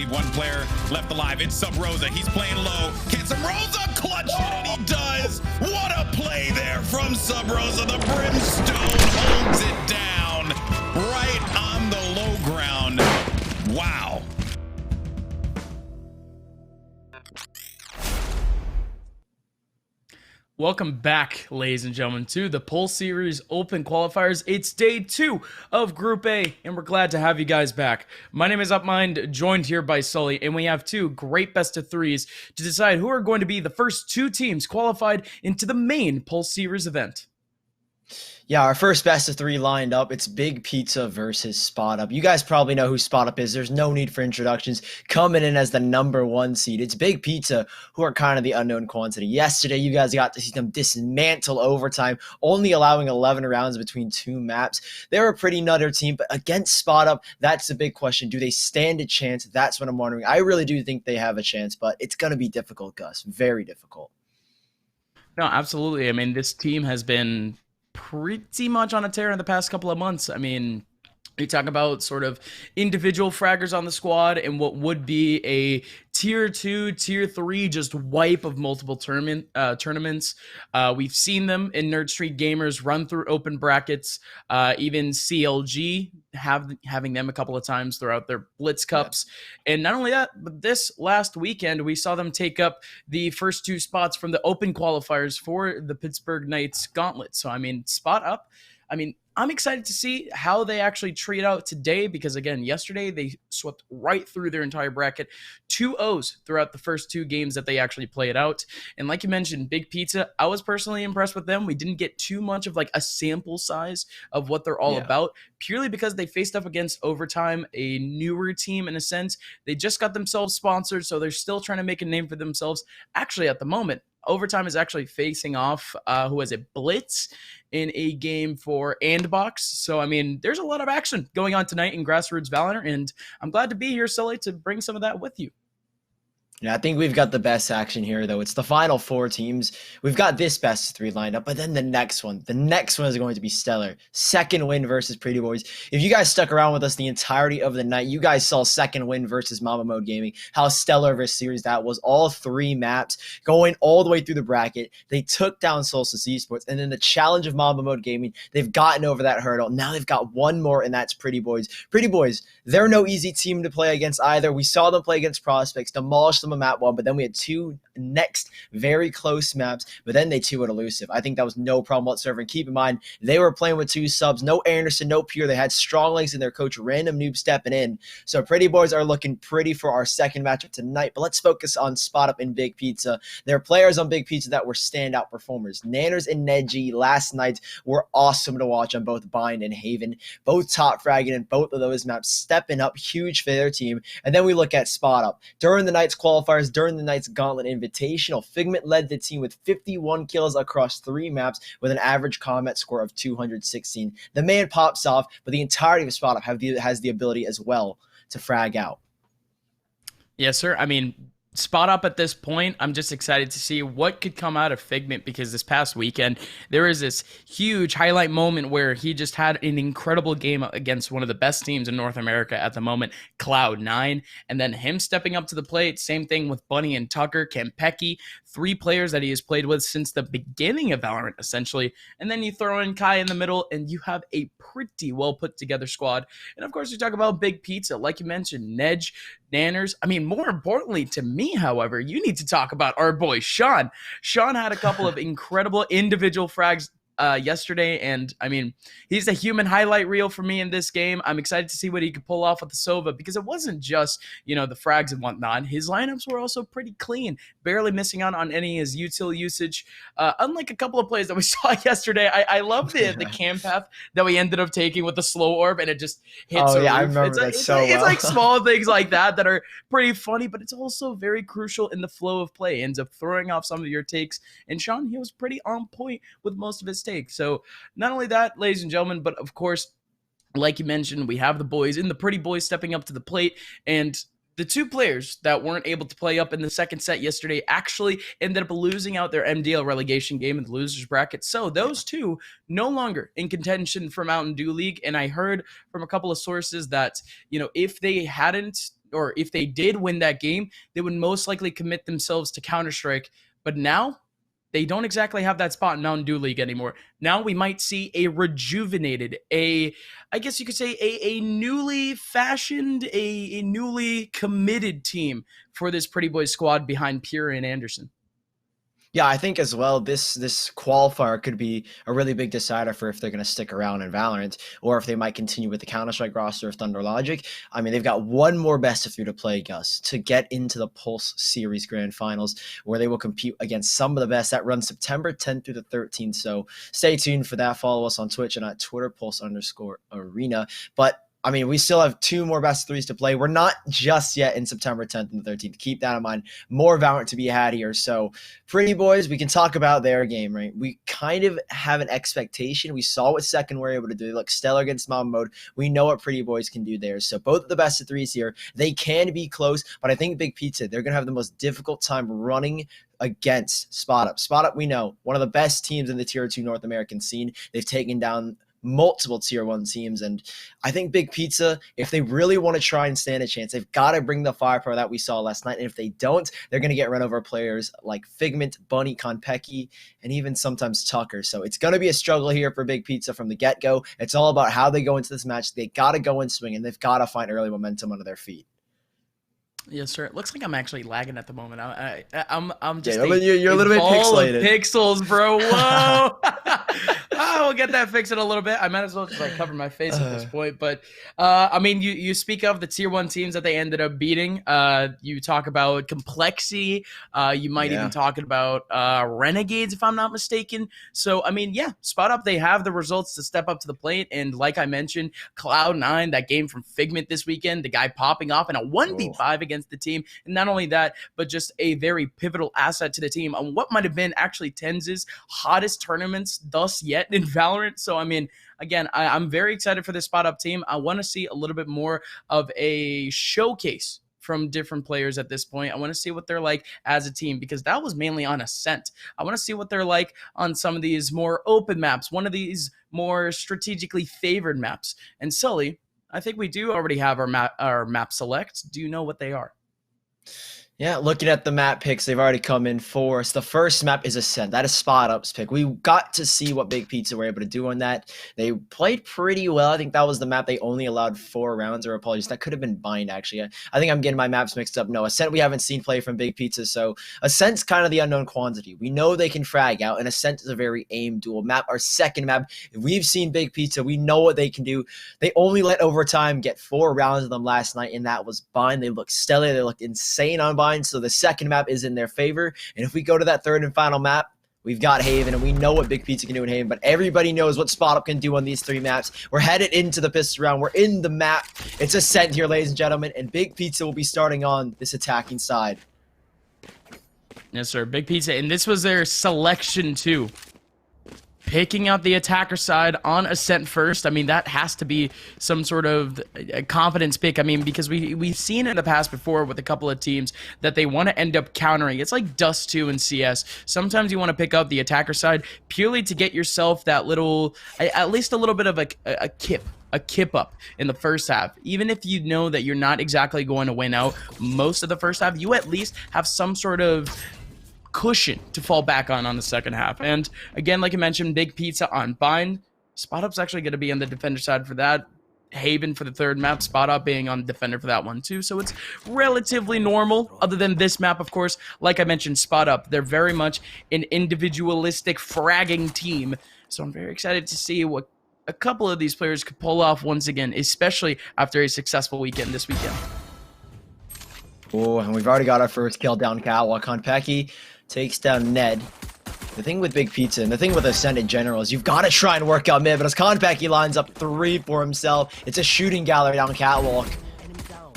lead. One player left alive. It's Sub Rosa. He's playing low. Can Sub Rosa clutch it? And he does. What a play there from Sub Rosa. The Brimstone holds it down right on the low ground. Wow. Welcome back, ladies and gentlemen, to the Pulse Series Open Qualifiers. It's day 2 of Group A, and we're glad to have you guys back. My name is Upmind, joined here by Sully, and we have 2 great best-of-3s to decide who are going to be the first 2 teams qualified into the main Pulse Series event. Yeah, our first best of 3 lined up. It's Big Pizza versus Spot Up. You guys probably know who Spot Up is. There's no need for introductions. Coming in as the #1 seed. It's Big Pizza, who are kind of the unknown quantity. Yesterday, you guys got to see them dismantle overtime, only allowing 11 rounds between 2 maps. They're a pretty nutter team, but against Spot Up, that's the big question. Do they stand a chance? That's what I'm wondering. I really do think they have a chance, but it's going to be difficult, Gus. Very difficult. No, absolutely. I mean, this team has been pretty much on a tear in the past couple of months. I mean, we talk about sort of individual fraggers on the squad and what would be a tier 2, tier 3 just wipe of multiple tournaments. We've seen them in Nerd Street Gamers run through open brackets, even CLG having them a couple of times throughout their Blitz Cups. Yeah. And not only that, but this last weekend, we saw them take up the first 2 spots from the open qualifiers for the Pittsburgh Knights Gauntlet. So, I mean, Spot Up. I mean, I'm excited to see how they actually treat out today because, again, yesterday they swept right through their entire bracket. 2 O's throughout the first 2 games that they actually played out. And like you mentioned, Big Pizza, I was personally impressed with them. We didn't get too much of like a sample size of what they're all about, purely because they faced up against Overtime, a newer team in a sense. They just got themselves sponsored, so they're still trying to make a name for themselves. Actually, at the moment, Overtime is actually facing off, who was it, Blitz in a game for Andbox. So, I mean, there's a lot of action going on tonight in Grassroots Valorant, and I'm glad to be here, Sully, to bring some of that with you. Yeah, I think we've got the best action here, though. It's the final 4 teams. We've got this best of 3 lined up, but then the next one is going to be stellar. Second Win versus Pretty Boys. If you guys stuck around with us the entirety of the night, you guys saw Second Win versus Mama Mode Gaming, how stellar of a series that was. All 3 maps going all the way through the bracket. They took down Pulse Esports, and then the challenge of Mama Mode Gaming, they've gotten over that hurdle. Now they've got one more, and that's Pretty Boys. Pretty Boys, they're no easy team to play against either. We saw them play against Prospects, demolish them a map 1, but then we had 2 next very close maps, but then they 2 at Elusive. I think that was no problem whatsoever. And keep in mind, they were playing with 2 subs, no Anderson, no Pure. They had strong legs in their coach, Random Noob, stepping in. So Pretty Boys are looking pretty for our second matchup tonight, but let's focus on Spot Up and Big Pizza. There are players on Big Pizza that were standout performers. Nanners and Neji last night were awesome to watch on both Bind and Haven, both top fragging in both of those maps, stepping up huge for their team. And then we look at Spot Up. During the night's qualifiers, during the night's Gauntlet Invitational, Figment led the team with 51 kills across 3 maps with an average combat score of 216. The man pops off, but the entirety of Spot Up has the ability as well to frag out. Yes, sir. I mean, Spot Up at this point, I'm just excited to see what could come out of Figment, because this past weekend, there was this huge highlight moment where he just had an incredible game against one of the best teams in North America at the moment, Cloud9, and then him stepping up to the plate. Same thing with Bunny and Tucker, Kempeki, 3 players that he has played with since the beginning of Valorant, essentially. And then you throw in Kai in the middle, and you have a pretty well put together squad. And of course, you talk about Big Pizza, like you mentioned, Nej, Nanners. I mean, more importantly to me, however, you need to talk about our boy Sean. Sean had a couple of incredible individual frags yesterday, and I mean, he's a human highlight reel for me in this game. I'm excited to see what he could pull off with the Sova, because it wasn't just, you know, the frags and whatnot. His lineups were also pretty clean, barely missing out on any of his util usage. Unlike a couple of plays that we saw yesterday, I love the cam path that we ended up taking with the slow orb, and it just hits. Oh yeah, I roof. remember that so well. It's like small things like that are pretty funny, but it's also very crucial in the flow of play. It ends up throwing off some of your takes, and Sean, he was pretty on point with most of his takes. So not only that, ladies and gentlemen, but of course, like you mentioned, we have the boys in the Pretty Boys stepping up to the plate, and the 2 players that weren't able to play up in the second set yesterday actually ended up losing out their MDL relegation game in the losers bracket. So those 2 no longer in contention for Mountain Dew League. And I heard from a couple of sources that, you know, if they hadn't or if they did win that game, they would most likely commit themselves to Counter-Strike. But now they don't exactly have that spot in Mountain Dew League anymore. Now we might see a rejuvenated, I guess you could say a newly fashioned, a newly committed team for this Pretty Boys squad behind Pure and Anderson. Yeah, I think as well, this qualifier could be a really big decider for if they're going to stick around in Valorant or if they might continue with the Counter-Strike roster of Thunder Logic. I mean, they've got one more best of 3 to play, Gus, to get into the Pulse Series Grand Finals, where they will compete against some of the best. That runs September 10th through the 13th. So stay tuned for that. Follow us on Twitch and at Twitter, Pulse_Arena. But I mean, we still have 2 more best of 3s to play. We're not just yet in September 10th and the 13th. Keep that in mind. More Valorant to be had here. So, Pretty Boys, we can talk about their game, right? We kind of have an expectation. We saw what Second were able to do. They look stellar against Mountain Mode. We know what Pretty Boys can do there. So, both of the best of 3s here. They can be close, but I think Big Pizza, they're going to have the most difficult time running against Spot Up. Spot Up, we know, one of the best teams in the Tier 2 North American scene. They've taken down multiple Tier 1 teams, and I think Big Pizza, if they really want to try and stand a chance, they've got to bring the firepower that we saw last night, and if they don't, they're going to get run over players like Figment, Bunny, Konpeki, and even sometimes Tucker. So it's going to be a struggle here for Big Pizza from the get-go. It's all about how they go into this match. They got to go and swing, and they've got to find early momentum under their feet. Yes, sir. It looks like I'm actually lagging at the moment. I'm just you're a little bit pixelated. Pixels, bro. Whoa. We'll get that fixed in a little bit. I might as well just like cover my face at this point. But I mean, you speak of the Tier 1 teams that they ended up beating. You talk about Complexity. You might even talk about Renegades, if I'm not mistaken. So I mean, yeah, Spot Up. They have the results to step up to the plate. And like I mentioned, Cloud9, that game from Figment this weekend, the guy popping off in a 1v5 against the team. And not only that, but just a very pivotal asset to the team on what might have been actually Tenz's hottest tournaments thus yet in Valorant. So, I mean, again, I'm very excited for this Spot Up team. I want to see a little bit more of a showcase from different players at this point. I want to see what they're like as a team, because that was mainly on Ascent. I want to see what they're like on some of these more open maps, one of these more strategically favored maps. And Sully, I think we do already have our map select. Do you know what they are? Yeah, looking at the map picks, they've already come in for us. The first map is Ascent. That is Spot Up's pick. We got to see what Big Pizza were able to do on that. They played pretty well. I think that was the map they only allowed 4 rounds, or apologies. That could have been Bind, actually. I think I'm getting my maps mixed up. No, Ascent we haven't seen play from Big Pizza, so Ascent's kind of the unknown quantity. We know they can frag out, and Ascent is a very aim duel map. Our second map, we've seen Big Pizza. We know what they can do. They only let Overtime get 4 rounds of them last night, and that was Bind. They looked stellar. They looked insane on Bind. So the second map is in their favor. And if we go to that third and final map, we've got Haven, and we know what Big Pizza can do in Haven, but everybody knows what Spot Up can do on these 3 maps. We're headed into the pistol round. We're in the map. It's Ascent here, ladies and gentlemen, and Big Pizza will be starting on this attacking side. Yes, sir. Big Pizza, and this was their selection too. Picking out the attacker side on Ascent first. I mean, that has to be some sort of a confidence pick. I mean, because we've seen in the past before with a couple of teams that they want to end up countering. It's like Dust 2 in CS. Sometimes you want to pick up the attacker side purely to get yourself that little, at least a little bit of a kip up in the first half. Even if you know that you're not exactly going to win out most of the first half, you at least have some sort of cushion to fall back on the second half. And again, like I mentioned, Big Pizza on Bind. Spot Up's actually going to be on the defender side for that. Haven for the third map, Spot Up being on defender for that one too. So it's relatively normal, other than this map, of course. Like I mentioned, Spot Up, they're very much an individualistic fragging team. So I'm very excited to see what a couple of these players could pull off once again, especially after a successful weekend this weekend. Oh, and we've already got our first kill down Catwalk. Konpeki takes down Ned. The thing with Big Pizza and the thing with Ascent in general is you've got to try and work out mid, but as Konpeki lines up 3 for himself, it's a shooting gallery down Catwalk.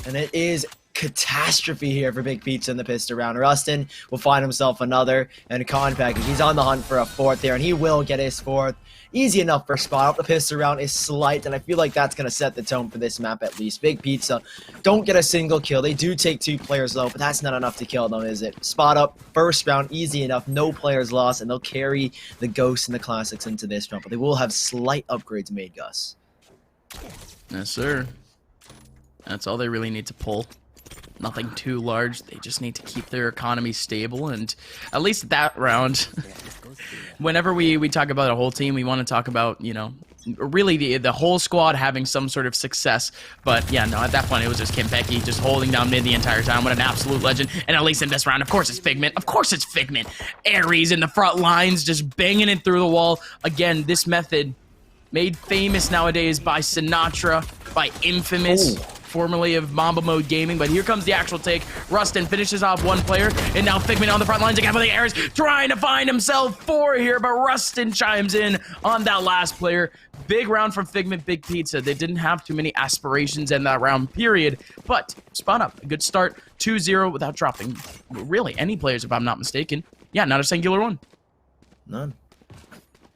And it is catastrophe here for Big Pizza in the pistol round. Rustin will find himself another, and Konpeki, he's on the hunt for a 4th there, and he will get his 4th. Easy enough for Spot Up. The pistol round is slight, and I feel like that's going to set the tone for this map at least. Big Pizza don't get a single kill. They do take 2 players though, but that's not enough to kill them, is it? Spot Up, first round, easy enough. No players lost, and they'll carry the Ghosts and the Classics into this round, but they will have slight upgrades made, Gus. Yes, sir. That's all they really need to pull. nothing too large. They just need to keep their economy stable, and at least that round, whenever we talk about a whole team, we want to talk about, you know, really the whole squad having some sort of success. But yeah, no, at that point it was just Kimpeki just holding down mid the entire time. What an absolute legend. And at least in this round, of course it's Figment. Of course it's Figment. Aries in the front lines just banging it through the wall. Again, this method made famous nowadays by Sinatra, by Infamous, formerly of Mamba Mode Gaming. But here comes the actual take. Rustin finishes off one player, and now Figment on the front lines again with the Aries, trying to find himself four here, but Rustin chimes in on that last player. Big round from Figment, Big Pizza. They didn't have too many aspirations in that round, period. But spot up, a good start, 2-0 without dropping really any players, if I'm not mistaken. Yeah, not a singular one. None.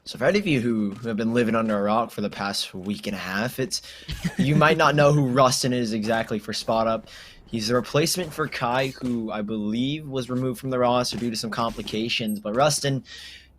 So for any of you who have been living under a rock for the past week and a half, you might not know who Rustin is exactly for Spot Up. He's the replacement for Kai, who I believe was removed from the roster due to some complications. But Rustin,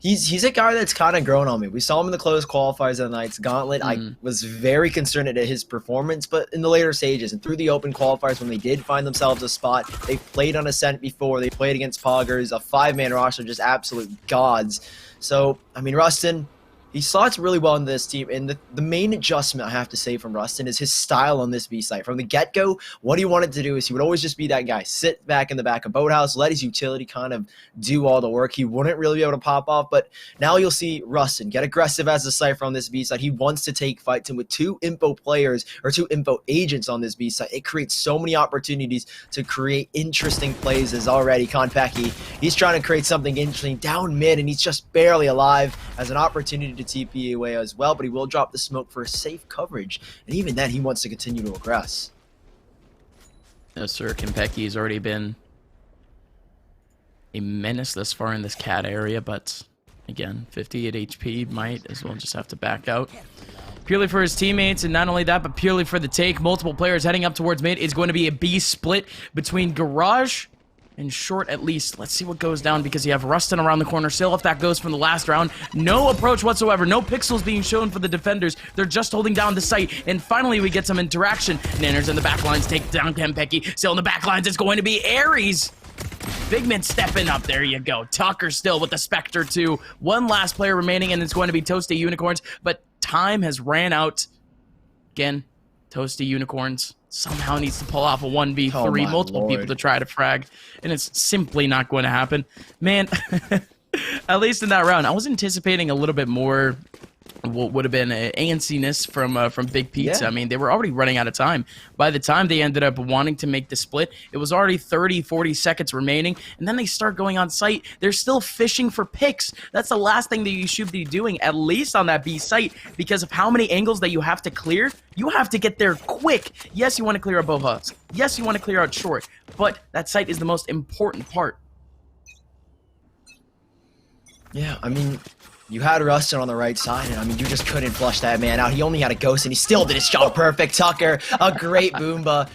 he's a guy that's kind of grown on me. We saw him in the closed qualifiers of the Knights Gauntlet. I was very concerned at his performance, but in the later stages and through the open qualifiers, when they did find themselves a spot, they played on Ascent before, they played against Poggers, a 5-man roster, just absolute gods. So, I mean, Rustin, he slots really well in this team, and the main adjustment I have to say from Rustin is his style on this B site. From the get-go, what he wanted to do is he would always just be that guy, sit back in the back of Boathouse, let his utility kind of do all the work. He wouldn't really be able to pop off, but now you'll see Rustin get aggressive as a Cypher on this B site. He wants to take fights, and with two info players or two info agents on this B site, it creates so many opportunities to create interesting plays. As already Konpeki, he's trying to create something interesting down mid, and he's just barely alive as an opportunity to TP away as well, but he will drop the smoke for a safe coverage, and even then he wants to continue to aggress. Yes, sir. Kimpeki's already been a menace thus far in this cat area, but again, 58 HP, might as well just have to back out. Purely for his teammates, and not only that, but purely for the take. Multiple players heading up towards mid. Is going to be a B split between Garage and Short at least. Let's see what goes down, because you have Rustin around the corner still. If that goes from the last round, no approach whatsoever, no pixels being shown for the defenders. They're just holding down the site, and finally we get some interaction. Nanners in the back lines take down Kempeki. Still in the back lines, it's going to be Aries. Figment stepping up, there you go. Tucker still with the Spectre too. One last player remaining, and it's going to be Toasty Unicorns, but time has ran out. Again, Toasty Unicorns somehow needs to pull off a 1v3, multiple people to try to frag, and it's simply not going to happen. Man, at least in that round, I was anticipating a little bit more what would have been antsiness from Big Pizza. Yeah. I mean, they were already running out of time. By the time they ended up wanting to make the split, it was already 30, 40 seconds remaining, and then they start going on site. They're still fishing for picks. That's the last thing that you should be doing, at least on that B site, because of how many angles that you have to clear. You have to get there quick. Yes, you want to clear out both huts. Yes, you want to clear out Short, but that site is the most important part. Yeah, I mean, you had Rustin on the right side, and I mean, you just couldn't flush that man out. He only had a ghost, and he still did his job perfect. Tucker, a great Boomba.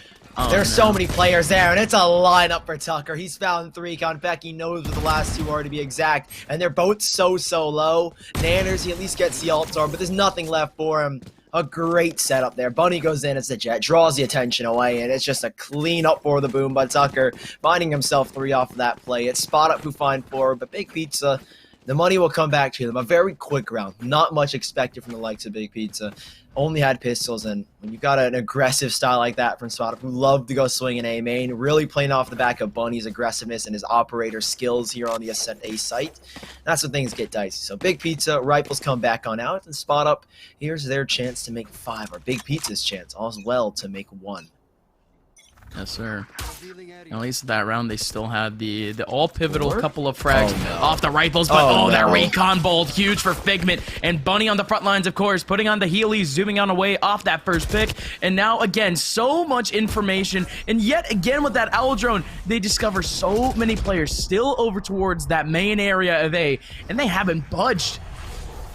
There's so many players there, and it's a lineup for Tucker. He's found 3. Konpeki knows what the last 2 are, to be exact, and they're both so low. Nanners, he at least gets the ult storm, but there's nothing left for him. A great setup there. Bunny goes in as the jet, draws the attention away, and it's just a clean up for the Boomba. Tucker finding himself 3 off of that play. It's Spot Up who find 4, but Big Pizza, the money will come back to them. A very quick round. Not much expected from the likes of Big Pizza. Only had pistols, and when you've got an aggressive style like that from Spot Up, who love to go swinging A main, really playing off the back of Bunny's aggressiveness and his operator skills here on the Ascent A site, that's when things get dicey. So Big Pizza, Rifles come back on out, and Spot Up, here's their chance to make 5, or Big Pizza's chance as well to make 1. Yes, sir. At least that round, they still had the all-pivotal couple of frags off the Rifles, but that recon bolt, huge for Figment. And Bunny on the front lines, of course, putting on the Heelys, zooming on away off that first pick. And now, again, so much information. And yet again, with that Owl Drone, they discover so many players still over towards that main area of A, and they haven't budged.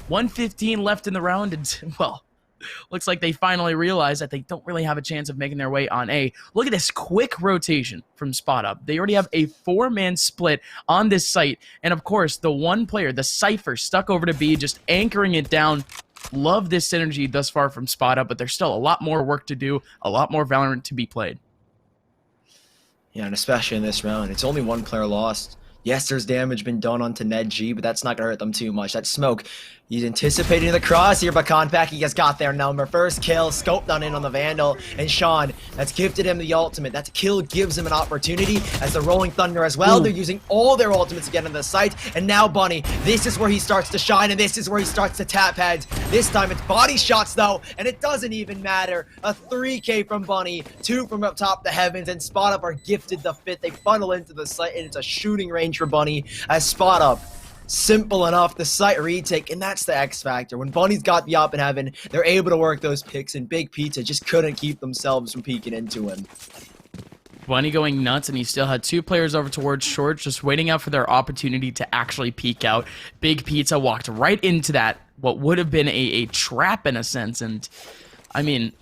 1:15 left in the round, and, well, looks like they finally realized that they don't really have a chance of making their way on A. Look at this quick rotation from Spot Up. They already have a 4-man split on this site. And of course, the one player, the Cypher, stuck over to B, just anchoring it down. Love this synergy thus far from Spot Up, but there's still a lot more work to do, a lot more Valorant to be played. Yeah, and especially in this round, it's only one player lost. Yes, there's damage been done onto Ned G, but that's not going to hurt them too much. That smoke, he's anticipating the cross here, but Konpeki has got their number. First kill, scoped on the Vandal, and Sean, that's gifted him the ultimate. That kill gives him an opportunity as the Rolling Thunder as well. Ooh. They're using all their ultimates to get into the site, and now Bunny, this is where he starts to shine, and this is where he starts to tap heads. This time it's body shots though, and it doesn't even matter. A 3K from Bunny, 2 from up top the heavens, and Spot Up are gifted the fit. They funnel into the site, and it's a shooting range for Bunny as Spot Up. Simple enough, the site retake, and that's the X factor. When Bunny's got the up in heaven, they're able to work those picks, and Big Pizza just couldn't keep themselves from peeking into him. Bunny going nuts, and he still had 2 players over towards short, just waiting out for their opportunity to actually peek out. Big Pizza walked right into that, what would have been a trap in a sense, and I mean,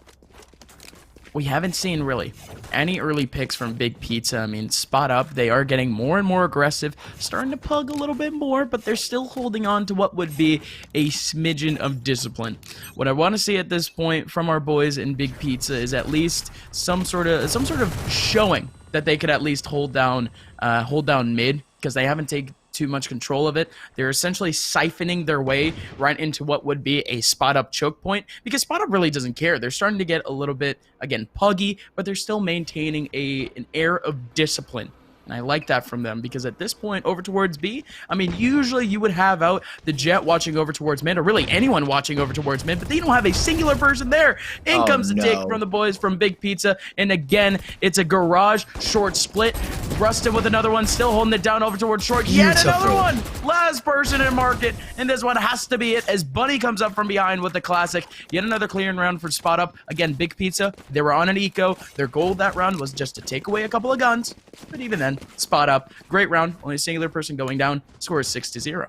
we haven't seen really any early picks from Big Pizza. I mean, Spot Up, they are getting more and more aggressive, starting to pug a little bit more, but they're still holding on to what would be a smidgen of discipline. What I want to see at this point from our boys in Big Pizza is at least some sort of showing that they could at least hold down mid, because they haven't taken too much control of it. They're essentially siphoning their way right into what would be a Spot Up choke point, because Spot Up really doesn't care. They're starting to get a little bit, again, puggy, but they're still maintaining an air of discipline. And I like that from them, because at this point, over towards B, I mean, usually you would have out the Jet watching over towards mid, or really anyone watching over towards mid, but they don't have a singular person there. In comes the take from the boys from Big Pizza, and again, it's a garage short split. Rustin with another one, still holding it down over towards short. Yet another one! Last person in market, and this one has to be it, as Bunny comes up from behind with the classic. Yet another clearing round for Spot Up. Again, Big Pizza, they were on an eco. Their goal that round was just to take away a couple of guns, but even then, Spot Up, great round, only a singular person going down, score is 6-0.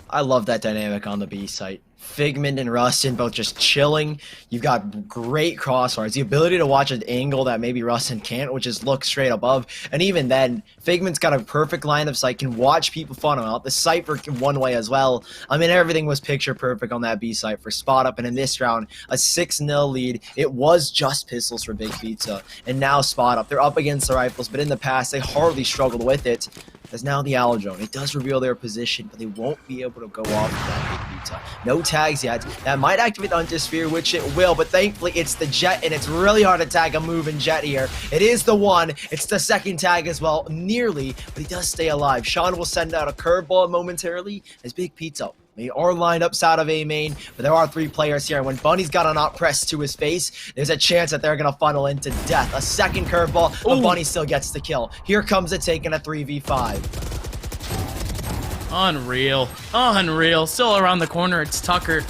I love that dynamic on the B site. Figment and Rustin both just chilling. You've got great crossfires, the ability to watch an angle that maybe Rustin can't, which is look straight above. And even then, Figment's got a perfect line of sight, can watch people funnel out. The sight for one way as well. I mean, everything was picture perfect on that B site for Spot Up. And in this round, a 6-0 lead. It was just pistols for Big Pizza. And now Spot Up, they're up against the rifles, but in the past, they hardly struggled with it. As now the Allo drone, it does reveal their position, but they won't be able to go off of that Big Pizza. No tags yet. That might activate the Hunter-Sphere, which it will, but thankfully it's the Jet, and it's really hard to tag a moving Jet here. It is the one. It's the second tag as well, nearly, but he does stay alive. Sean will send out a curveball momentarily as Big Pizza. They are lined up side of A main, but there are 3 players here. And when Bunny's got an op press to his face, there's a chance that they're going to funnel into death. A second curveball, but Bunny still gets the kill. Here comes it taking a 3v5. Unreal. Unreal. Still around the corner, it's Tucker.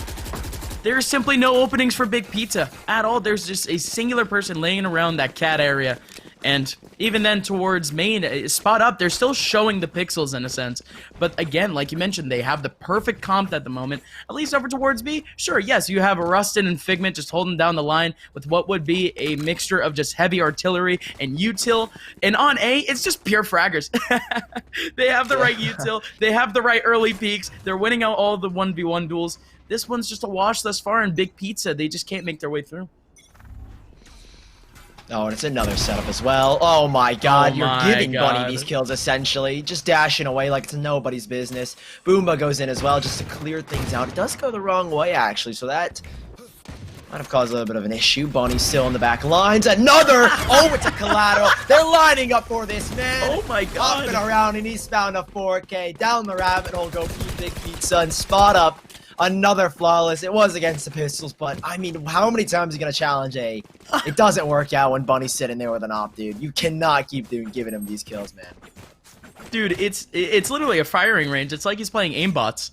There's simply no openings for Big Pizza at all. There's just a singular person laying around that cat area. And even then towards main, Spot Up, they're still showing the pixels in a sense. But again, like you mentioned, they have the perfect comp at the moment. At least over towards B, sure, yes, you have a Rustin and Figment just holding down the line with what would be a mixture of just heavy artillery and util. And on A, it's just pure fraggers. They have the right util, they have the right early peaks, they're winning out all the 1v1 duels. This one's just a wash thus far, and Big Pizza, they just can't make their way through. Oh, and it's another setup as well. Oh my god, Oh you're my giving God. Bunny these kills essentially. Just dashing away like it's nobody's business. Boomba goes in as well just to clear things out. It does go the wrong way actually, so that might have caused a little bit of an issue. Bunny's still in the back lines. Another! Oh, it's a collateral. They're lining up for this, man. Oh my god. Hopping around, and he's found a 4K. Down the rabbit hole go Big Pizza and Spot Up. Another flawless. It was against the pistols, but I mean, how many times are you gonna challenge A? It doesn't work out when Bunny's sitting there with an op, dude. You cannot keep giving him these kills, man. Dude, it's literally a firing range. It's like he's playing aimbots.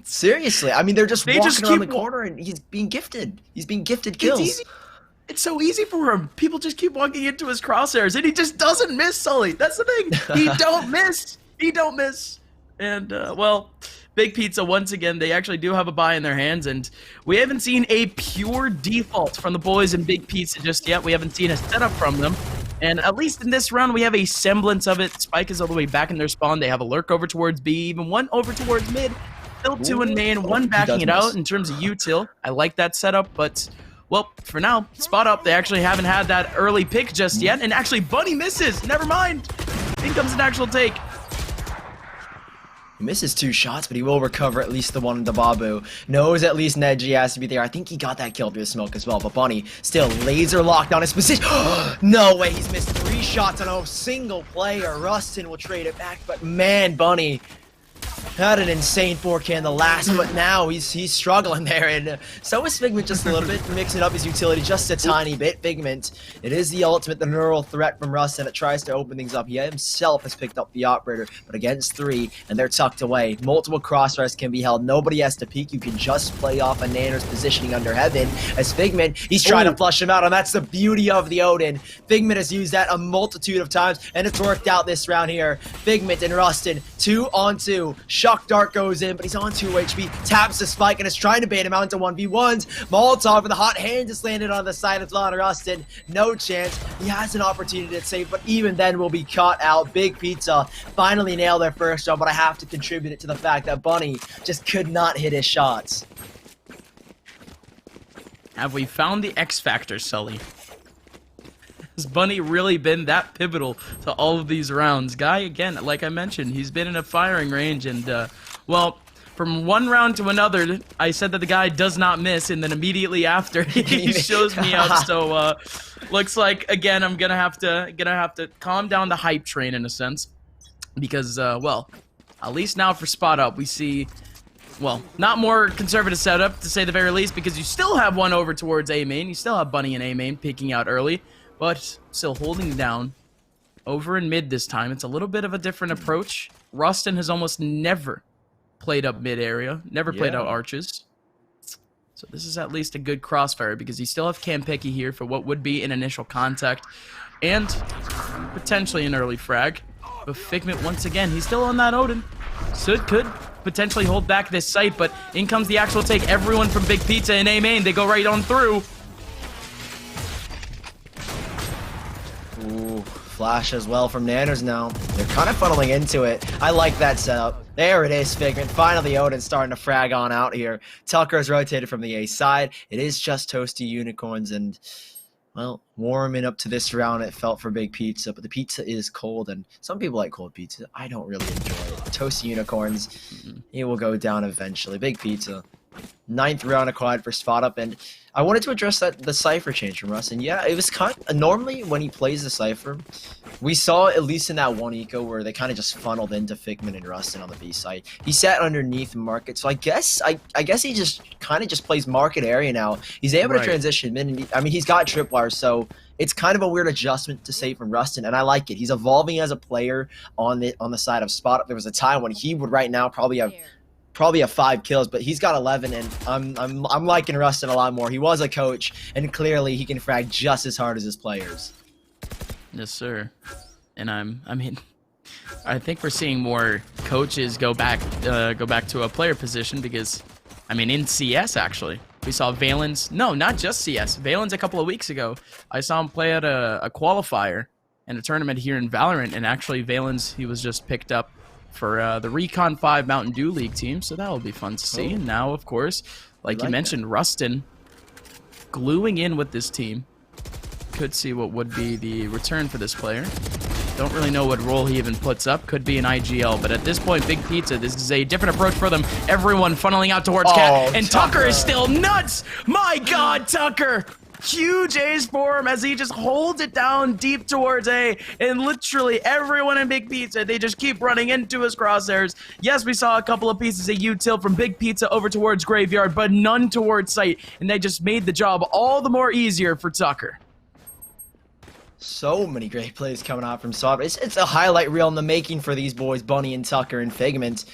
Seriously, I mean, they're just They walking just around the keep corner, and he's being gifted. He's being gifted kills. It's easy. It's so easy for him. People just keep walking into his crosshairs, and he just doesn't miss, Sully. That's the thing. He don't miss. He don't miss. And, well, Big Pizza, once again, they actually do have a buy in their hands, and we haven't seen a pure default from the boys in Big Pizza just yet. We haven't seen a setup from them. And at least in this round, we have a semblance of it. Spike is all the way back in their spawn. They have a lurk over towards B, even one over towards mid. Still 2 in main, 1 backing it out in terms of util. I like that setup, but Well, for now, spot up. They actually haven't had that early pick just yet. And actually, Bunny misses. Never mind. In comes an actual take. He misses 2 shots, but he will recover at least the one into Babu. Knows at least Neji has to be there. I think he got that kill through the smoke as well, but Bunny still laser locked on his position. No way, he's missed 3 shots on a single player. Rustin will trade it back, but man, Bunny had an insane 4K in the last, but now he's struggling there, and so is Figment just a little bit, mixing up his utility just a tiny bit. Figment, it is the ultimate, the neural threat from Rustin. It tries to open things up. He himself has picked up the operator, but against 3, and they're tucked away. Multiple crossfires can be held. Nobody has to peek. You can just play off a Nanner's positioning under Heaven. As Figment, he's trying to flush him out, and that's the beauty of the Odin. Figment has used that a multitude of times, and it's worked out this round here. Figment and Rustin, 2-on-2. Shock Dart goes in, but he's on 2 HP. Taps the spike and is trying to bait him out into 1v1s. Molotov with the hot hand just landed on the side of Lana Rustin. No chance. He has an opportunity to save, but even then will be caught out. Big Pizza finally nailed their first shot, but I have to contribute it to the fact that Bunny just could not hit his shots. Have we found the X Factor, Sully? Has Bunny really been that pivotal to all of these rounds? Guy, again, like I mentioned, he's been in a firing range, and, well, from one round to another, I said that the guy does not miss, and then immediately after, he shows me out, so, looks like, again, I'm gonna have to calm down the hype train, in a sense, because, well, at least now for spot up, we see, well, not more conservative setup, to say the very least, because you still have one over towards A main, you still have Bunny and A main peeking out early, but still holding down over in mid this time. It's a little bit of a different approach. Rustin has almost never played up mid area, never played out arches. So this is at least a good crossfire because you still have Campeki here for what would be an initial contact and potentially an early frag. But Figment, once again, he's still on that Odin. So it could potentially hold back this site, but in comes the actual take. Everyone from Big Pizza and A main, they go right on through. Ooh, flash as well from Nanners now. They're kind of funneling into it. I like that setup. There it is, Figment. Finally, Odin starting to frag on out here. Tucker has rotated from the A side. It is just Toasty Unicorns, and, well, warming up to this round, it felt for Big Pizza, but the pizza is cold, and some people like cold pizza. I don't really enjoy it. Toasty Unicorns, it will go down eventually. Big Pizza. 9th round acquired for spot up, and I wanted to address the Cypher change from Russ, and yeah, it was kind of, normally when he plays the Cypher, we saw at least in that one eco where they kind of just funneled into Figment and Rustin on the B side. He sat underneath Market, so I guess he just kind of just plays Market area now. He's able to transition mid, and I mean, he's got tripwires, so it's kind of a weird adjustment to say from Rustin, and I like it. He's evolving as a player on the side of spot up. There was a time when he would right now probably have 5 kills, but he's got 11, and I'm liking Rustin a lot more. He was a coach, and clearly he can frag just as hard as his players. Yes, sir. And I think we're seeing more coaches go back to a player position because, I mean, in CS actually, we saw Valens. No, not just CS. Valens a couple of weeks ago, I saw him play at a qualifier in a tournament here in Valorant, and actually Valens, he was just picked up for the Recon 5 Mountain Dew League team, so that will be fun to see. And now, of course, like you mentioned, Rustin gluing in with this team. Could see what would be the return for this player. Don't really know what role he even puts up. Could be an IGL, but at this point, Big Pizza, this is a different approach for them. Everyone funneling out towards Cat, and Tucker is still nuts! My God, Tucker! Huge ace for him as he just holds it down deep towards A, and literally everyone in Big Pizza, they just keep running into his crosshairs. Yes, we saw a couple of pieces of util from Big Pizza over towards Graveyard, but none towards site, and they just made the job all the more easier for Tucker. So many great plays coming out from Sob. It's a highlight reel in the making for these boys, Bunny and Tucker and Figment.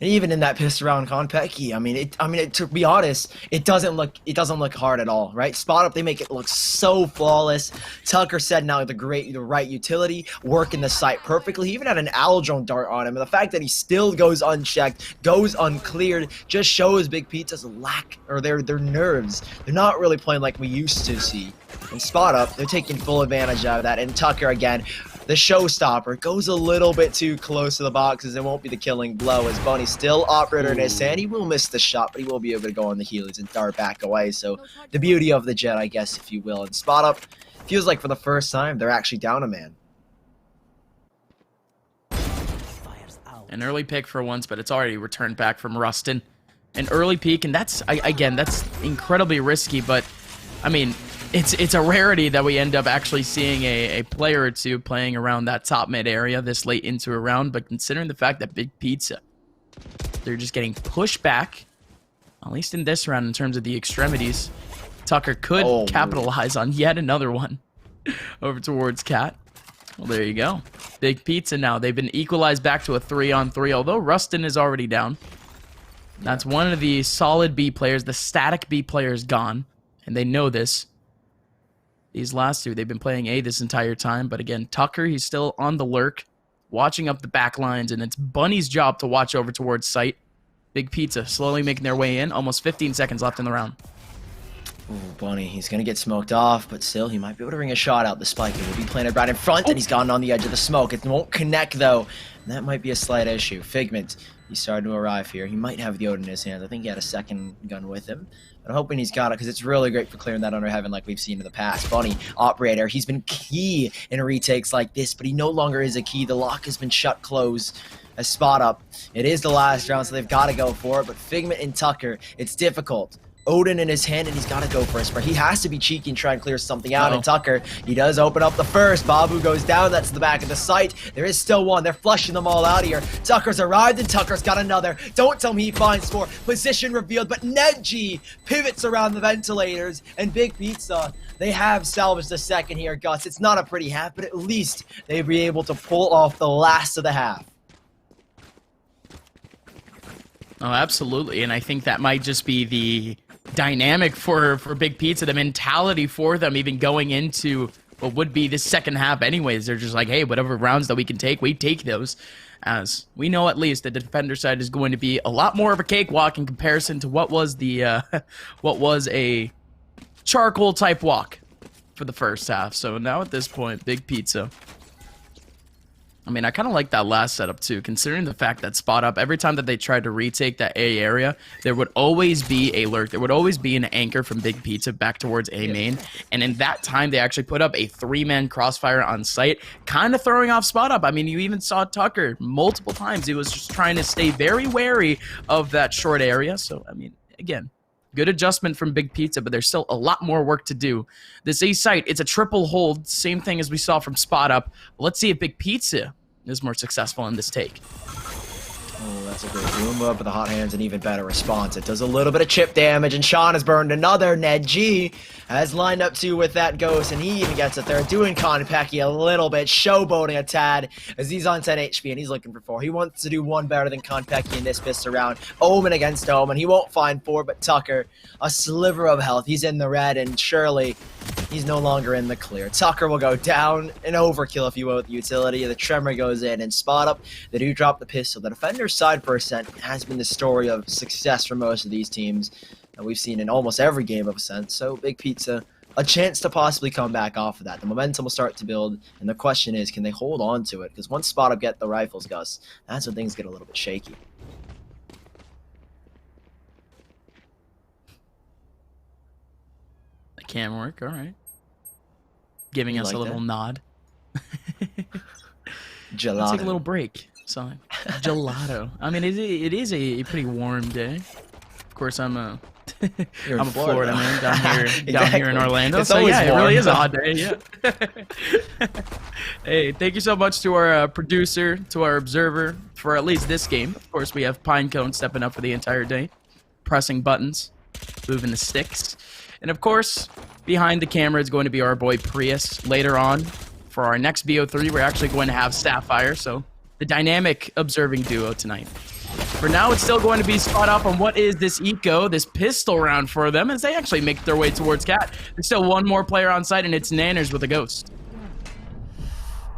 And even in that pissed around Konpeki, I mean, to be honest, it doesn't look hard at all, right? Spot up, they make it look so flawless. Tucker said now the right utility, working the site perfectly. He even had an owl drone dart on him, and the fact that he still goes unchecked, goes uncleared, just shows Big Pizza's lack, or their nerves. They're not really playing like we used to see. And spot up, they're taking full advantage of that. And Tucker again, the showstopper, goes a little bit too close to the boxes. It won't be the killing blow as Bunny still operator in his hand. He will miss the shot, but he will be able to go on the heelys and dart back away. So the beauty of the jet, I guess, if you will. And spot up feels like for the first time they're actually down a man. An early pick for once, but it's already returned back from Rustin. An early peek, and that's, again, that's incredibly risky, but, I mean, it's a rarity that we end up actually seeing a player or two playing around that top mid area this late into a round, but considering the fact that Big Pizza, they're just getting pushed back, at least in this round in terms of the extremities. Tucker could capitalize on yet another one over towards Cat. Well, there you go. Big Pizza now. They've been equalized back to a 3-on-3, although Rustin is already down. That's one of the solid B players. The static B player is gone, and they know this. These last two, they've been playing A this entire time, but again, Tucker, he's still on the lurk, watching up the back lines, and it's Bunny's job to watch over towards site. Big Pizza slowly making their way in. Almost 15 seconds left in the round. Ooh, Bunny, he's going to get smoked off, but still, he might be able to ring a shot out. The spike it will be planted right in front, and he's gotten on the edge of the smoke. It won't connect, though, and that might be a slight issue. Figment, he's starting to arrive here. He might have the Odin in his hands. I think he had a second gun with him. But I'm hoping he's got it, because it's really great for clearing that under heaven like we've seen in the past. Bunny, operator, he's been key in retakes like this, but he no longer is a key. The lock has been shut close. A spot up. It is the last round, so they've got to go for it, but Figment and Tucker, it's difficult. Odin in his hand, and he's got to go for a spray. He has to be cheeky and try and clear something out. And Tucker, he does open up the first. Babu goes down. That's the back of the site. There is still one. They're flushing them all out here. Tucker's arrived, and Tucker's got another. Don't tell me he finds more. Position revealed, but Nedji pivots around the ventilators, and Big Pizza, they have salvaged the second here, Gus. It's not a pretty half, but at least they'll be able to pull off the last of the half. Oh, absolutely, and I think that might just be the dynamic for Big Pizza, the mentality for them even going into what would be the second half anyways. They're just like, hey, whatever rounds that we can take, we take those. As we know, at least the defender side is going to be a lot more of a cakewalk in comparison to what was the what was a charcoal type walk for the first half. So now at this point, Big Pizza, I mean, I kind of like that last setup too, considering the fact that spot up, every time that they tried to retake that A area, there would always be a lurk. There would always be an anchor from Big Pizza back towards A main. And in that time, they actually put up a 3-man crossfire on site, kind of throwing off spot up. I mean, you even saw Tucker multiple times. He was just trying to stay very wary of that short area. So, I mean, again, good adjustment from Big Pizza, but there's still a lot more work to do. This A site, it's a triple hold, same thing as we saw from spot up. Let's see if Big Pizza is more successful in this take. Oh, that's a great boom up with the hot hands, and even better response. It does a little bit of chip damage, and Sean has burned another. Ned G has lined up too with that ghost, and he even gets it there, doing Konpeki a little bit, showboating a tad, as he's on 10 HP, and he's looking for 4. He wants to do one better than Konpeki in this pista round. Omen against Omen. He won't find 4, but Tucker, a sliver of health. He's in the red, and surely he's no longer in the clear. Tucker will go down, an overkill, if you will, with the utility. The tremor goes in, and spot up. They do drop the pistol. The defender's side percent has been the story of success for most of these teams that we've seen in almost every game of Ascent. So Big Pizza, a chance to possibly come back off of that. The momentum will start to build, and the question is, can they hold on to it? Because once spot up get the rifles, Gus, that's when things get a little bit shaky. The cam work, all right. Giving us a little nod. Gelato. Let's take a little break. So, gelato. I mean, it is a pretty warm day. Of course, I'm a Florida man down here in Orlando. It's so always yeah, warm. it really is a hot day. Yeah. Hey, thank you so much to our producer, to our observer for at least this game. Of course, we have Pinecone stepping up for the entire day, pressing buttons, moving the sticks, and of course, behind the camera is going to be our boy Prius. Later on, for our next BO3, we're actually going to have Sapphire. So the dynamic observing duo tonight. For now, it's still going to be spot up on what is this eco, this pistol round for them, as they actually make their way towards Cat. There's still one more player on site, and it's Nanners with a ghost.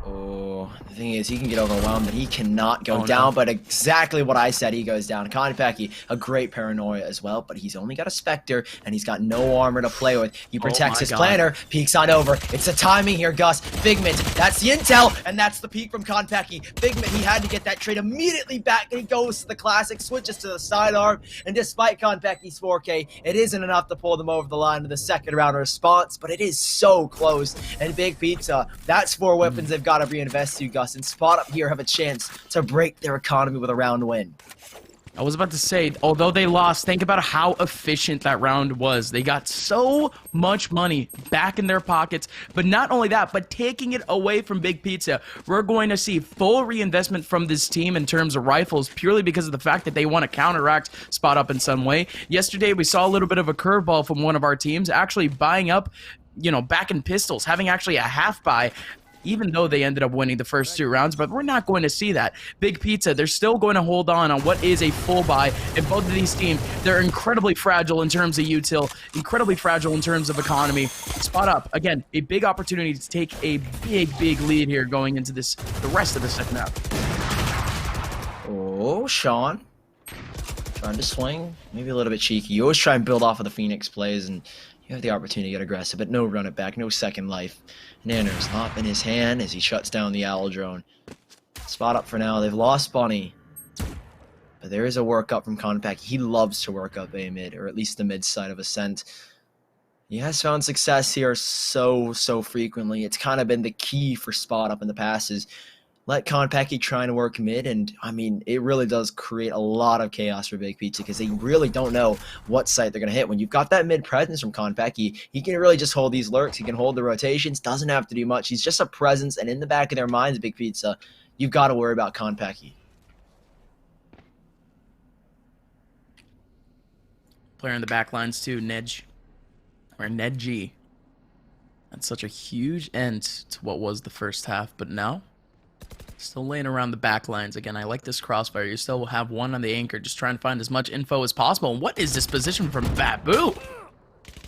Oh, The thing is, he can get overwhelmed, and he cannot go Oh, down, no. but exactly what I said, he goes down. Konpeki, a great paranoia as well, but he's only got a Spectre, and he's got no armor to play with. He protects my his God. planner, peeks on over. It's the timing here, Gus. Figment, that's the intel, and that's the peek from Konpeki. Figment, he had to get that trade immediately back, and he goes to the classic, switches to the sidearm, and despite Konpeki's 4K, it isn't enough to pull them over the line to the second round response, but it is so close. And Big Pizza, that's 4 weapons they've got to reinvest to, Gus, and Spot Up here have a chance to break their economy with a round win. I was about to say, although they lost, think about how efficient that round was. They got so much money back in their pockets, but not only that, but taking it away from Big Pizza. We're going to see full reinvestment from this team in terms of rifles, purely because of the fact that they want to counteract Spot Up in some way. Yesterday, we saw a little bit of a curveball from one of our teams, actually buying up, back in pistols, having actually a half buy, even though they ended up winning the first 2 rounds, but we're not going to see that. Big Pizza, they're still going to hold on what is a full buy, and both of these teams, they're incredibly fragile in terms of util, incredibly fragile in terms of economy. Spot Up, again, a big opportunity to take a big lead here going into the rest of the second half. Oh, Sean. Trying to swing, maybe a little bit cheeky. You always try and build off of the Phoenix plays, and you have the opportunity to get aggressive, but no run it back, no second life. Nanner's lop in his hand as he shuts down the Owl drone. Spot Up for now. They've lost Bunny. But there is a work up from Konpeki. He loves to work up A mid, or at least the mid side of Ascent. He has found success here so frequently. It's kind of been the key for Spot Up in the past is let Konpeki try and work mid, and I mean, it really does create a lot of chaos for Big Pizza because they really don't know what site they're going to hit. When you've got that mid presence from Konpeki, he can really just hold these lurks, he can hold the rotations, doesn't have to do much. He's just a presence, and in the back of their minds, Big Pizza, you've got to worry about Konpeki. Player in the back lines too, Nedge, or Nedgy. That's such a huge end to what was the first half, but now still laying around the back lines. Again, I like this crossfire. You still have one on the anchor, just trying to find as much info as possible. And what is this position from Babu?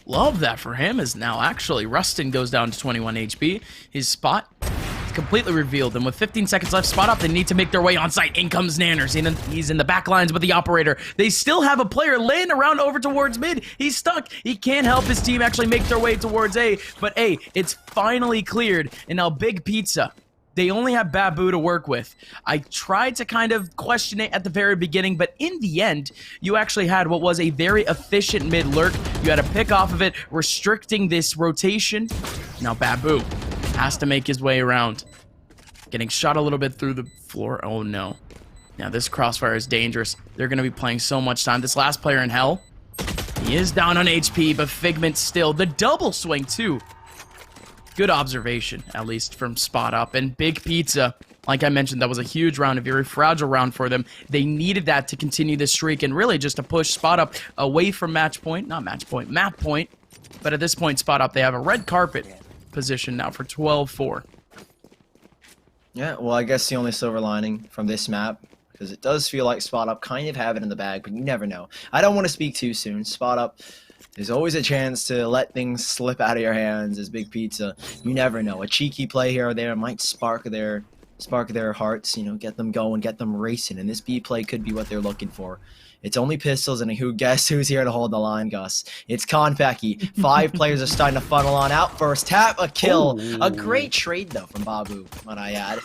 Love that for him, as now actually Rustin goes down to 21 HP. His spot is completely revealed, and with 15 seconds left, Spot Up, they need to make their way on site. In comes Nanners. He's in the back lines with the operator. They still have a player laying around over towards mid. He's stuck. He can't help his team actually make their way towards A, but A, it's finally cleared, and now Big Pizza, they only have Babu to work with. I tried to kind of question it at the very beginning, but in the end, you actually had what was a very efficient mid lurk. You had to pick off of it, restricting this rotation. Now Babu has to make his way around. Getting shot a little bit through the floor. Oh no. Now this crossfire is dangerous. They're going to be playing so much time. This last player in hell, he is down on HP, but Figment still. The double swing too. Good observation, at least from Spot Up. And Big Pizza, like I mentioned, that was a huge round, a very fragile round for them. They needed that to continue this streak and really just to push Spot Up away from map point. But at this point, Spot Up, they have a red carpet position now for 12-4. Yeah, well, I guess the only silver lining from this map, because it does feel like Spot Up kind of have it in the bag, but you never know. I don't want to speak too soon. Spot Up, there's always a chance to let things slip out of your hands as Big Pizza. You never know. A cheeky play here or there might spark their hearts, get them going, get them racing. And this B play could be what they're looking for. It's only pistols, and guess who's here to hold the line, Gus? It's Konpeki. 5 players are starting to funnel on out. First tap, a kill. Ooh. A great trade, though, from Babu, might I add.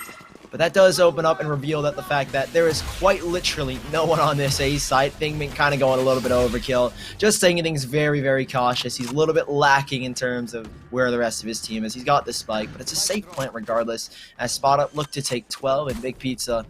But that does open up and reveal that the fact that there is quite literally no one on this A site. Figment kind of going a little bit overkill. Just saying things very, very cautious. He's a little bit lacking in terms of where the rest of his team is. He's got the spike, but it's a safe plant regardless. As Spot Up look to take 12 and Big Pizza,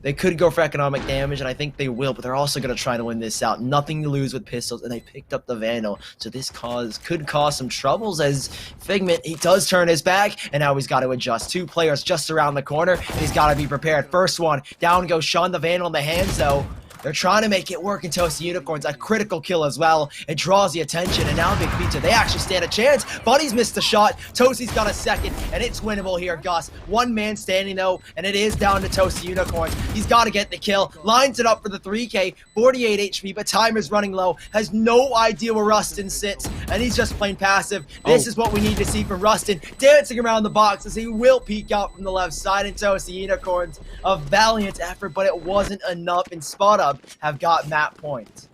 they could go for economic damage, and I think they will, but they're also going to try to win this out. Nothing to lose with pistols, and they picked up the Vandal. So this could cause some troubles as Figment, he does turn his back, and now he's got to adjust. 2 players just around the corner, and he's got to be prepared. First one, down goes Sean, the Vandal in the hands, though. They're trying to make it work in Toasty Unicorns. A critical kill as well. It draws the attention, and now Big Pizza, they actually stand a chance. Buddy's missed a shot. Toasty's got a second, and it's winnable here, Gus. One man standing, though, and it is down to Toasty Unicorns. He's got to get the kill. Lines it up for the 3K, 48 HP, but timer's running low. Has no idea where Rustin sits, and he's just playing passive. This is what we need to see from Rustin, dancing around the box as he will peek out from the left side, and Toasty Unicorns, a valiant effort, but it wasn't enough, and Spot Up have got map points.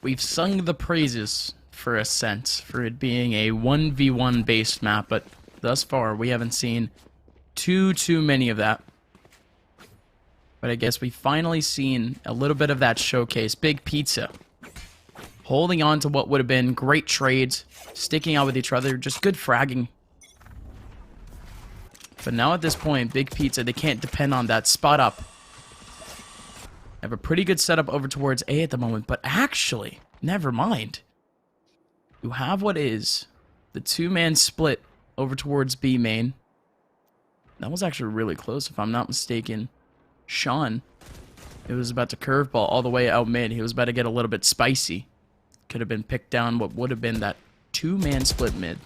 We've sung the praises for Ascent, for it being a 1v1 based map, but thus far we haven't seen too many of that. But I guess we've finally seen a little bit of that showcase. Big Pizza holding on to what would have been great trades, sticking out with each other, just good fragging. But now at this point, Big Pizza, they can't depend on that Spot Up. Have a pretty good setup over towards A at the moment, but actually, never mind. You have what is the two-man split over towards B main. That was actually really close, if I'm not mistaken. Sean, it was about to curveball all the way out mid. He was about to get a little bit spicy. Could have been picked down what would have been that two-man split mid.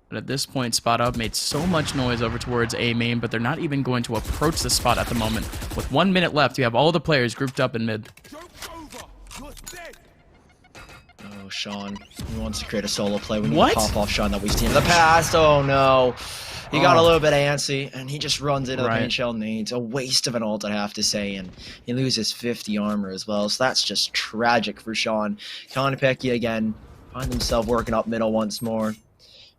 But at this point, Spot Up made so much noise over towards A main, but they're not even going to approach the spot at the moment. With 1 minute left, you have all the players grouped up in mid. Oh, Sean. He wants to create a solo play. We need What? to pop off Sean that we've seen in the past. Oh, no. He got a little bit antsy, and he just runs into the paint shell nades. A waste of an ult, I have to say, and he loses 50 armor as well, so that's just tragic for Sean. Konopeki again, find himself working up middle once more.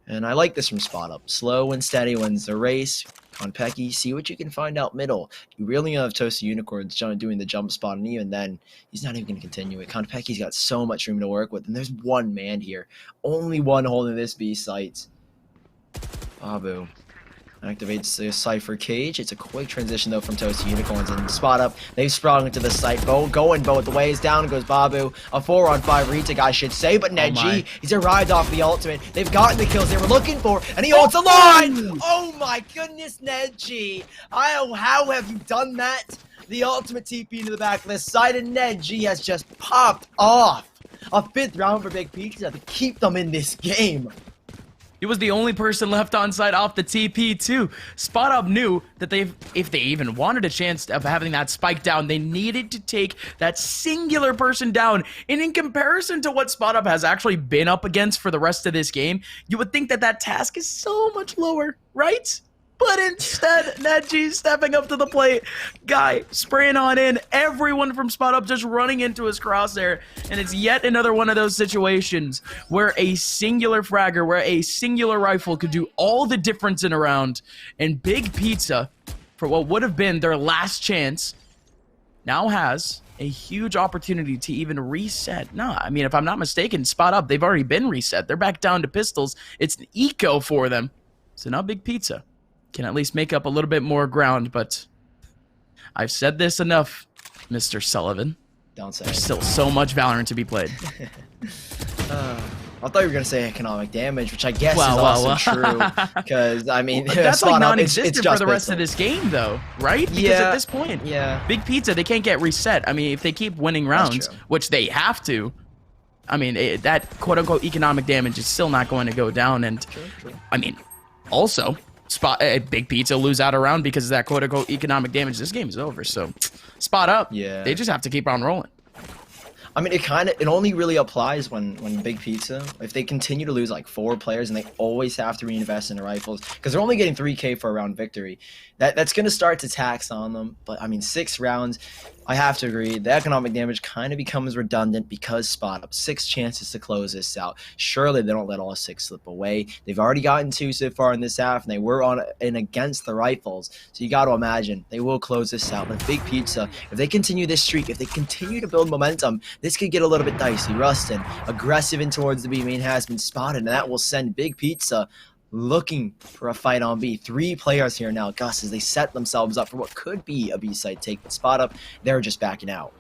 And I like this from Spot Up. Slow and steady wins the race. Konopeki, see what you can find out middle. You really have Toasty Unicorns doing the jump spot, and even then, he's not even going to continue it. Konopeki's got so much room to work with, and there's one man here. Only one holding this B site. Babu activates the Cypher cage. It's a quick transition, though, from Toasty Unicorns, and Spot Up, they've sprung into the site. Going both ways. Down goes Babu. A 4-on-5 retake, I should say, but Nedgy, he's arrived off the ultimate. They've gotten the kills they were looking for, and he ults a line! Oh my goodness, Nedgy. How have you done that? The ultimate TP into the back of the side, and Nedgy has just popped off. A 5th round for Big Pizza to keep them in this game. He was the only person left on site off the TP too. Spot Up knew that if they even wanted a chance of having that spike down, they needed to take that singular person down. And in comparison to what Spot Up has actually been up against for the rest of this game, you would think that that task is so much lower, right? But instead, Nedgy stepping up to the plate. Guy spraying on in. Everyone from Spot Up just running into his crosshair. And it's yet another one of those situations where a singular fragger, where a singular rifle could do all the difference in a round. And Big Pizza, for what would have been their last chance, now has a huge opportunity to even reset. No, I mean, if I'm not mistaken, Spot Up, they've already been reset. They're back down to pistols. It's an eco for them. So now Big Pizza can at least make up a little bit more ground, but I've said this enough, Mr. Sullivan. Don't say There's it. still so much Valorant to be played. I thought you were going to say economic damage, which I guess is also true. Because, I mean, that's like non-existent for the rest pistol. of this game, though, right? Because at this point, Big Pizza, they can't get reset. I mean, if they keep winning rounds, which they have to, I mean, that quote-unquote economic damage is still not going to go down. And, I mean, also, Big Pizza lose out a round because of that quote-unquote economic damage. This game is over, so Spot Up. They just have to keep on rolling. I mean, it only really applies when Big Pizza, if they continue to lose like 4 players and they always have to reinvest in the rifles, because they're only getting 3K for a round victory, that's going to start to tax on them. But I mean, 6 rounds, I have to agree, the economic damage kind of becomes redundant because Spot Up, 6 chances to close this out. Surely they don't let all 6 slip away. They've already gotten 2 so far in this half, and they were on and against the rifles. So you got to imagine they will close this out. But Big Pizza, if they continue this streak, if they continue to build momentum, this could get a little bit dicey. Rustin, aggressive in towards the B main, has been spotted, and that will send Big Pizza looking for a fight on B. 3 players here now, Gus, as they set themselves up for what could be a B side take. But Spot Up, they're just backing out.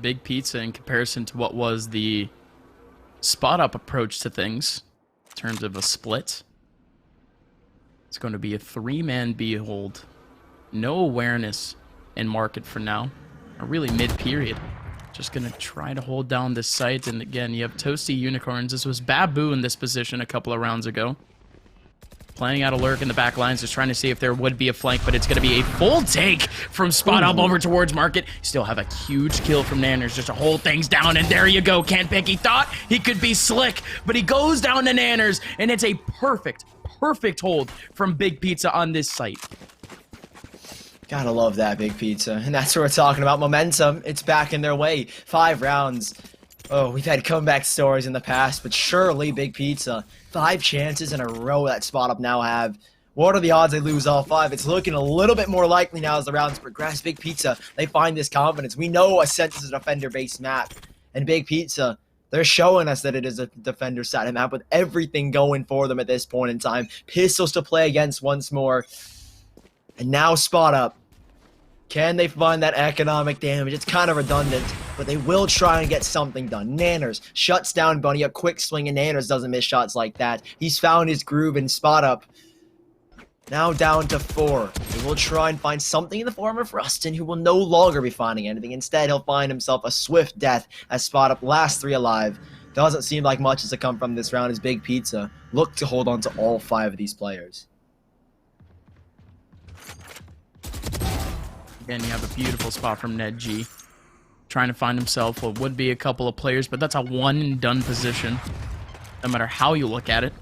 Big Pizza, in comparison to what was the Spot Up approach to things in terms of a split. It's going to be a 3-man B hold. No awareness in market for now. Or really mid-period. Just going to try to hold down this site. And again, you have Toasty Unicorns. This was Babu in this position a couple of rounds ago. Playing out a lurk in the back lines, just trying to see if there would be a flank, but it's going to be a full take from Spot Up over towards Market. Still have a huge kill from Nanners just to hold things down, and there you go. Canpick, he thought he could be slick, but he goes down to Nanners, and it's a perfect hold from Big Pizza on this site. Gotta love that, Big Pizza. And that's what we're talking about. Momentum, it's back in their way. 5 rounds. Oh, we've had comeback stories in the past, but surely Big Pizza, 5 chances in a row that Spot Up now have. What are the odds they lose all 5? It's looking a little bit more likely now as the rounds progress. Big Pizza, they find this confidence. We know Ascent is a defender-based map, and Big Pizza, they're showing us that it is a defender-sided map with everything going for them at this point in time. Pistols to play against once more, and now Spot Up. Can they find that economic damage? It's kind of redundant, but they will try and get something done. Nanners shuts down Bunny, a quick swing, and Nanners doesn't miss shots like that. He's found his groove and Spot Up. Now down to 4. They will try and find something in the form of Rustin, who will no longer be finding anything. Instead, he'll find himself a swift death as Spot Up last 3 alive. Doesn't seem like much is to come from this round as Big Pizza look to hold on to all 5 of these players. Again, you have a beautiful spot from Ned G. Trying to find himself what would be a couple of players, but that's a one-and-done position. No matter how you look at it.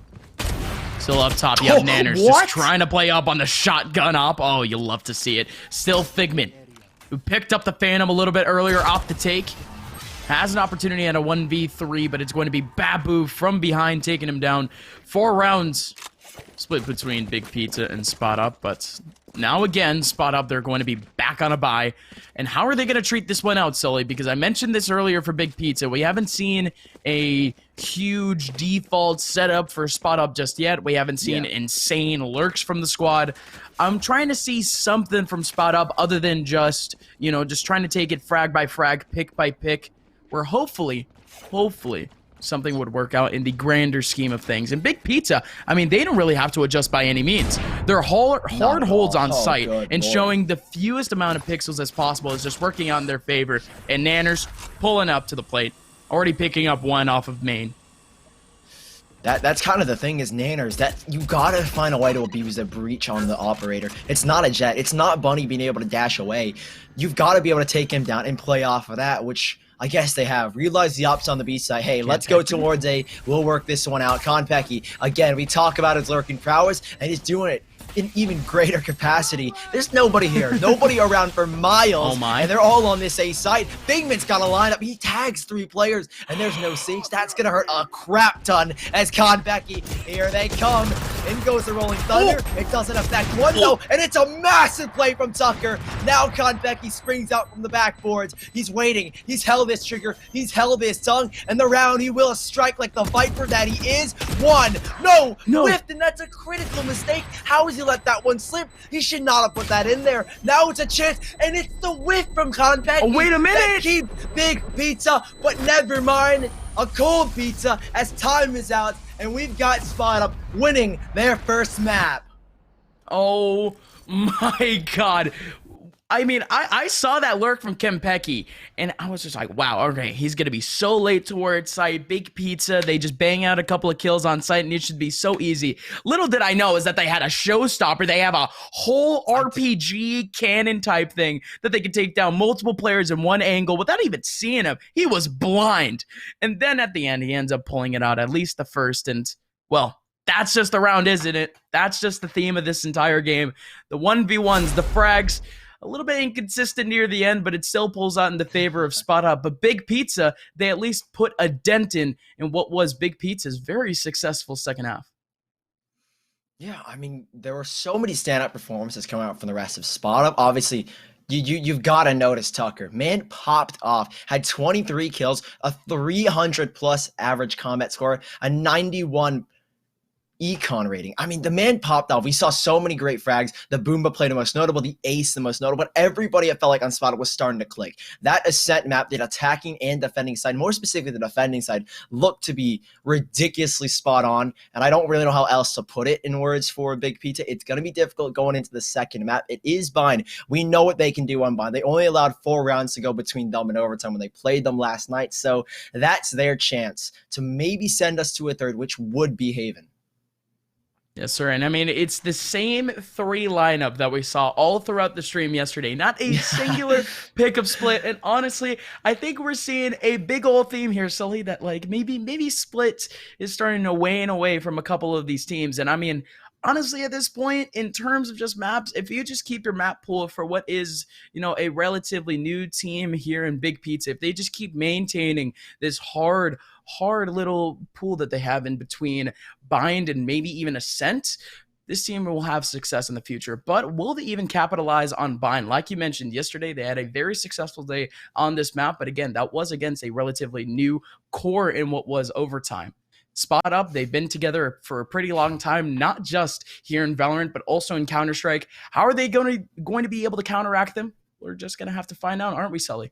Still up top, you have Nanners just trying to play up on the shotgun op. Oh, you'll love to see it. Still Figment, who picked up the Phantom a little bit earlier off the take. Has an opportunity at a 1v3, but it's going to be Babu from behind taking him down. 4 rounds split between Big Pizza and Spot Up, but now again, Spot Up, they're going to be back on a bye. And how are they going to treat this one out, Sully? Because I mentioned this earlier for Big Pizza. We haven't seen a huge default setup for Spot Up just yet. We haven't seen insane lurks from the squad. I'm trying to see something from Spot Up other than just, you know, just trying to take it frag by frag, pick by pick, where hopefully, something would work out in the grander scheme of things. And Big Pizza, I mean, they don't really have to adjust by any means. Their hard holds on site and showing the fewest amount of pixels as possible is just working out in their favor. And Nanners pulling up to the plate, already picking up 1 off of main. That's kind of the thing is Nanners, that you gotta find a way to abuse a breach on the operator. It's not a jet. It's not Bunny being able to dash away. You've got to be able to take him down and play off of that, which I guess they have. Realize the ops on the B side. Hey, let's go towards A. We'll work this one out. Konpeki, again, we talk about his lurking prowess, and he's doing it in even greater capacity. There's nobody here. Nobody around for miles. Oh my. And they're all on this A side. Bigman's got a lineup. He tags 3 players, and there's no siege. That's going to hurt a crap ton as Konpeki, here they come. In goes the Rolling Thunder. It doesn't affect one, though, and it's a massive play from Tucker. Now Konpeki springs out from the backboards. He's waiting. He's held this trigger. He's held his tongue, and the round he will strike like the Viper that he is. 1. No. Whiffed, and that's a critical mistake. How is he let that one slip? He should not have put that in there. Now it's a chance, and it's the whiff from Konpeki. Oh, wait a minute! Keep Big Pizza, but never mind. A cold pizza as time is out, and we've got Spot Up winning their first map. Oh my god. I mean, I saw that lurk from Konpeki, and I was just like, wow, okay, he's going to be so late towards site. Big Pizza, they just bang out a couple of kills on site, and it should be so easy. Little did I know is that they had a showstopper. They have a whole RPG cannon type thing that they could take down multiple players in one angle without even seeing him. He was blind. And then at the end, he ends up pulling it out, at least the first, and, well, that's just the round, isn't it? That's just the theme of this entire game. The 1v1s, the frags, a little bit inconsistent near the end, but it still pulls out in the favor of Spot Up. But Big Pizza, they at least put a dent in what was Big Pizza's very successful second half. Yeah, I mean, there were so many stand-up performances coming out from the rest of Spot Up. Obviously, you've got to notice Tucker. Man popped off, had 23 kills, a 300-plus average combat score, a 91 econ rating. I mean, the man popped off. We saw so many great frags. The Boomba play the most notable, the Ace the most notable, but everybody, it felt like, on Spotted was starting to click. That Ascent map, the attacking and defending side, more specifically the defending side, looked to be ridiculously spot on, and I don't really know how else to put it in words for Big Pizza. It's going to be difficult going into the second map. It is Bind. We know what they can do on Bind. They only allowed 4 rounds to go between them and overtime when they played them last night, so that's their chance to maybe send us to a third, which would be Haven. Yes, sir. And I mean, it's the same 3 lineup that we saw all throughout the stream yesterday. Not a singular pick of Split. And honestly, I think we're seeing a big old theme here, Sully, that like maybe Split is starting to wane away from a couple of these teams. And I mean, honestly, at this point, in terms of just maps, if you just keep your map pool for what is, a relatively new team here in Big Pizza, if they just keep maintaining this hard little pool that they have in between Bind and maybe even Ascent, this team will have success in the future. But will they even capitalize on Bind? Like you mentioned yesterday, they had a very successful day on this map, but again, that was against a relatively new core in what was overtime. Spot Up, they've been together for a pretty long time, not just here in Valorant, but also in Counter-Strike. How are they going to be able to counteract them? We're just going to have to find out, aren't we, Sully?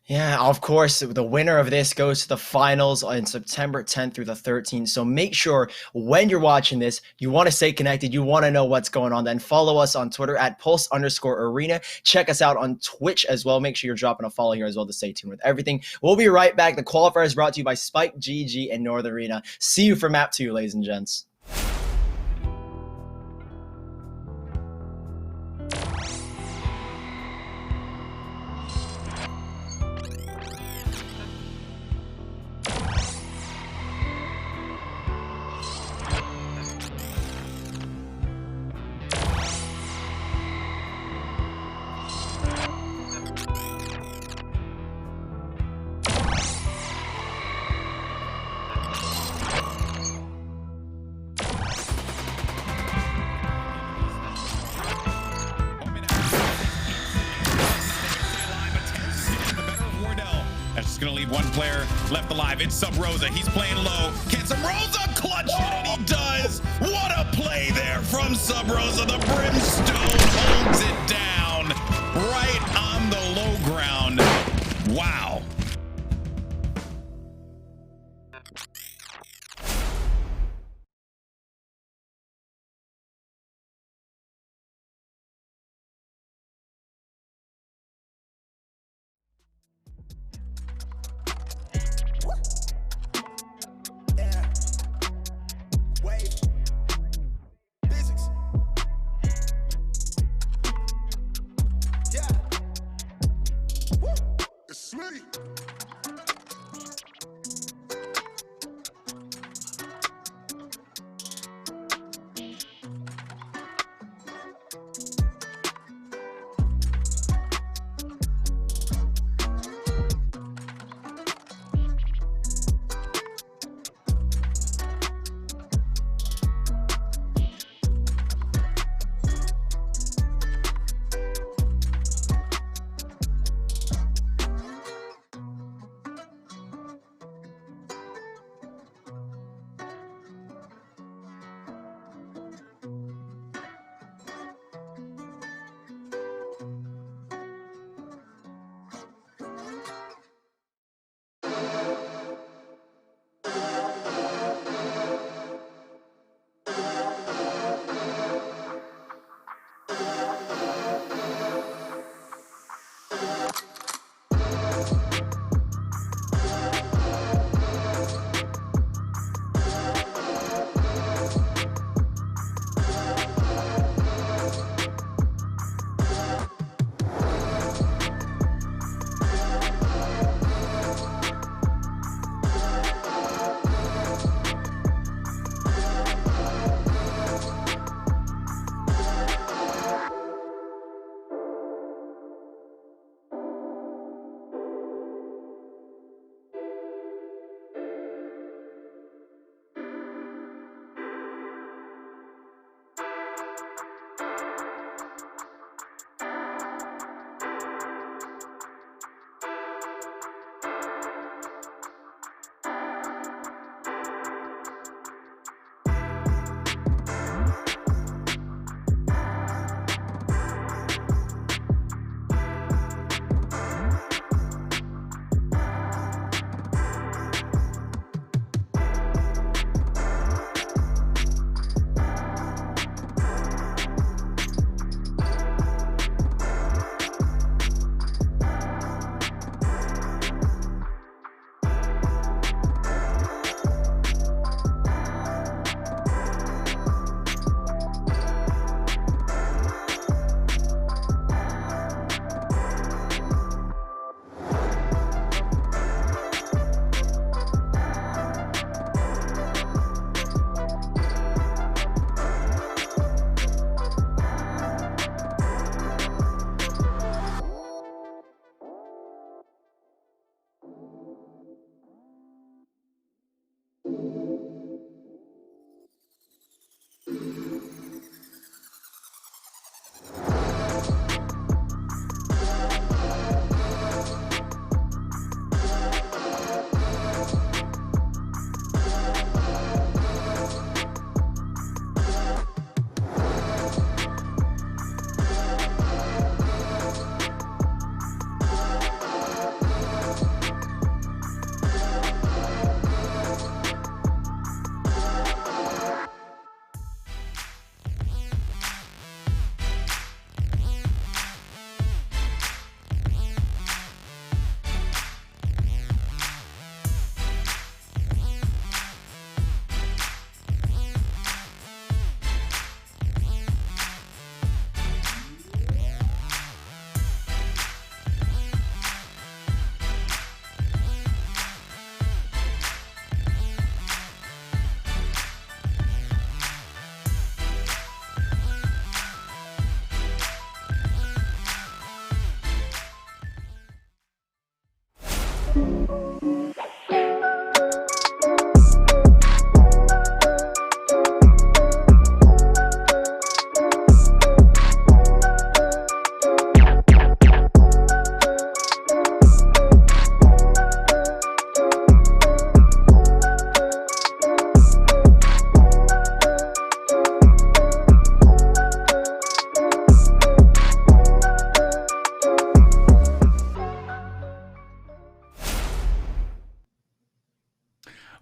Yeah, of course, the winner of this goes to the finals on September 10th through the 13th. So make sure when you're watching this, you want to stay connected. You want to know what's going on. Then follow us on Twitter at Pulse_Arena. Check us out on Twitch as well. Make sure you're dropping a follow here as well to stay tuned with everything. We'll be right back. The qualifier is brought to you by Spike, GG, and North Arena. See you for map 2, ladies and gents. Gonna leave one player left alive. It's Sub Rosa. He's playing low. Can Sub Rosa clutch it? And he does. What a play there from Sub Rosa. The Brimstone holds it down right on the low ground. Wow.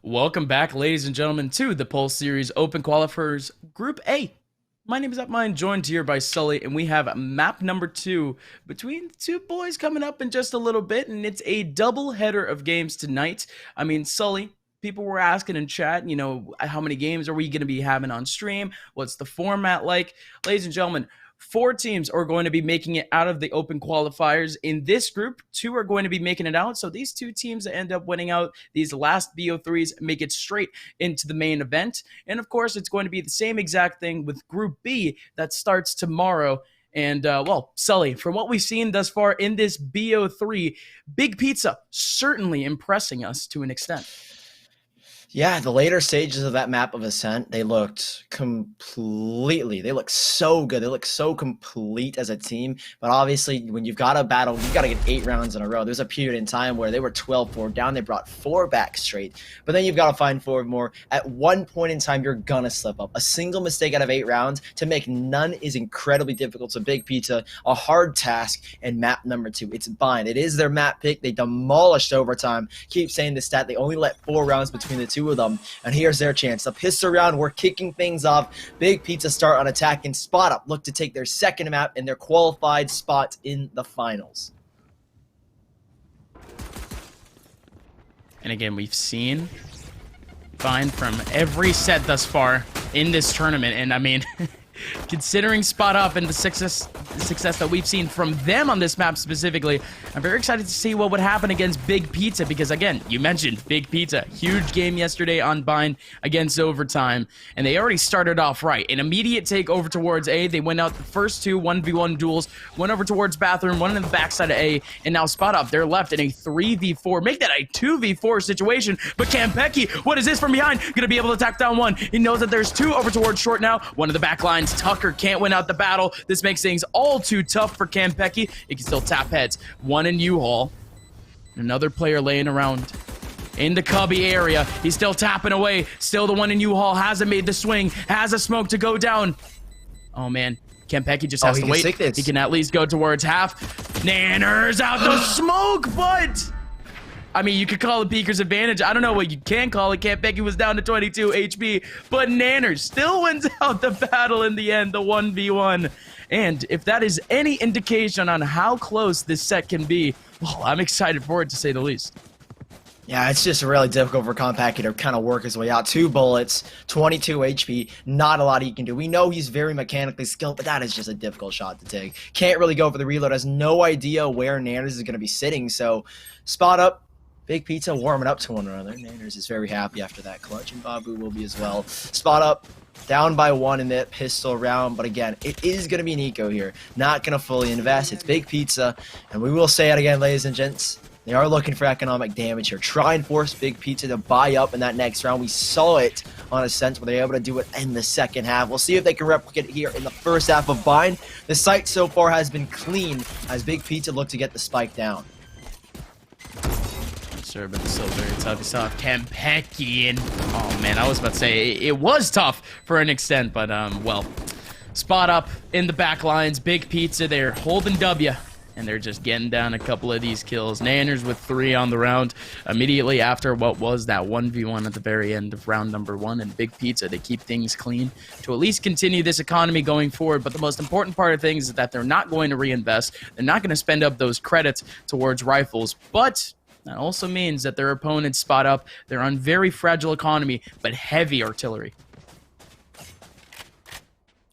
Welcome back, ladies and gentlemen, to the Pulse Series Open Qualifiers Group A. My name is Upmine, joined here by Sully, and we have map number 2 between the two boys coming up in just a little bit, and it's a double header of games tonight. I mean, Sully, people were asking in chat, you know, how many games are we going to be having on stream? What's the format like? Ladies and gentlemen, 4 teams are going to be making it out of the open qualifiers. In this group, 2 are going to be making it out. So these 2 teams that end up winning out these last BO3s make it straight into the main event. And of course, it's going to be the same exact thing with Group B that starts tomorrow. And, well, Sully, from what we've seen thus far in this BO3, Big Pizza certainly impressing us to an extent. Yeah, the later stages of that map of Ascent, they looked so good. They look so complete as a team. But obviously, when you've got a battle, you've got to get 8 rounds in a row. There's a period in time where they were 12-4 down. They brought 4 back straight. But then you've got to find 4 more. At one point in time, you're going to slip up. A single mistake out of 8 rounds to make none is incredibly difficult. So Big Pizza, a hard task. And map number 2, it's Bind. It is their map pick. They demolished Overtime. Keep saying the stat. They only let 4 rounds between the 2 of them, and here's their chance. The pistol round, we're kicking things off. Big Pizza start on attack and Spot Up look to take their second map and their qualified spot in the finals. And again, we've seen Bind from every set thus far in this tournament, and I mean, considering Spot Up and the success that we've seen from them on this map specifically, I'm very excited to see what would happen against Big Pizza, because again, you mentioned Big Pizza, huge game yesterday on Bind against Overtime, and they already started off right. An immediate take over towards A. They went out the first 2 1v1 duels, went over towards Bathroom, one in the backside of A, and now Spot Up, they're left in a 3v4. Make that a 2v4 situation, but Campecchi, what is this from behind? Gonna be able to attack down 1. He knows that there's 2 over towards short now. One of the back lines, Tucker can't win out the battle. This makes things all too tough for Campecchi. He can still tap heads. 1 in U-Haul. Another player laying around in the cubby area. He's still tapping away. Still the 1 in U-Haul hasn't made the swing. Has a smoke to go down. Oh, man. Campecchi just has to wait. He can at least go towards half. Nanners out the smoke, but I mean, you could call it Peeker's advantage. I don't know what you can call it. Campecchi was down to 22 HP, but Nanners still wins out the battle in the end, the 1v1. And if that is any indication on how close this set can be, well, I'm excited for it, to say the least. Yeah, it's just really difficult for Campecchi to kind of work his way out. 2 bullets, 22 HP, not a lot he can do. We know he's very mechanically skilled, but that is just a difficult shot to take. Can't really go for the reload, has no idea where Nanners is going to be sitting, so Spot Up. Big Pizza warming up to one another. Nanners is very happy after that clutch, and Babu will be as well. Spot Up, down by 1 in that pistol round, but again, it is going to be an eco here. Not going to fully invest. It's Big Pizza, and we will say it again, ladies and gents. They are looking for economic damage here. Try and force Big Pizza to buy up in that next round. We saw it on Ascent where they were able to do it in the second half. We'll see if they can replicate it here in the first half of Bind. The site so far has been clean as Big Pizza look to get the spike down. Sure, but it's still very tough. You saw Campecchi, and oh man, I was about to say it was tough for an extent, but well, Spot Up in the back lines. Big Pizza, they're holding W, and they're just getting down a couple of these kills. Nanners with 3 on the round immediately after what was that 1v1 at the very end of round number 1, and Big Pizza, they keep things clean to at least continue this economy going forward. But the most important part of things is that they're not going to reinvest. They're not going to spend up those credits towards rifles, but that also means that their opponents Spot Up. They're on very fragile economy, but heavy artillery.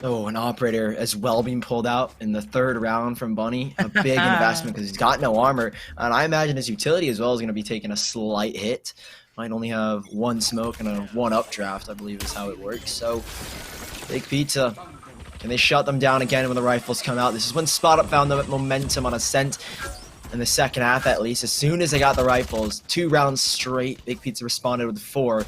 Oh, an operator as well being pulled out in the 3rd round from Bunny. A big investment because he's got no armor. And I imagine his utility as well is going to be taking a slight hit. Might only have 1 smoke and a 1 updraft, I believe is how it works. So, Big Pizza. Can they shut them down again when the rifles come out? This is when Spot Up found the momentum on Ascent. In the second half, at least, as soon as they got the rifles, 2 rounds straight, Big Pizza responded with 4.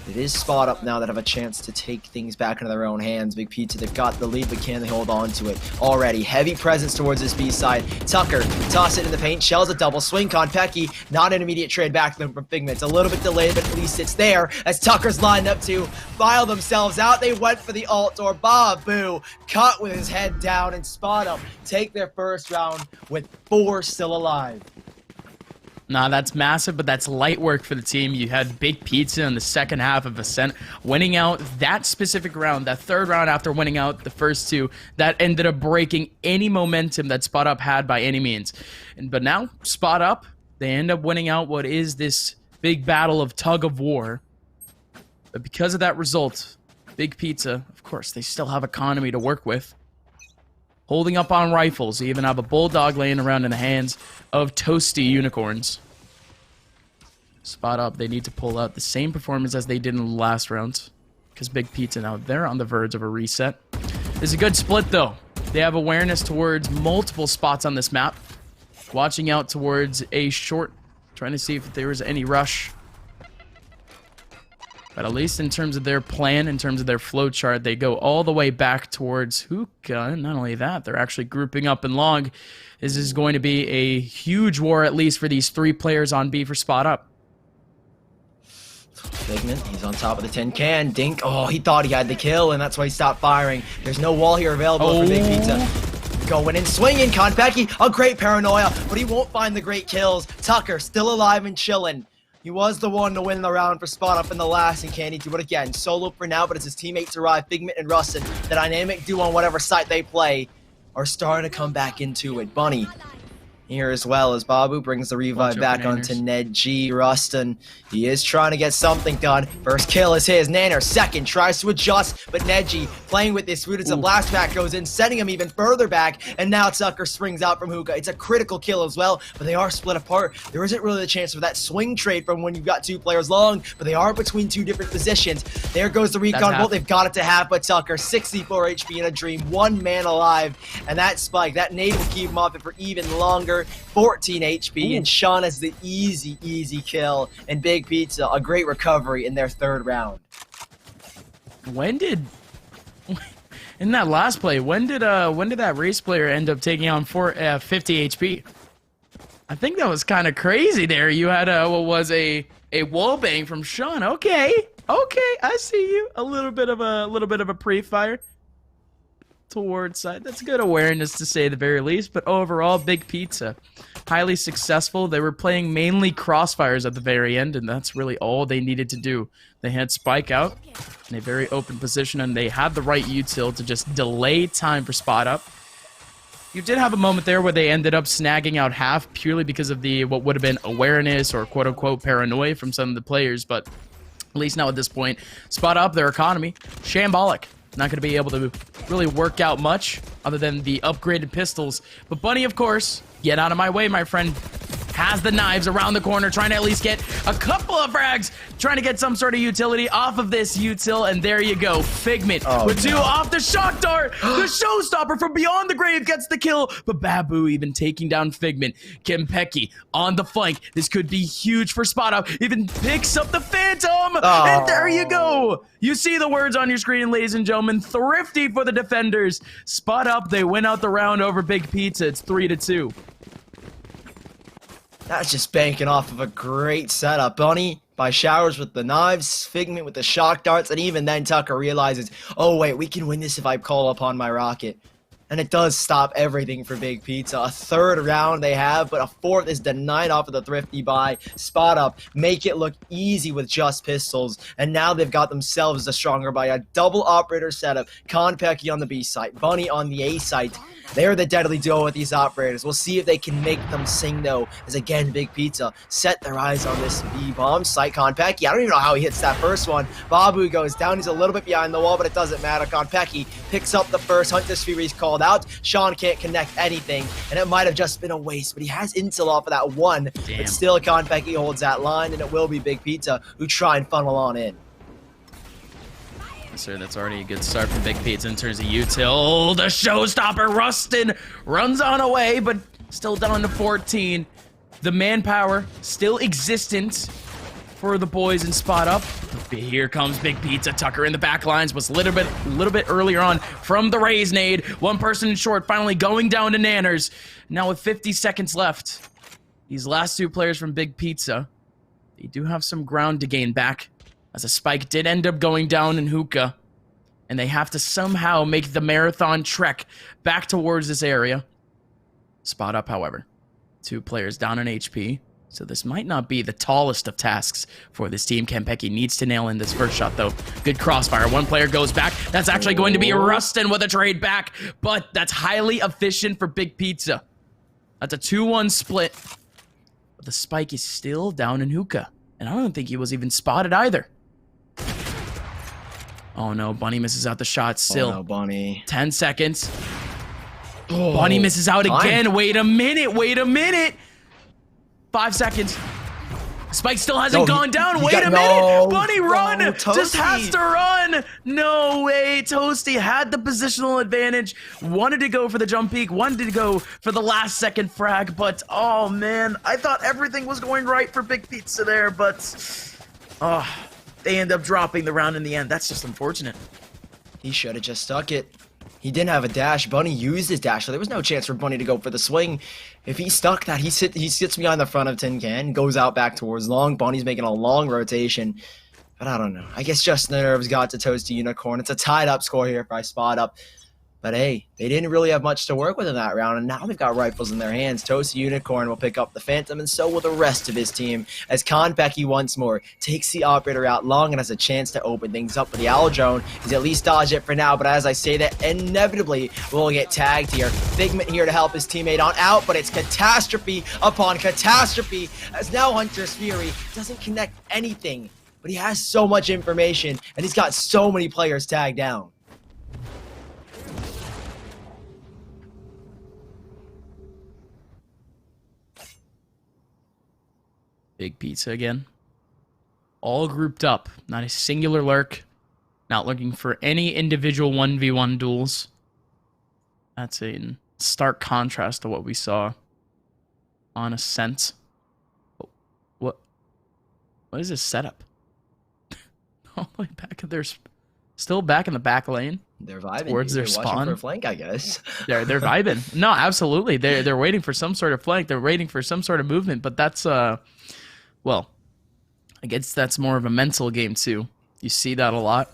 It is Spot Up now that have a chance to take things back into their own hands. Big Pizza, they've got the lead, but can they hold on to it? Already, heavy presence towards this B side. Tucker, toss it in the paint, shells a double swing. Campecchi, not an immediate trade back to them from Figment. It's a little bit delayed, but at least it's there as Tucker's lined up to file themselves out. They went for the alt, or Babu cut with his head down, and Spot Up take their first round with 4 still alive. Nah, that's massive, but that's light work for the team. You had Big Pizza in the second half of Ascent, winning out that specific round, that third round after winning out the first two, that ended up breaking any momentum that Spot Up had by any means. But now, Spot Up, they end up winning out what is this big battle of tug of war. But because of that result, Big Pizza, of course, they still have economy to work with. Holding up on rifles. You even have a bulldog laying around in the hands of toasty unicorns. Spot Up, they need to pull out the same performance as they did in the last round. Because Big Pizza now, they're on the verge of a reset. It's a good split though. They have awareness towards multiple spots on this map. Watching out towards a short. Trying to see if there was any rush. But at least in terms of their plan, in terms of their flow chart, they go all the way back towards Hookah. And not only that, they're actually grouping up in long. This is going to be a huge war, at least for these 3 players on B for Spot Up. Figment, he's on top of the tin can. Dink, oh, he thought he had the kill, and that's why he stopped firing. There's no wall here available for Big Pizza. Going and swinging, Konpeki, a great paranoia, but he won't find the great kills. Tucker, still alive and chilling. He was the one to win the round for Spot Up in the last, and can he do it again? Solo for now, but it's his teammates arrive. Figment and Rustin, the dynamic duo on whatever site they play, are starting to come back into it. Bunny here as well as Babu brings the revive back onto Ned G. Rustin, he is trying to get something done. First kill is his. Nanner, second, tries to adjust, but Neji playing with this food as a blast pack goes in, sending him even further back, and now Tucker springs out from Hookah. It's a critical kill as well, but they are split apart. There isn't really the chance for that swing trade from when you've got 2 players long, but they are between 2 different positions. There goes the recon bolt. They've got it to half, but Tucker, 64 HP in a dream, 1 man alive, and that spike, that nade will keep him off it for even longer. 14 HP, and Sean has the easy kill, and Big Pizza, a great recovery in their 3rd round. In that last play, when did that race player end up taking on 50 HP? I think that was kind of crazy there. You had what was a wall bang from Sean. Okay, I see you. A little bit of a pre-fire towards side. That's good awareness to say the very least, but overall, Big Pizza, highly successful. They were playing mainly crossfires at the very end, and that's really all they needed to do. They had Spike out in a very open position, and they had the right util to just delay time for Spot Up. You did have a moment there where they ended up snagging out half purely because of the what would have been awareness or quote-unquote paranoia from some of the players, but at least now at this point, Spot Up, their economy, shambolic. Not going to be able to really work out much other than the upgraded pistols. But Bunny, of course, get out of my way, my friend. Has the knives around the corner, trying to at least get a couple of frags, trying to get some sort of utility off of this util, and there you go. Figment with 2 off the shock dart. The showstopper from beyond the grave gets the kill, but Babu even taking down Figment. Konpeki on the flank. This could be huge for Spot Up. Even picks up the Phantom, and there you go. You see the words on your screen, ladies and gentlemen. Thrifty for the defenders. Spot Up, they win out the round over Big Pizza. It's 3-2. That's just banking off of a great setup. Bunny by Showers with the knives, Figment with the shock darts, and even then Tucker realizes, oh wait, we can win this if I call upon my rocket. And it does stop everything for Big Pizza. A 3rd round they have, but a 4th is denied off of the thrifty buy. Spot Up, make it look easy with just pistols. And now they've got themselves a stronger buy. A double operator setup. Konpeki on the B site, Bunny on the A site. They're the deadly duo with these operators. We'll see if they can make them sing, though, as again, Big Pizza set their eyes on this B-bomb site. Konpeki, I don't even know how he hits that first one. Babu goes down. He's a little bit behind the wall, but it doesn't matter. Konpeki picks up the first. Hunter's Fury's called out. Sean can't connect anything, and it might have just been a waste, but he has intel off of that one. Damn. But still, Konpeki holds that line, and it will be Big Pizza who try and funnel on in. Sir, that's already a good start for Big Pizza in terms of util. The showstopper, Rustin, runs on away, but still down to 14. The manpower still existent for the boys in Spot Up. Here comes Big Pizza. Tucker in the back lines was a little bit earlier on from the raise nade. One person in short, finally going down to Nanners. Now with 50 seconds left, these last 2 players from Big Pizza, they do have some ground to gain back, as a spike did end up going down in Hookah, and they have to somehow make the marathon trek back towards this area. Spot Up, however, 2 players down in HP. So this might not be the tallest of tasks for this team. Kempeki needs to nail in this first shot, though. Good crossfire. One player goes back. That's actually going to be Rustin with a trade back, but that's highly efficient for Big Pizza. That's a 2-1 split. But the spike is still down in Hookah, and I don't think he was even spotted either. Oh no, Bunny misses out the shot still. Oh no, Bunny. 10 seconds. Oh, Bunny misses out again. Wait a minute. 5 seconds. Spike still hasn't gone down. Wait a minute. Bunny, run. Just has to run. No way. Toasty had the positional advantage. Wanted to go for the jump peak. Wanted to go for the last second frag. But, oh, man. I thought everything was going right for Big Pizza there. But, they end up dropping the round in the end. That's just unfortunate. He should have just stuck it. He didn't have a dash. Bunny used his dash, so there was no chance for Bunny to go for the swing. If he stuck that, he sits behind the front of Tin Can, goes out back towards long. Bunny's making a long rotation. But I don't know. I guess just the nerves got to Toasty Unicorn. It's a tied-up score here if I spot up. But hey, they didn't really have much to work with in that round, and now they've got rifles in their hands. Toasty Unicorn will pick up the Phantom, and so will the rest of his team, as Kempeki once more takes the Operator out long and has a chance to open things up. But the Owl Drone is at least dodge it for now, but as I say that, inevitably will get tagged here. Figment here to help his teammate on out, but it's catastrophe upon catastrophe, as now Hunter's Fury doesn't connect anything, but he has so much information, and he's got so many players tagged down. Big Pizza again. All grouped up. Not a singular lurk. Not looking for any individual 1v1 duels. That's a stark contrast to what we saw on Ascent. What is this setup? All the way back. They're still back in the back lane. They're vibing. Towards their watching spawn. for a flank, I guess. They're vibing. No, absolutely. They're waiting for some sort of flank. They're waiting for some sort of movement, but that's well, I guess that's more of a mental game too. You see that a lot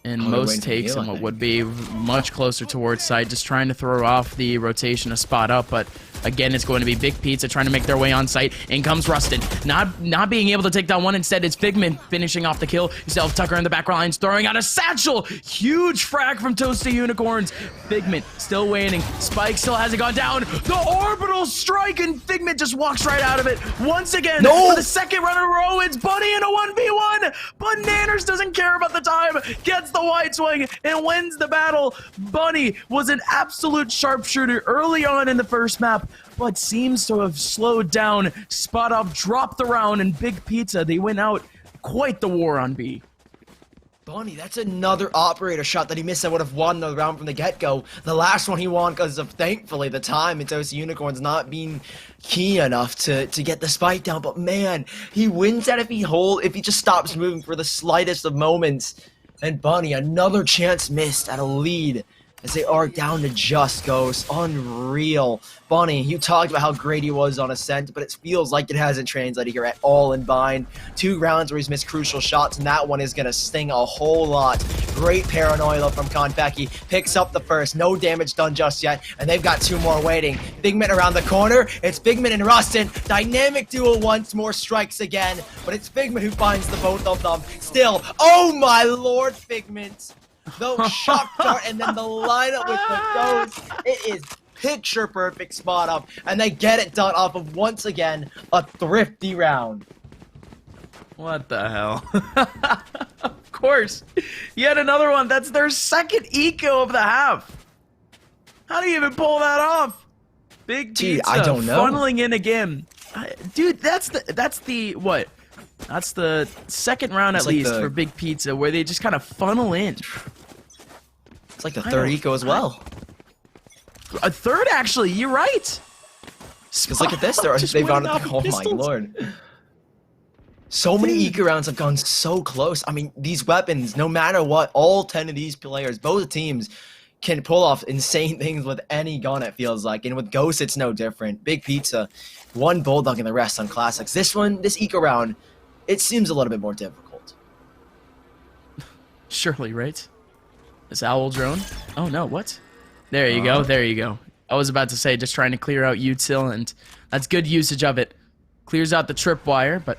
in most takes, and what would be much closer towards side, just trying to throw off the rotation, a spot up, but again, it's going to be Big Pizza trying to make their way on site. In comes Rustin. Not being able to take that one. Instead, it's Figment finishing off the kill. You still have Tucker in the back lines, throwing out a satchel. Huge frag from Toasty Unicorns. Figment still waiting. Spike still hasn't gone down. The orbital strike, and Figment just walks right out of it. Once again, for the second run in a row, it's Bunny in a 1v1. But Nanners doesn't care about the time. Gets the white swing and wins the battle. Bunny was an absolute sharpshooter early on in the first map, but seems to have slowed down. Spot up, dropped the round, and Big Pizza, they went out quite the war on B. Bunny, that's another Operator shot that he missed that would have won the round from the get-go. The last one he won because of, thankfully, the time and Toasty Unicorns not being key enough to get the spike down. But man, he wins that if he just stops moving for the slightest of moments. And Bunny, another chance missed at a lead as they are down to just Ghost. Unreal. Bunny, you talked about how great he was on Ascent, but it feels like it hasn't translated here at all in Bind. 2 rounds where he's missed crucial shots, and that one is going to sting a whole lot. Great paranoia from Kempeki. Picks up the first. No damage done just yet, and they've got 2 more waiting. Figment around the corner. It's Figment and Rustin. Dynamic duo once more strikes again, but it's Figment who finds the both of them. Still, oh my lord, Figment. The shock dart and then the lineup with the ghost. It is picture perfect spot up, and they get it done off of, once again, a thrifty round. What the hell? Of course. Yet another one. That's their second eco of the half. How do you even pull that off? Big Pizza, I don't know. Funneling in again. Dude, that's the what? That's the second round at least for Big Pizza, where they just kind of funnel in. It's like the third eco as well. A third, actually. You're right. Because look at this. They've gone. Oh my lord. So many eco rounds have gone so close. I mean, these weapons, no matter what, all 10 of these players, both teams, can pull off insane things with any gun, it feels like. And with Ghost, it's no different. Big Pizza, 1 Bulldog and the rest on Classics. This eco round, it seems a little bit more difficult. Surely, right? This Owl Drone. Oh no, what? There you go, there you go. I was about to say, just trying to clear out util, and that's good usage of it. Clears out the tripwire, but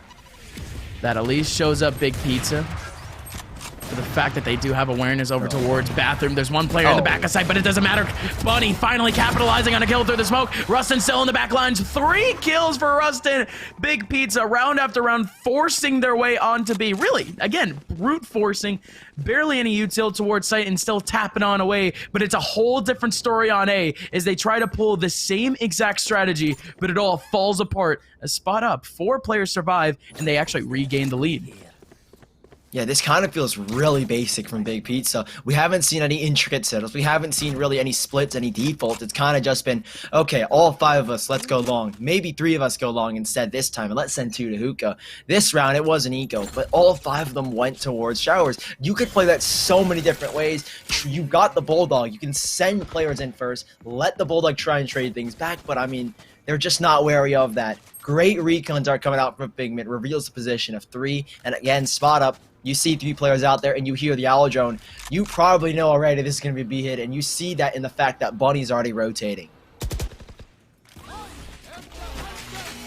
that at least shows up Big Pizza. For the fact that they do have awareness over towards bathroom. There's one player in the back of sight, but it doesn't matter. Bunny finally capitalizing on a kill through the smoke. Rustin still in the back lines. 3 kills for Rustin. Big Pizza, round after round, forcing their way onto B. Really, again, brute forcing. Barely any util towards sight and still tapping on away. But it's a whole different story on A as they try to pull the same exact strategy, but it all falls apart. A spot up, 4 players survive, and they actually regain the lead. Yeah, this kind of feels really basic from Big Pizza. We haven't seen any intricate setups. We haven't seen really any splits, any defaults. It's kind of just been, okay, all 5 of us, let's go long. Maybe 3 of us go long instead this time, and let's send 2 to hookah. This round, it was an eco, but all 5 of them went towards showers. You could play that so many different ways. You got the Bulldog. You can send players in first, let the Bulldog try and trade things back, but I mean, they're just not wary of that. Great recon dart coming out from Big Mid, reveals the position of 3, and again, spot up. You see 3 players out there and you hear the owl drone, you probably know already this is going to be a B hit, and you see that in the fact that Bunny's already rotating.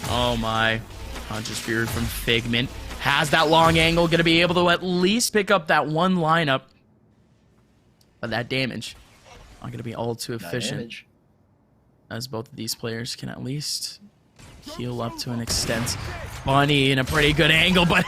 Oh my. Conscious Fury from Figment. Has that long angle, going to be able to at least pick up that one lineup. But that damage, not going to be all too efficient. As both of these players can at least heal up to an extent. Bunny in a pretty good angle, but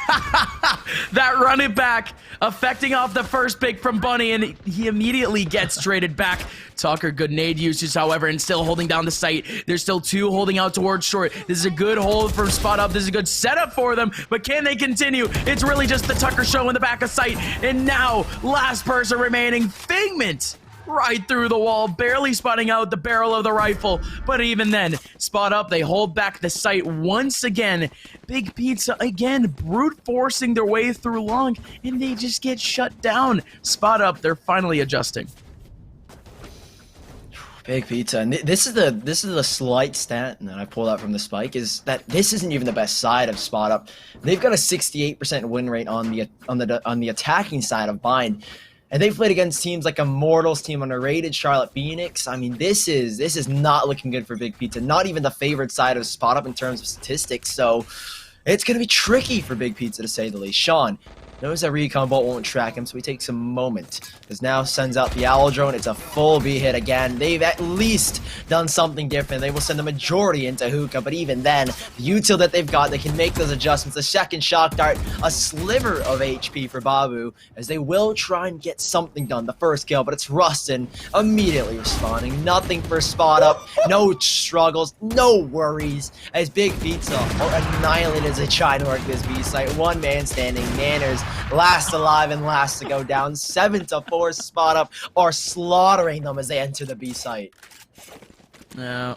that run it back, affecting off the first pick from Bunny, and he immediately gets traded back. Tucker, good nade usage, however, and still holding down the site. There's still 2 holding out towards short. This is a good hold for spot up. This is a good setup for them, but can they continue? It's really just the Tucker show in the back of sight, and now last person remaining, Figment. Right through the wall, barely spotting out the barrel of the rifle. But even then, spot up, they hold back the sight once again. Big Pizza, again, brute forcing their way through long, and they just get shut down. Spot up, they're finally adjusting. Big Pizza, and this is the slight stat that I pulled out from the spike, is that this isn't even the best side of spot up. They've got a 68% win rate on the attacking side of bind. And they've played against teams like Immortals, team underrated, Charlotte Phoenix. I mean, this is not looking good for Big Pizza. Not even the favorite side of spot up in terms of statistics. So it's going to be tricky for Big Pizza, to say the least. Sean knows that recon bolt won't track him, so he takes a moment. Because now sends out the owl drone. It's a full B hit again. They've at least done something different. They will send the majority into hookah, but even then, the util that they've got, they can make those adjustments. The second shock dart, a sliver of HP for Babu, as they will try and get something done. The first kill, but it's Rustin immediately responding. Nothing for spot up. No struggles, no worries, as Big Pizza are annihilated as they try to work this B site. One man standing, Manners last alive and last to go down. 7-4 spot up are slaughtering them as they enter the B site. No.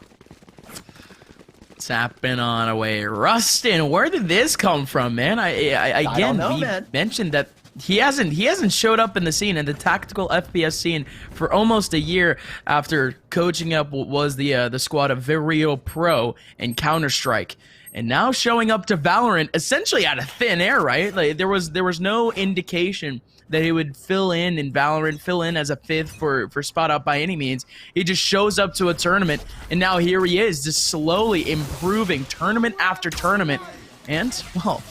Tapping on away. Rustin, where did this come from, man? I don't know, man. Mentioned that he hasn't showed up in the scene, in the tactical FPS scene, for almost a year after coaching up what was the squad of Virio Pro and Counter-Strike. And now showing up to Valorant essentially out of thin air, right? Like there was no indication that he would fill in Valorant, fill in as a 5th for spot up by any means. He just shows up to a tournament, and now here he is, just slowly improving tournament after tournament. And, well,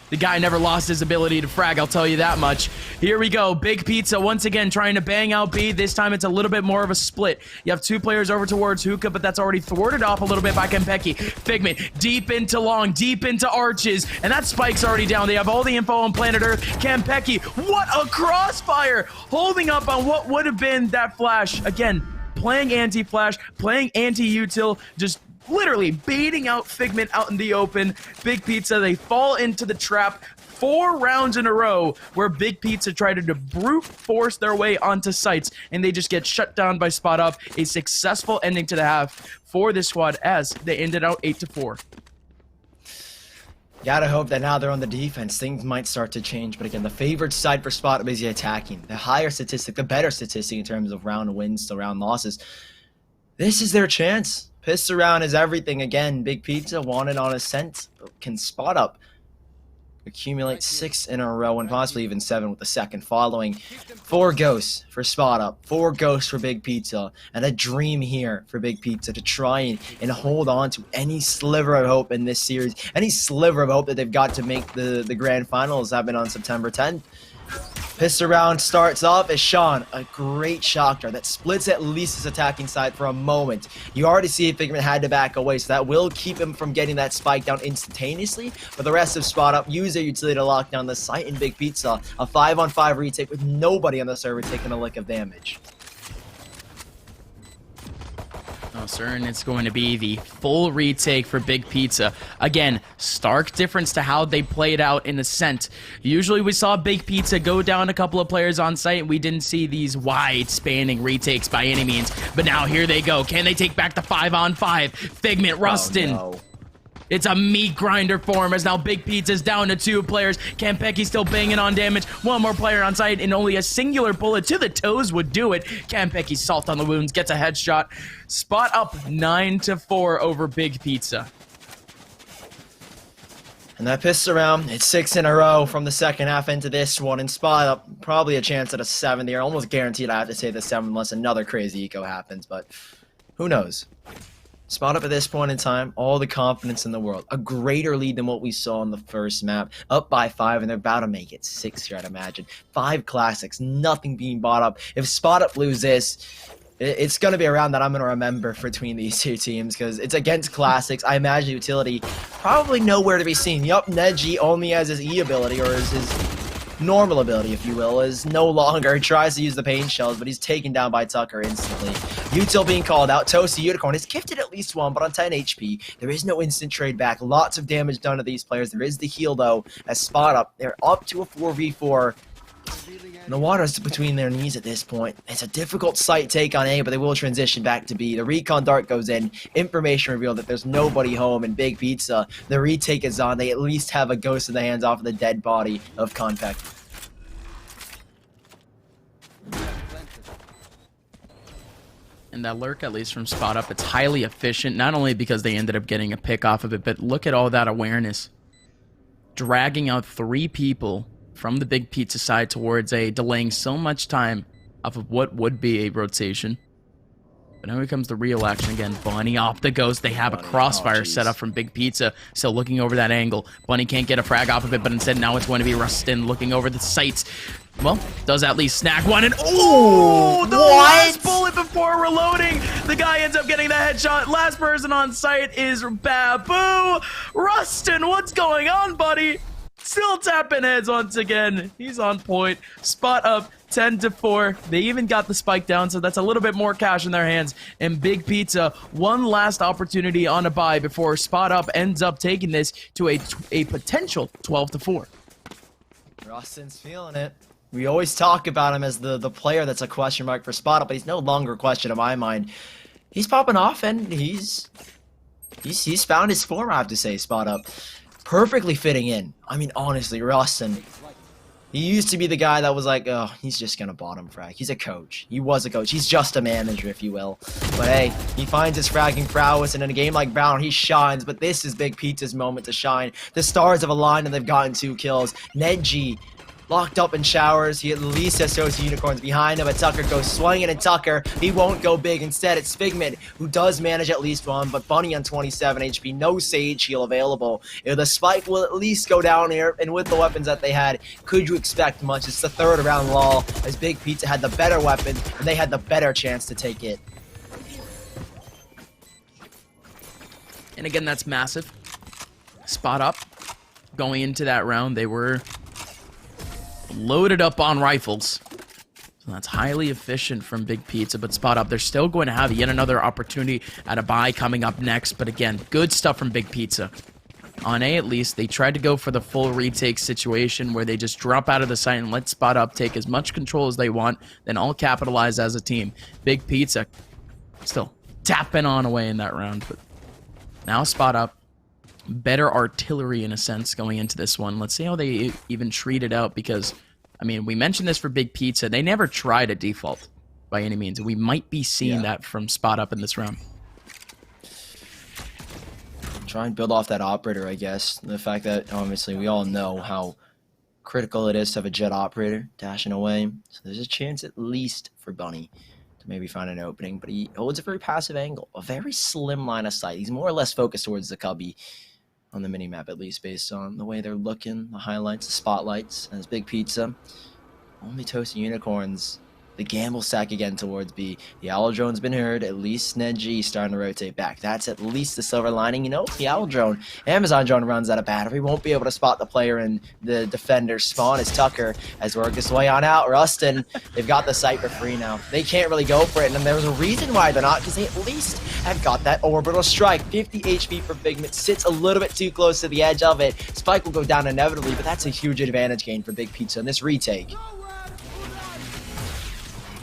the guy never lost his ability to frag, I'll tell you that much. Here we go. Big Pizza once again trying to bang out B. This time it's a little bit more of a split. You have 2 players over towards hookah, but that's already thwarted off a little bit by Kempeki. Figment deep into long, deep into arches, and that spike's already down. They have all the info on planet Earth. Kempeki, what a crossfire! Holding up on what would have been that flash. Again, playing anti-flash, playing anti-util, just literally baiting out Figment out in the open. Big Pizza, they fall into the trap 4 rounds in a row where Big Pizza tried to brute force their way onto sites, and they just get shut down by spot up. A successful ending to the half for this squad as they ended out 8-4. Gotta hope that now they're on the defense, things might start to change. But again, the favored side for spot up is the attacking. The higher statistic, the better statistic in terms of round wins to round losses. This is their chance. Pissed around is everything again. Big Pizza wanted on a scent. Can spot up accumulate 6 in a row and possibly even 7 with the second following. 4 ghosts for Spot Up, 4 ghosts for Big Pizza, and a dream here for Big Pizza to try and hold on to any sliver of hope in this series, any sliver of hope that they've got to make the grand finals happen on September 10th. Pistol round starts off as Sean, a great shock dart that splits at least his attacking side for a moment. You already see Figment had to back away, so that will keep him from getting that spike down instantaneously. But the rest of Spot Up use their utility to lock down the site, and Big Pizza, a 5-on-5 retake with nobody on the server taking a lick of damage. Oh, sir, and it's going to be the full retake for Big Pizza. Again, stark difference to how they played out in Ascent. Usually we saw Big Pizza go down a couple of players on site, and we didn't see these wide-spanning retakes by any means. But now here they go. Can they take back the 5-on-5? Figment, Rustin. Oh, no. It's a meat grinder for him as now Big Pizza's down to 2 players. Kampecky still banging on damage. 1 more player on site, and only a singular bullet to the toes would do it. Kampecky's salt on the wounds, gets a headshot. Spot Up 9-4 over Big Pizza. And that pistol round, it's 6 in a row from the second half into this one. And Spot Up, probably a chance at a 7 there. Almost guaranteed I have to say the 7 unless another crazy eco happens, but who knows? Spot Up at this point in time, all the confidence in the world. A greater lead than what we saw on the first map. Up by 5, and they're about to make it 6 here, I'd imagine. 5 classics, nothing being bought up. If Spot Up lose this, it's going to be a round that I'm going to remember between these 2 teams because it's against classics. I imagine utility probably nowhere to be seen. Yup, Neji only has his E ability, or his normal ability, if you will, is no longer tries to use the pain shells, but he's taken down by Tucker instantly. Util being called out. Toasty Unicorn is gifted at least 1, but on 10 HP. There is no instant trade back. Lots of damage done to these players. There is the heal, though, as Spot Up. They're up to a 4v4. And the water's between their knees at this point. It's a difficult site take on A, but they will transition back to B. The recon dart goes in. Information revealed that there's nobody home, and Big Pizza, the retake is on. They at least have a ghost in the hands off of the dead body of Contact. And that lurk, at least from Spot Up, it's highly efficient, not only because they ended up getting a pick off of it, but look at all that awareness. Dragging out 3 people from the Big Pizza side towards A, delaying so much time off of what would be a rotation. But now here comes the real action again. Bunny off the ghost. They have a crossfire set up from Big Pizza. Still looking over that angle. Bunny can't get a frag off of it, but instead now it's going to be Rustin looking over the sights. Well, does at least snag one, and oh, the last bullet before reloading. The guy ends up getting the headshot. Last person on site is Babu. Rustin, what's going on, buddy? Still tapping heads once again. He's on point. Spot Up 10-4. They even got the spike down, so that's a little bit more cash in their hands. And Big Pizza, one last opportunity on a buy before Spot Up ends up taking this to a potential 12-4. Rustin's feeling it. We always talk about him as the player that's a question mark for Spot Up, but he's no longer a question in my mind. He's popping off, and he's found his form, I have to say, Spot Up. Perfectly fitting in. I mean, honestly, Rustin, he used to be the guy that was like, oh, he's just gonna bottom frag. He's a coach. He was a coach. He's just a manager, if you will. But hey, he finds his fragging prowess, and in a game like Brown, he shines. But this is Big Pizza's moment to shine. The stars have aligned, and they've gotten 2 kills. Neji locked up in showers. He at least has Toasty Unicorns behind him, but Tucker goes swinging, and Tucker, he won't go big. Instead, it's Figment, who does manage at least 1, but Bunny on 27 HP, no Sage heal available. The spike will at least go down here, and with the weapons that they had, could you expect much? It's the 3rd round lull, as Big Pizza had the better weapon, and they had the better chance to take it. And again, that's massive. Spot Up. Going into that round, they were loaded up on rifles. So that's highly efficient from Big Pizza, but Spot Up, they're still going to have yet another opportunity at a buy coming up next. But again, good stuff from Big Pizza. On A, at least, they tried to go for the full retake situation where they just drop out of the site and let Spot Up take as much control as they want, then all capitalize as a team. Big Pizza still tapping on away in that round. But now Spot Up, better artillery in a sense going into this one. Let's see how they even treat it out, because I mean, we mentioned this for Big Pizza. They never tried a default by any means. We might be seeing that from Spot Up in this round. try and build off that operator, I guess. The fact that obviously we all know how critical it is to have a jet operator dashing away. So there's a chance at least for Bunny to maybe find an opening, but he holds a very passive angle, a very slim line of sight. He's more or less focused towards the cubby on the mini-map, at least based on the way they're looking, the highlights, the spotlights, and his big pizza. Only toasting unicorns. The gamble stack again towards B. The Owl Drone's been heard. At least Ned G starting to rotate back. That's at least the silver lining. You know, the Owl Drone, Amazon Drone runs out of battery. Won't be able to spot the player in the defender spawn as Tucker has worked his way on out. Rustin, they've got the site for free now. They can't really go for it, and there's a reason why they're not, because they at least have got that orbital strike. 50 HP for Figment. Sits a little bit too close to the edge of it. Spike will go down inevitably, but that's a huge advantage gain for Big Pizza in this retake.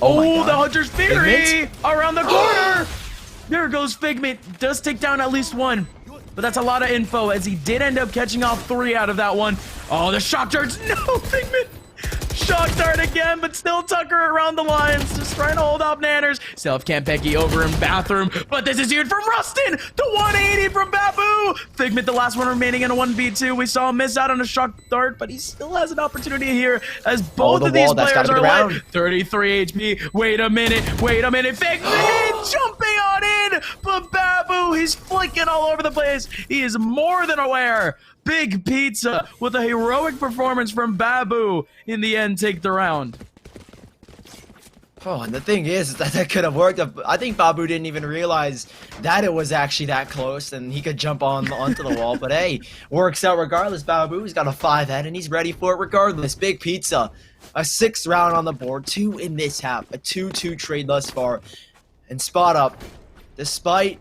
Oh, the Hunter's Fury around the corner. There goes Figment. Does take down at least one, but that's a lot of info as he did end up catching off 3 out of that one. Oh, the shock darts. No, Figment. Shock dart again, but still Tucker around the lines, just trying to hold off Nanners. Self Campeki over in bathroom, but this is huge from Rustin. The 180 from Babu. Figment, the last one remaining in a 1v2. We saw him miss out on a shock dart, but he still has an opportunity here as both of these players are live. 33 HP. Wait a minute. Figment jumping on in, but Babu, he's flicking all over the place. He is more than aware. Big Pizza with a heroic performance from Babu in the end take the round. Oh, and the thing is that could have worked. I think Babu didn't even realize that it was actually that close and he could jump onto the wall. But hey, works out regardless. Babu's got a 5 head and he's ready for it regardless. Big Pizza, a 6th round on the board, 2 in this half, a 2-2 trade thus far. And Spot Up, despite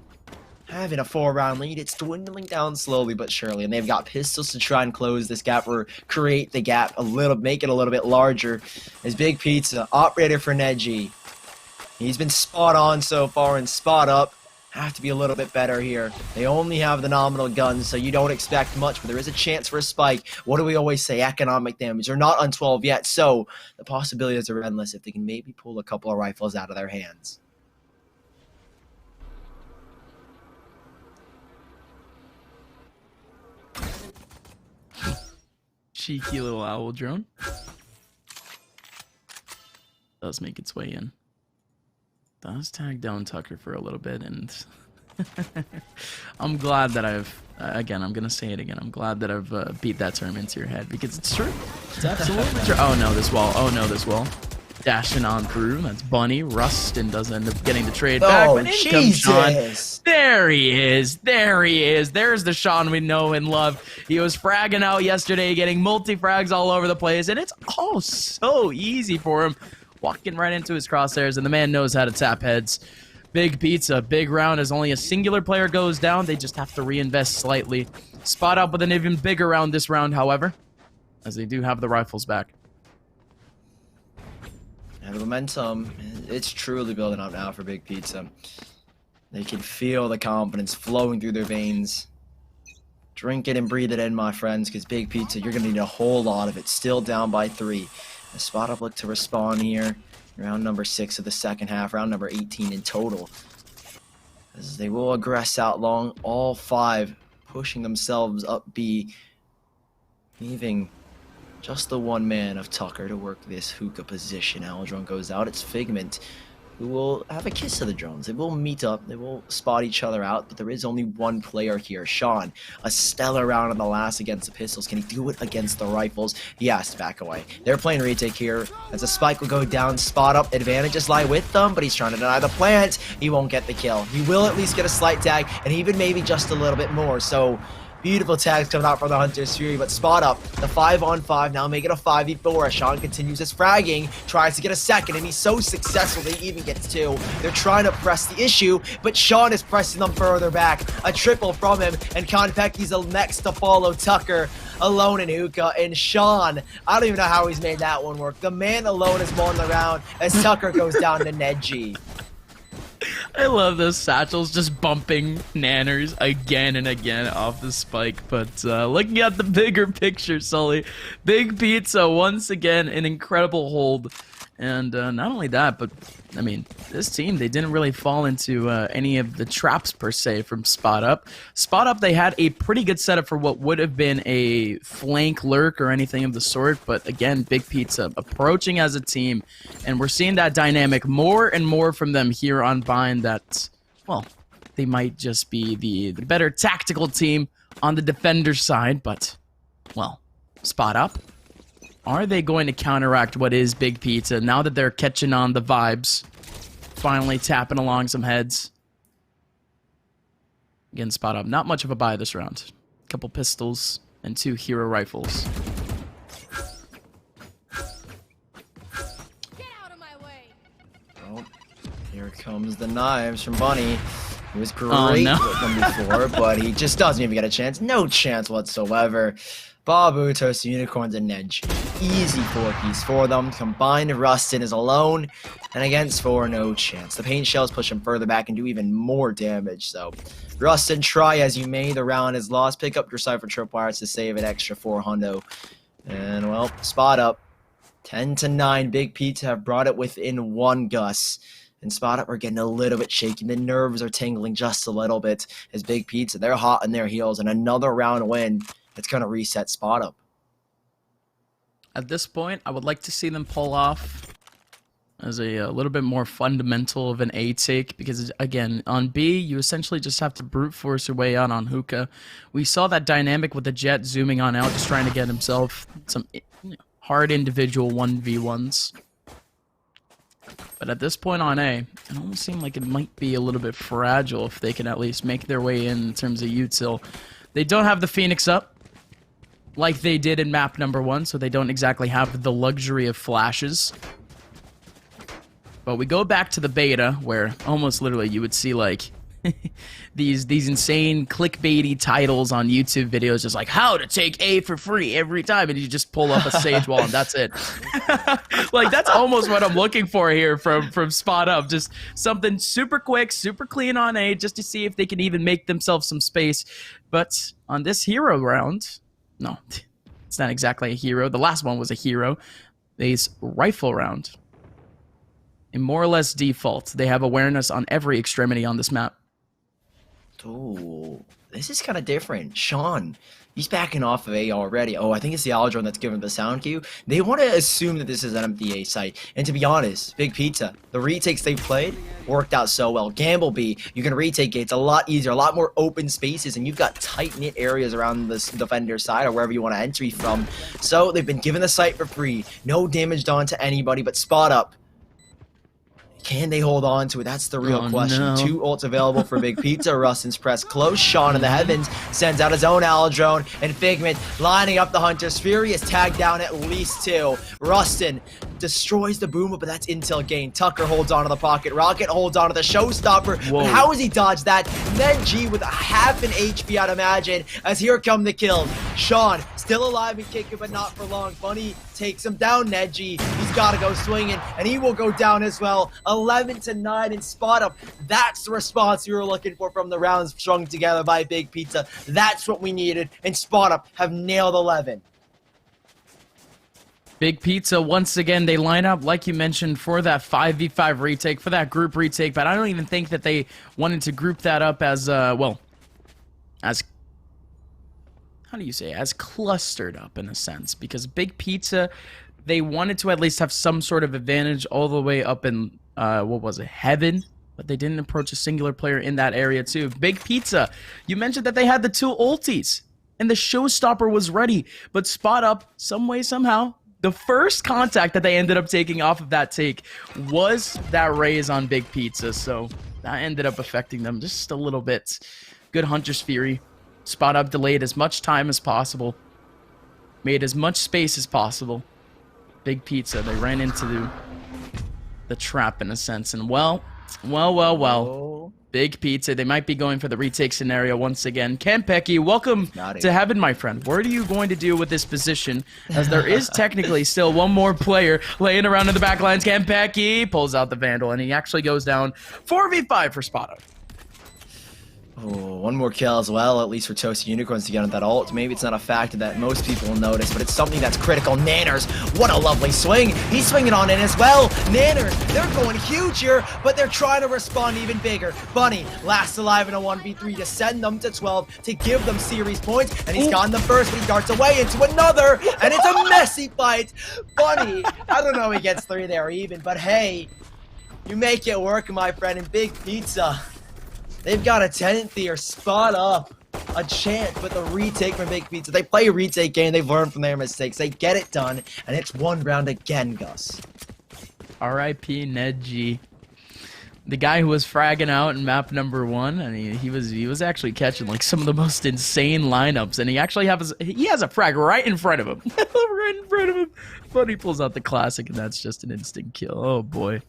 having a 4-round lead, it's dwindling down slowly but surely, and they've got pistols to try and close this gap or create the gap a little, make it a little bit larger. As Big Pizza, operator for Neji, he's been spot on so far, and Spot Up have to be a little bit better here. They only have the nominal guns, so you don't expect much, but there is a chance for a spike. What do we always say? Economic damage. They're not on 12 yet, so the possibilities are endless if they can maybe pull a couple of rifles out of their hands. Cheeky little owl drone. Does make its way in. Does tag down Tucker for a little bit, and I'm glad that again, I'm gonna say it again. I'm glad that I've beat that term into your head, because it's true. It's absolutely true. Oh no, this wall. Oh no, this wall. Dashing on through. That's Bunny. Rustin does end up getting the trade back. Oh, but in comes Sean. Jesus. There he is. There's the Sean we know and love. He was fragging out yesterday, getting multi-frags all over the place, and it's all so easy for him. Walking right into his crosshairs, and the man knows how to tap heads. Big Pizza, big round as only a singular player goes down. They just have to reinvest slightly. Spot Up with an even bigger round this round, however, as they do have the rifles back. And the momentum, it's truly building up now for Big Pizza. They can feel the confidence flowing through their veins. Drink it and breathe it in, my friends, because Big Pizza, you're going to need a whole lot of it. Still down by 3. The Spot Up look to respawn here. Round number 6 of the second half. Round number 18 in total. As they will aggress out long. All 5 pushing themselves up B. Leaving just the one man of Tucker to work this hookah position. Drone goes out. It's Figment, who will have a kiss of the drones. They will meet up. They will spot each other out, but there is only one player here. Sean, a stellar round on the last against the pistols. Can he do it against the rifles? He has to back away. They're playing retake here as a spike will go down. Spot Up. Advantages lie with them, but he's trying to deny the plant. He won't get the kill. He will at least get a slight tag, and even maybe just a little bit more. So beautiful tags coming out from the Hunter's Fury, but Spot Up, the 5-on-5, now make it a 5v4 as Sean continues his fragging, tries to get a second, and he's so successful that he even gets 2. They're trying to press the issue, but Sean is pressing them further back. A triple from him, and Konpeki's the next to follow. Tucker alone in hookah, and Sean, I don't even know how he's made that one work. The man alone is won the round as Tucker goes down to Neji. I love those satchels just bumping Nanners again and again off the spike. But looking at the bigger picture, Sully, Big Pizza once again an incredible hold. And not only that, but I mean, this team, they didn't really fall into any of the traps per se from Spot Up. Spot Up, they had a pretty good setup for what would have been a flank lurk or anything of the sort, but again, Big Pizza approaching as a team, and we're seeing that dynamic more and more from them here on Vine that, well, they might just be the better tactical team on the defender side, but, well, Spot Up. Are they going to counteract what is Big Pizza now that they're catching on the vibes? Finally tapping along some heads. Again, Spot Up. Not much of a buy this round. A couple pistols and 2 hero rifles. Get out of my way. Oh, here comes the knives from Bunny. He was great no. with them before, but he just doesn't even get a chance. No chance whatsoever. Babu, Toast, Unicorns, and Nedge. Easy 4-piece for them. Combined, Rustin is alone. And against 4, no chance. The paint shells push him further back and do even more damage. So, Rustin, try as you may. The round is lost. Pick up your Cypher Tripwires to save an extra 4 hundo. And, well, Spot Up. 10-9. Big Pizza have brought it within 1 Gus. And Spot Up are getting a little bit shaky. The nerves are tingling just a little bit as Big Pizza, they're hot in their heels. And another round win. It's going to reset Spot Up. At this point, I would like to see them pull off as a little bit more fundamental of an A take, because again, on B, you essentially just have to brute force your way out on Hookah. We saw that dynamic with the Jet zooming on out, just trying to get himself some hard individual 1v1s. But at this point on A, it almost seemed like it might be a little bit fragile if they can at least make their way in terms of util. They don't have the Phoenix up like they did in map number 1, so they don't exactly have the luxury of flashes. But we go back to the beta, where almost literally you would see like these insane clickbaity titles on YouTube videos, just like how to take A for free every time, and you just pull up a Sage wall and that's it. Like that's almost what I'm looking for here from Spot Up. Just something super quick, super clean on A, just to see if they can even make themselves some space. But on this hero round, no, it's not exactly a hero. The last one was a hero. This rifle round. In more or less default, they have awareness on every extremity on this map. Ooh, this is kind of different. Sean, he's backing off of A already. Oh, I think it's the Aldron that's giving the sound cue. They want to assume that this is an empty A site. And to be honest, Big Pizza, the retakes they've played worked out so well. Gamble B, you can retake gates a lot easier, a lot more open spaces, and you've got tight-knit areas around the defender side or wherever you want to entry from. So they've been given the site for free. No damage done to anybody, but Spot Up. Can they hold on to it? That's the real question. No. 2 ults available for Big Pizza. Rustin's pressed close. Sean in the heavens sends out his own Aldrone. And Figment lining up the Hunters. Fury is tagged down at least 2. Rustin destroys the Boomer, but that's intel gain. Tucker holds onto the pocket. Rocket holds onto the showstopper. Whoa. But how has he dodged that? And then G with a half an HP, I'd imagine, as here come the kills. Sean still alive and kicking, but not for long. Bunny takes him down. Neji, he's got to go swinging, and he will go down as well. 11-9 in Spot Up. That's the response we were looking for from the rounds strung together by Big Pizza. That's what we needed, and Spot Up have nailed 11. Big Pizza, once again, they line up, like you mentioned, for that 5v5 retake, for that group retake, but I don't even think that they wanted to group that up as, well, as, how do you say, as clustered up in a sense, because Big Pizza, they wanted to at least have some sort of advantage all the way up in, what was it, Heaven, but they didn't approach a singular player in that area too. Big Pizza, you mentioned that they had the 2 ultis, and the showstopper was ready, but Spot Up, some way, somehow, the first contact that they ended up taking off of that take was that raise on Big Pizza, so that ended up affecting them just a little bit. Good Hunter's Fury. Spot Up delayed as much time as possible. Made as much space as possible. Big Pizza, they ran into the trap in a sense, and well. Big Pizza, they might be going for the retake scenario once again. Kempeki, welcome to Heaven, my friend. What are you going to do with this position? As there is technically still one more player laying around in the back lines. Kempeki pulls out the Vandal, and he actually goes down 4v5 for Spot Up. Oh, one more kill as well, at least for Toasty Unicorns to get on that ult. Maybe it's not a factor that most people will notice, but it's something that's critical. Nanners, what a lovely swing. He's swinging on in as well. Nanners, they're going huge here, but they're trying to respond even bigger. Bunny, last alive in a 1v3 to send them to 12, to give them series points, and he's gotten the first, but he darts away into another, and it's a messy fight. Bunny, I don't know if he gets 3 there even, but hey, you make it work, my friend, and Big Pizza. They've got a 10th here, spot up, a chance with a retake from Big Pizza. They play a retake game, they've learned from their mistakes, they get it done, and it's 1 round again, Gus. R.I.P. Ned G. The guy who was fragging out in map number 1, I mean, he was actually catching like some of the most insane lineups, and he actually has a frag right in front of him. Right in front of him. But he pulls out the classic, and that's just an instant kill. Oh boy.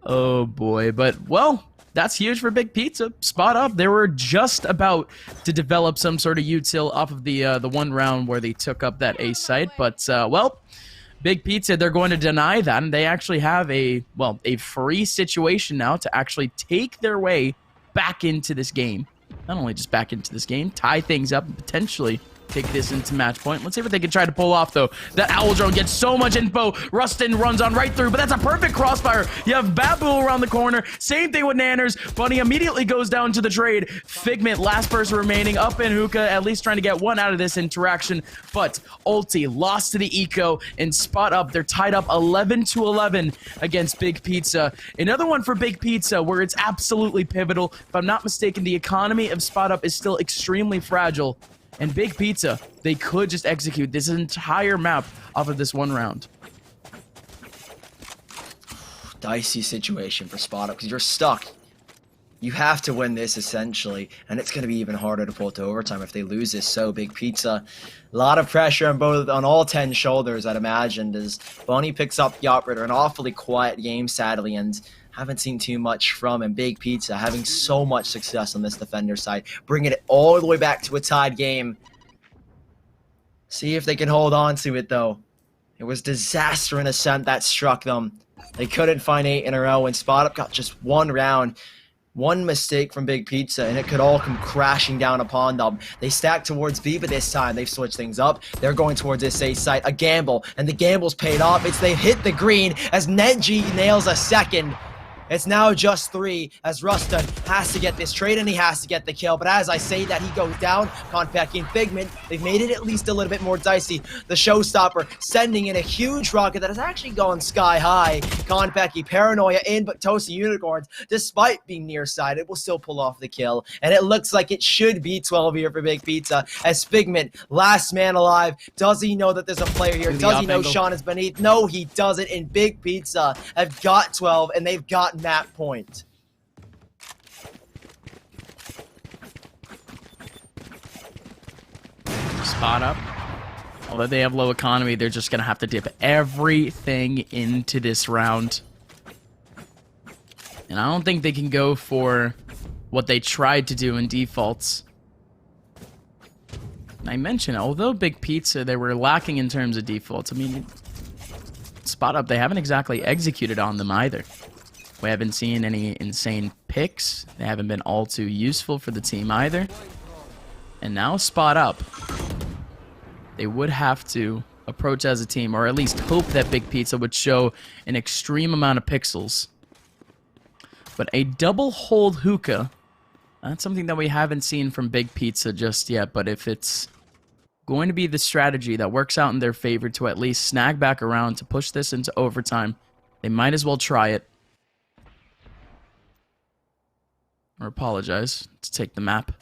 Oh boy. But, well, that's huge for Big Pizza. Spot up. They were just about to develop some sort of util off of the 1 round where they took up that A site, but well, Big Pizza, they're going to deny that, and they actually have a free situation now to actually take their way back into this game. Not only just back into this game, tie things up and potentially take this into match point. Let's see what they can try to pull off, though. That owl drone gets so much info. Rustin runs on right through, but that's a perfect crossfire. You have Babu around the corner. Same thing with Nanners. Bunny immediately goes down to the trade. Figment, last person remaining, up in Hookah, at least trying to get 1 out of this interaction. But Ulti lost to the Eco, and Spot Up, they're tied up 11-11 against Big Pizza. Another one for Big Pizza where it's absolutely pivotal. If I'm not mistaken, the economy of Spot Up is still extremely fragile. And Big Pizza, they could just execute this entire map off of this 1 round. Dicey situation for Spot Up because you're stuck. You have to win this essentially, and it's going to be even harder to pull to overtime if they lose this. So Big Pizza, a lot of pressure on all 10 shoulders, I'd imagine, as Bonnie picks up the operator. An awfully quiet game, sadly, and haven't seen too much from him. Big Pizza having so much success on this defender side, bringing it all the way back to a tied game. See if they can hold on to it, though. It was disaster in Ascent that struck them. They couldn't find 8 in a row, and Spot Up got just 1 round. 1 mistake from Big Pizza, and it could all come crashing down upon them. They stack towards B, but this time they've switched things up. They're going towards this A site, a gamble, and the gamble's paid off. They've hit the green as Nedji nails a second. It's now just 3 as Rustin has to get this trade and he has to get the kill. But as I say that, he goes down. Konpeki and Figment, they've made it at least a little bit more dicey. The showstopper sending in a huge rocket that has actually gone sky high. Konpeki, Paranoia in, but Toasty Unicorns, despite being nearsighted, will still pull off the kill. And it looks like it should be 12 here for Big Pizza as Figment, last man alive. Does he know that there's a player here? Does he know Sean is beneath? No, he doesn't. And Big Pizza have got 12 and they've got that point. Spot Up. Although they have low economy, they're just going to have to dip everything into this round. And I don't think they can go for what they tried to do in defaults. And I mentioned, although Big Pizza, they were lacking in terms of defaults. I mean, Spot Up, they haven't exactly executed on them either. We haven't seen any insane picks. They haven't been all too useful for the team either. And now Spot Up. They would have to approach as a team, or at least hope that Big Pizza would show an extreme amount of pixels. But a double hold hookah, that's something that we haven't seen from Big Pizza just yet. But if it's going to be the strategy that works out in their favor to at least snag back around to push this into overtime, they might as well try it. Or apologize to take the map.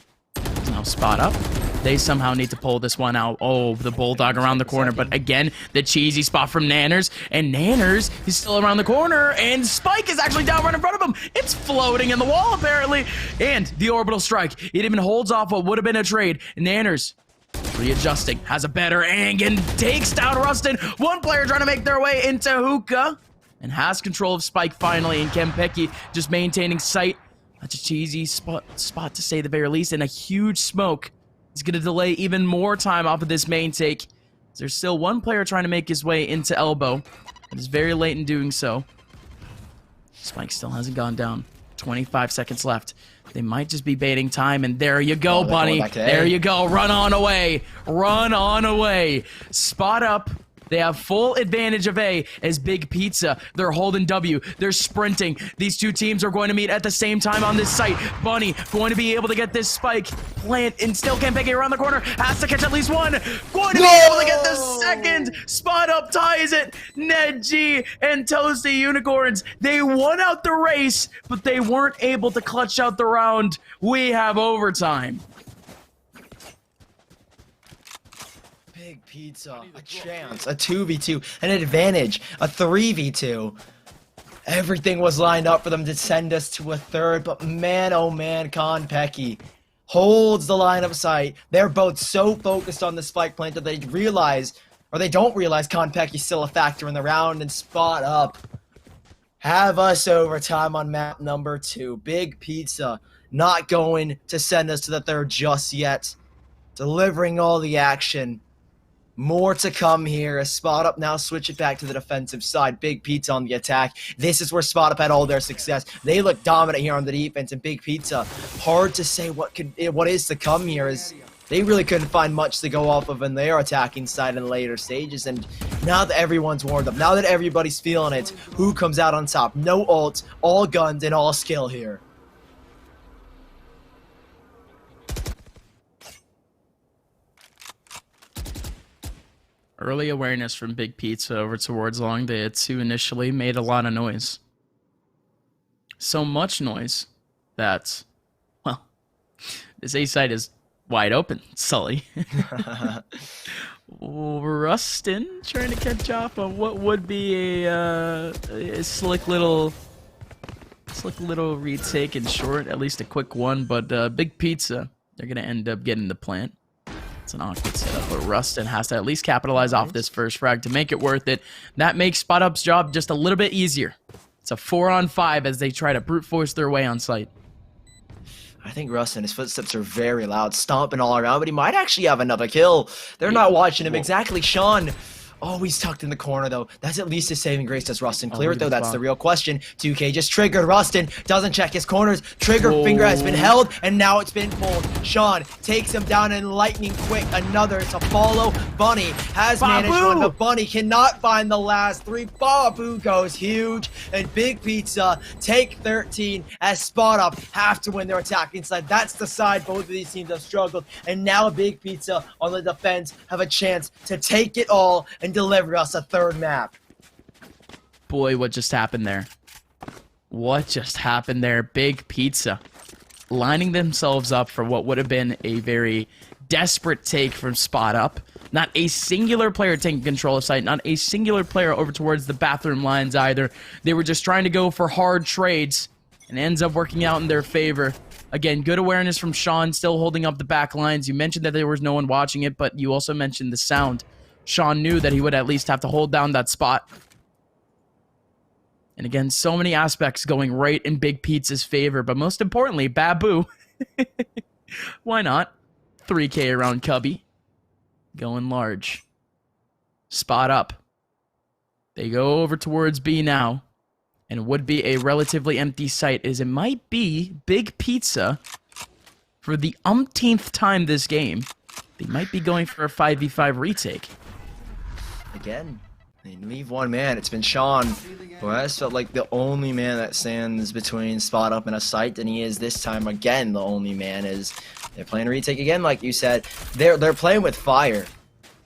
Now Spot Up. They somehow need to pull this one out. Oh, the Bulldog around the corner. But again, the cheesy spot from Nanners. And Nanners is still around the corner. And Spike is actually down right in front of him. It's floating in the wall, apparently. And the orbital strike. It even holds off what would have been a trade. Nanners readjusting. Has a better ang and takes down Rustin. 1 player trying to make their way into Hookah. And has control of Spike finally. And Konpeki just maintaining sight. That's a cheesy spot to say the very least, and a huge smoke. It's going to delay even more time off of this main take. There's still 1 player trying to make his way into Elbow, but it's very late in doing so. Spike still hasn't gone down. 25 seconds left. They might just be baiting time, and there you go, Oh, they're Bunny. going back to A. There you go. Run on away. Run on away. Spot up. They have full advantage of A as Big Pizza. They're holding W. They're sprinting. These two teams are going to meet at the same time on this site. Bunny going to be able to get this spike. Plant and still can't pick it around the corner. Has to catch at least one. Going to be able to get the second. Spot up ties it. Ned G and Toasty Unicorns. They won out the race, but they weren't able to clutch out the round. We have overtime. Big Pizza, a chance, a 2v2, an advantage, a 3v2. Everything was lined up for them to send us to a third, but man, oh man, Konpeki holds the line of sight. They're both so focused on the spike plant that they realize, or they don't realize, Konpeki's still a factor in the round, and Spot Up have us overtime on map number 2. Big Pizza not going to send us to the third just yet, delivering all the action. More to come here as Spot Up now switch it back to the defensive side. Big Pizza on the attack. This is where Spot Up had all their success. They look dominant here on the defense, and Big Pizza, hard to say what is to come here, as they really couldn't find much to go off of in their attacking side in later stages. And now that everyone's warmed up, now that everybody's feeling it, who comes out on top? No ult, all guns, and all skill here. Early awareness from Big Pizza over towards Long Day 2 initially made a lot of noise. So much noise that, well, this A site is wide open, Sully. Rustin trying to catch up on what would be a slick little retake in short, at least a quick one, but Big Pizza, they're going to end up getting the plant. It's an awkward setup, but Rustin has to at least capitalize off this first frag to make it worth it. That makes Spot Up's job just a little bit easier. It's a 4-on-5 as they try to brute force their way on site. I think Rustin, his footsteps are very loud, stomping all around, but he might actually have another kill. They're not watching him exactly. Sean, oh, he's tucked in the corner, though. That's at least his saving grace. Does Rustin clear it, though? That's the real question. 2K just triggered. Rustin doesn't check his corners. Trigger finger has been held, and now it's been pulled. Sean takes him down in lightning quick. Another to follow. Bunny has managed one, but Bunny cannot find the last 3. Babu goes huge, and Big Pizza take 13 as Spot Up have to win their attacking side. That's the side both of these teams have struggled, and now Big Pizza on the defense have a chance to take it all and deliver us a third map. Boy, what just happened there? What just happened there? Big Pizza lining themselves up for what would have been a very desperate take from Spot Up. Not a singular player taking control of site, not a singular player over towards the bathroom lines either. They were just trying to go for hard trades, and it ends up working out in their favor. Again, good awareness from Sean, still holding up the back lines. You mentioned that there was no one watching it, but you also mentioned the sound. Sean knew that he would at least have to hold down that spot. And again, so many aspects going right in Big Pizza's favor, but most importantly, Babu. Why not? 3K around Cubby. Going large. Spot Up. They go over towards B now. And it would be a relatively empty site, as it might be Big Pizza for the umpteenth time this game. They might be going for a 5v5 retake. Again, they leave one man. It's been Sean, who has felt like the only man that stands between Spot Up and a site, and he is this time again the only man. As they're playing a retake again, like you said. They're playing with fire,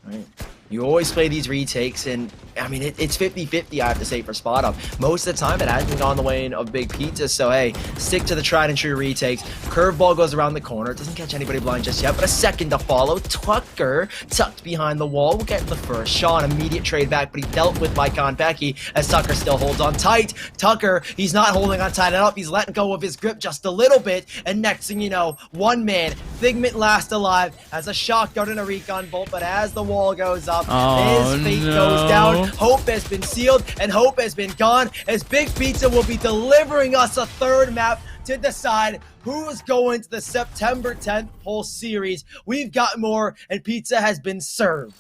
right? You always play these retakes, and I mean, it's 50-50, I have to say, for Spot Up. Most of the time, it hasn't gone the way of Big Pizza, so hey, stick to the tried and true retakes. Curveball goes around the corner. Doesn't catch anybody blind just yet, but a second to follow. Tucker tucked behind the wall. We'll get the first. Sean, immediate trade back, but he dealt with by Konpeki as Tucker still holds on tight. Tucker, he's not holding on tight enough. He's letting go of his grip just a little bit, and next thing you know, one man, Figment last alive, has a shotgun and a recon bolt, but as the wall goes up, his fate goes down. Hope has been sealed, and hope has been gone, as Big Pizza will be delivering us a third map to decide who is going to the September 10th Pulse Series. We've got more, and pizza has been served.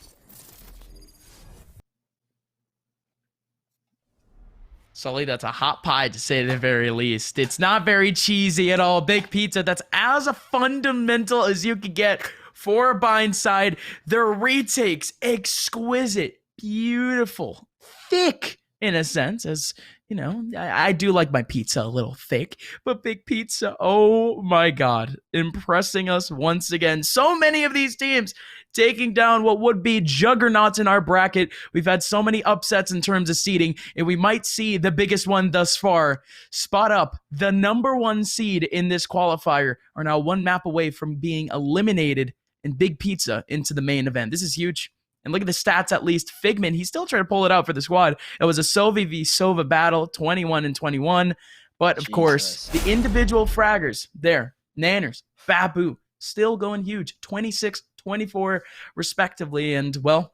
Sully, that's a hot pie to say the very least. It's not very cheesy at all. Big pizza, that's as fundamental as you could get for a bind side. Their retakes, exquisite, beautiful, thick in a sense, as you know, I do like my pizza a little thick, but Big Pizza, oh my God, impressing us once again. So many of these teams taking down what would be juggernauts in our bracket. We've had so many upsets in terms of seeding, and we might see the biggest one thus far. Spot up, the number 1 seed in this qualifier are now 1 map away from being eliminated in Big Pizza into the main event. This is huge. And look at the stats, at least. Figment, he's still trying to pull it out for the squad. It was a Sova v Sova battle, 21-21. But, of course, the individual fraggers there, Nanners, Babu, still going huge, 26-24 respectively. And, well,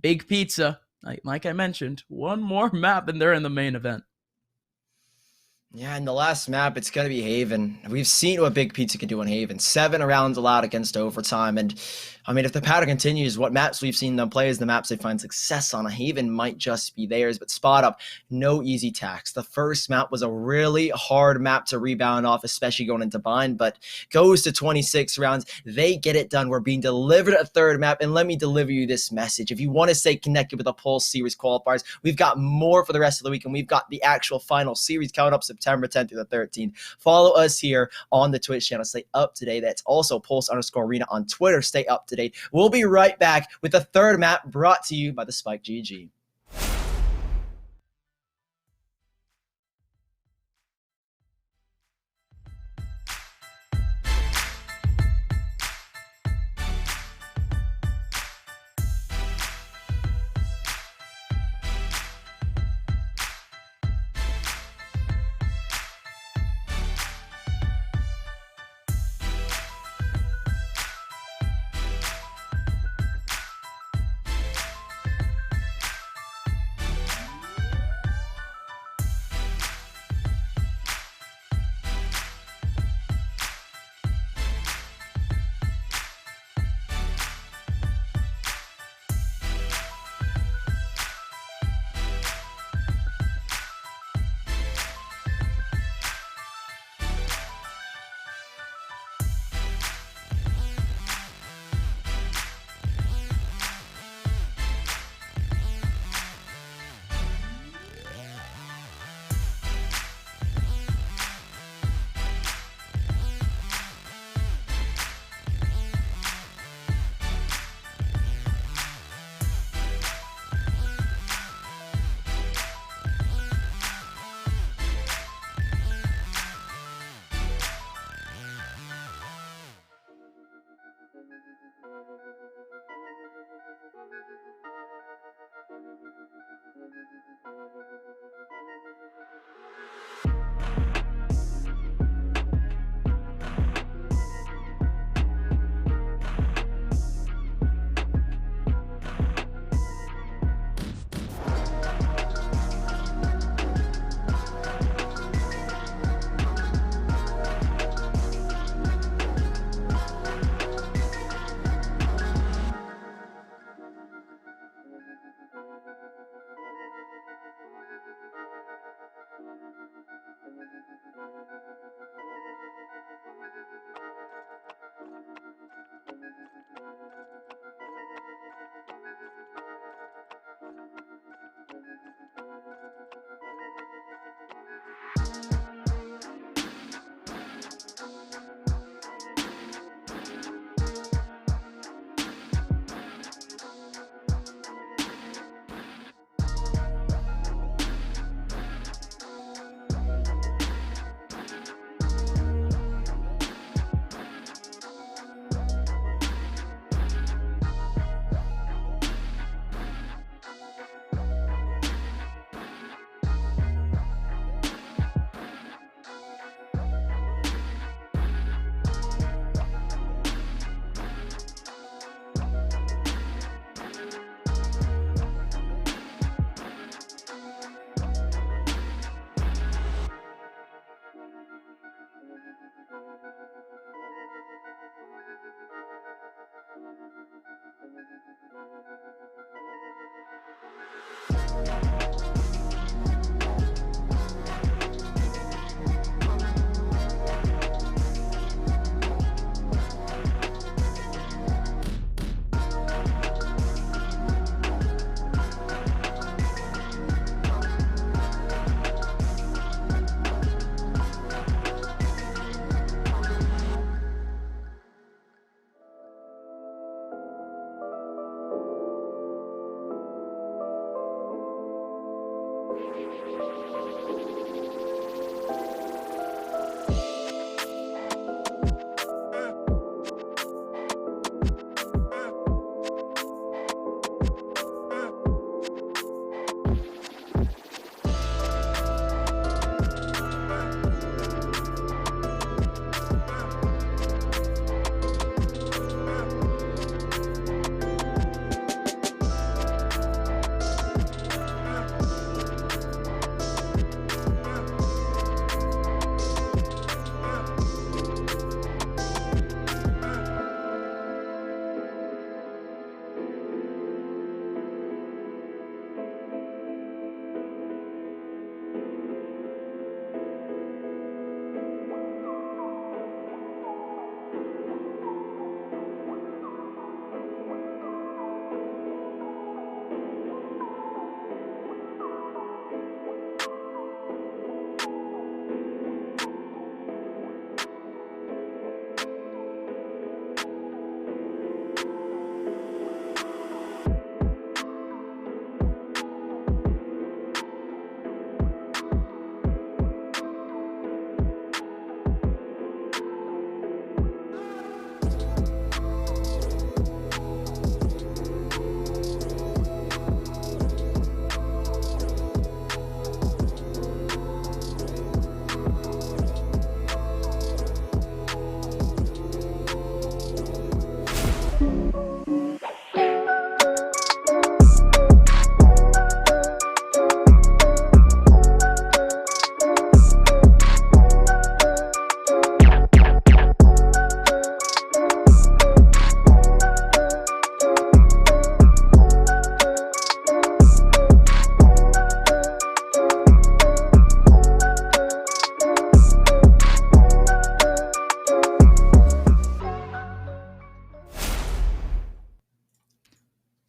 Big Pizza, like I mentioned, 1 more map and they're in the main event. Yeah, in the last map, it's going to be Haven. We've seen what Big Pizza can do in Haven. 7 rounds allowed against overtime. And, I mean, if the pattern continues, what maps we've seen them play is the maps they find success on. Haven might just be theirs, but spot up, no easy tax. The first map was a really hard map to rebound off, especially going into bind, but goes to 26 rounds. They get it done. We're being delivered a third map, and let me deliver you this message. If you want to stay connected with the Pulse Series Qualifiers, we've got more for the rest of the week, and we've got the actual final series coming up September 10th through the 13th. Follow us here on the Twitch channel. Stay up to date. That's also Pulse_Arena on Twitter. Stay up to date. We'll be right back with the third map brought to you by the Spike GG.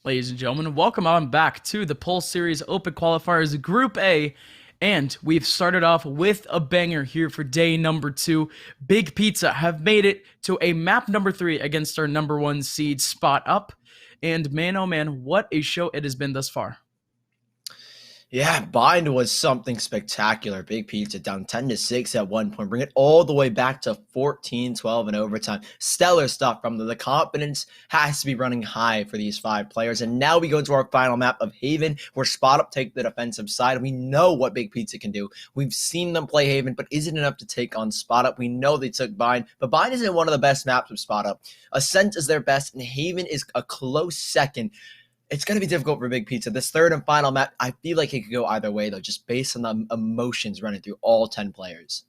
Ladies and gentlemen, welcome on back to the Pulse Series Open Qualifiers Group A. And we've started off with a banger here for day number 2. Big Pizza have made it to a map number 3 against our number 1 seed Spot Up. And man, oh man, what a show it has been thus far. Yeah, Bind was something spectacular. Big Pizza down 10-6 at one point, bring it all the way back to 14-12 in overtime. Stellar stuff from them. The confidence has to be running high for these 5 players. And now we go to our final map of Haven, where Spot Up take the defensive side. We know what Big Pizza can do. We've seen them play Haven, but isn't enough to take on Spot Up. We know they took Bind, but Bind isn't one of the best maps of Spot Up. Ascent is their best, and Haven is a close second. It's going to be difficult for Big Pizza. This third and final map, I feel like it could go either way, though, just based on the emotions running through all 10 players.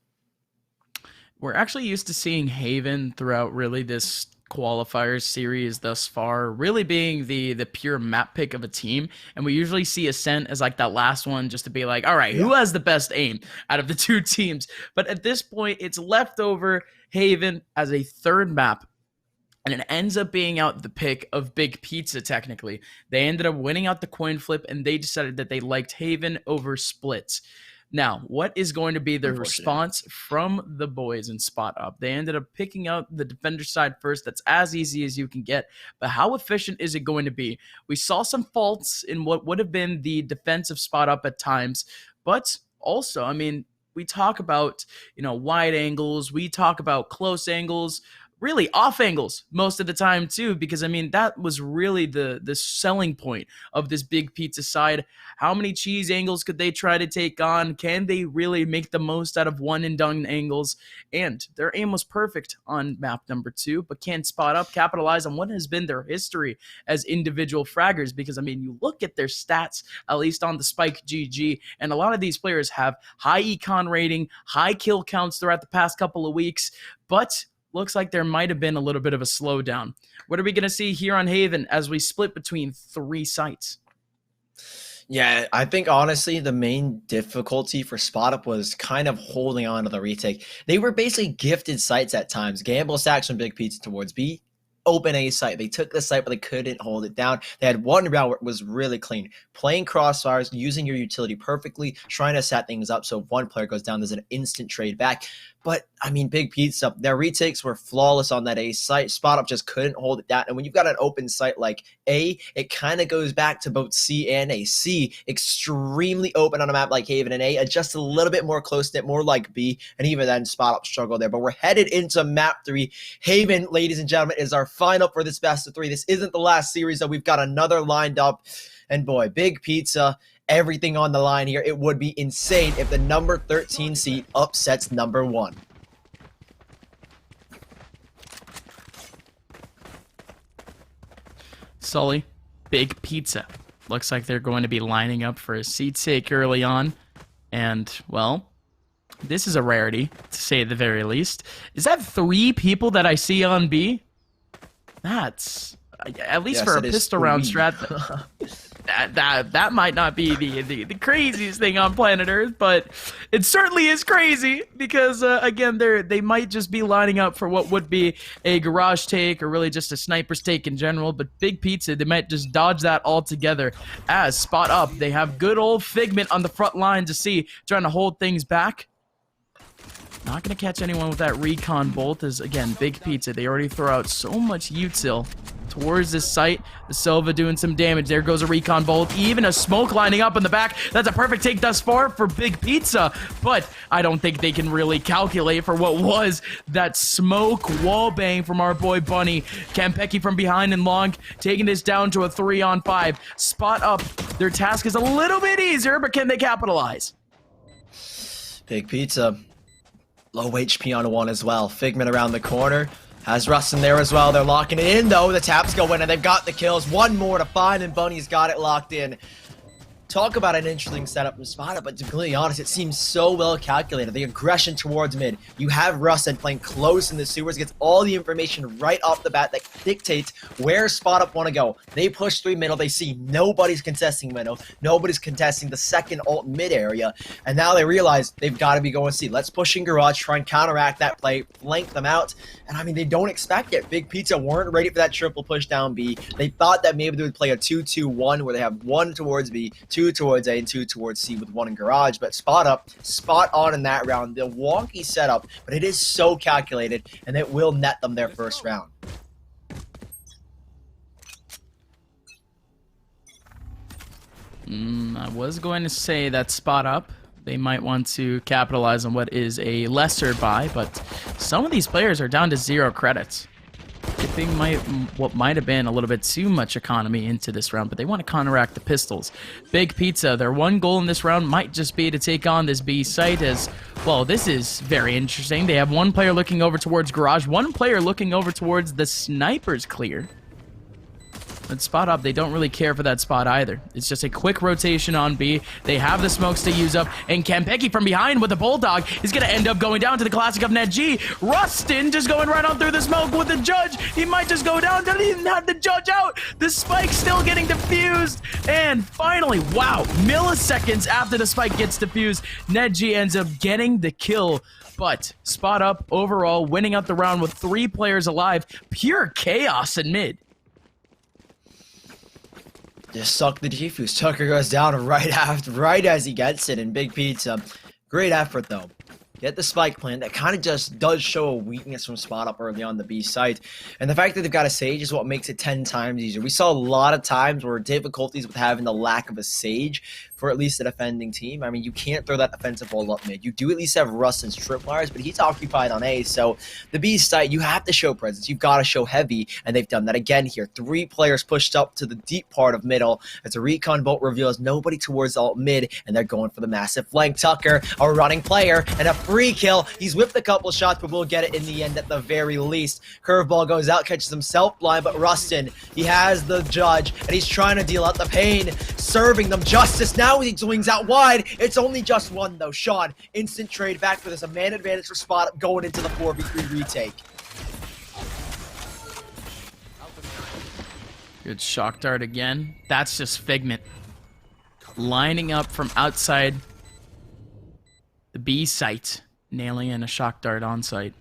We're actually used to seeing Haven throughout really this qualifiers series thus far, really being the pure map pick of a team. And we usually see Ascent as like that last one just to be like, all right, who has the best aim out of the 2 teams? But at this point, it's left over Haven as a third map. And it ends up being out the pick of Big Pizza, technically. They ended up winning out the coin flip, and they decided that they liked Haven over Splits. Now, what is going to be the response from the boys in Spot Up? They ended up picking out the defender side first. That's as easy as you can get. But how efficient is it going to be? We saw some faults in what would have been the defensive Spot Up at times. But also, I mean, we talk about, wide angles. We talk about close angles. Really off angles most of the time too, because I mean that was really the selling point of this Big Pizza side. How many cheese angles could they try to take on? Can they really make the most out of one and done angles? And their aim was perfect on map number 2, but can Spot Up capitalize on what has been their history as individual fraggers? Because I mean, you look at their stats, at least on the Spike GG, and a lot of these players have high econ rating, high kill counts throughout the past couple of weeks, but looks like there might have been a little bit of a slowdown. What are we going to see here on Haven as we split between 3 sites? Yeah, I think honestly the main difficulty for Spot Up was kind of holding on to the retake. They were basically gifted sites at times. Gamble stacks from Big Pizza towards B, open A site. They took the site, but they couldn't hold it down. They had one round where it was really clean. Playing crossfires, using your utility perfectly, trying to set things up so if one player goes down, there's an instant trade back. But, I mean, Big Pizza, their retakes were flawless on that A site. Spot Up just couldn't hold it down. And when you've got an open site like A, it kind of goes back to both C and A. C, extremely open on a map like Haven, and A, just a little bit more close-knit, more like B. And even then, Spot Up struggled there. But we're headed into map 3. Haven, ladies and gentlemen, is our final for this best of 3. This isn't the last series, though. We've got another lined up. And boy, Big Pizza, everything on the line here. It would be insane if the number 13 seed upsets number 1. Sully, Big Pizza. Looks like they're going to be lining up for a seat take early on. And, well, this is a rarity, to say the very least. Is that 3 people that I see on B? That's, at least for a pistol round strat, that might not be the craziest thing on planet Earth, but it certainly is crazy because, again, they might just be lining up for what would be a garage take or really just a sniper's take in general, but Big Pizza, they might just dodge that altogether. As Spot Up, they have good old Figment on the front line to see, trying to hold things back. Not going to catch anyone with that recon bolt as, again, Big Pizza, they already throw out so much util towards this site. The Silva doing some damage. There goes a recon bolt. Even a smoke lining up in the back. That's a perfect take thus far for Big Pizza, but I don't think they can really calculate for what was that smoke wallbang from our boy Bunny. Kampeki from behind and long, taking this down to a 3-on-5. Spot Up, their task is a little bit easier, but can they capitalize? Big Pizza, low HP on 1 as well. Figment around the corner. Has Russ in there as well. They're locking it in, though. The taps go in, and they've got the kills. One more to find, and Bunny's got it locked in. Talk about an interesting setup from Spot Up, but to be completely honest, it seems so well calculated. The aggression towards mid. You have Russ playing close in the sewers, gets all the information right off the bat that dictates where Spot Up want to go. They push 3 middle. They see nobody's contesting middle. Nobody's contesting the second ult mid area. And now they realize they've got to be going C. Let's push in garage, try and counteract that play, flank them out. And I mean, they don't expect it. Big Pizza weren't ready for that triple push down B. They thought that maybe they would play a 2-2-1 where they have 1 towards B, 2 towards A, and 2 towards C with 1 in garage. But Spot Up, spot on in that round. The wonky setup, but it is so calculated, and it will net them their first round. I was going to say that Spot Up, they might want to capitalize on what is a lesser buy, but some of these players are down to 0 credits. I think what might have been a little bit too much economy into this round, but they want to counteract the pistols. Big Pizza, their one goal in this round might just be to take on this B site as, well, this is very interesting. They have 1 player looking over towards garage, 1 player looking over towards the sniper's clear. But Spot Up, they don't really care for that spot either. It's just a quick rotation on B. They have the smokes to use up, and Kampeki from behind with the Bulldog is going to end up going down to the classic of NetG. Rustin just going right on through the smoke with the Judge. He might just go down. Doesn't even have the Judge out. The spike still getting defused. And finally, wow, milliseconds after the spike gets defused, NetG ends up getting the kill. But Spot Up overall winning out the round with 3 players alive. Pure chaos in mid. Just suck the defuse. Tucker goes down right as he gets it, and Big Pizza. Great effort, though. Get the spike plan. That kind of just does show a weakness from Spot Up early on the B site. And the fact that they've got a Sage is what makes it 10 times easier. We saw a lot of times where difficulties with having the lack of a Sage for at least a defending team. I mean, you can't throw that defensive wall up mid. You do at least have Rustin's tripwires, but he's occupied on A. So the B site, you have to show presence. You've got to show heavy, and they've done that again here. 3 players pushed up to the deep part of middle. As a recon bolt reveals nobody towards alt mid, and they're going for the massive flank. Tucker, a running player, and a free kill. He's whipped a couple shots, but we'll get it in the end at the very least. Curveball goes out, catches himself blind, but Rustin, he has the Judge, and he's trying to deal out the pain, serving them justice. Now he swings out wide. It's only just 1, though. Sean, instant trade back for this. A man advantage for Spot Up going into the 4v3 retake. Good shock dart again. That's just Figment. Lining up from outside the B site. Nailing in a shock dart on site.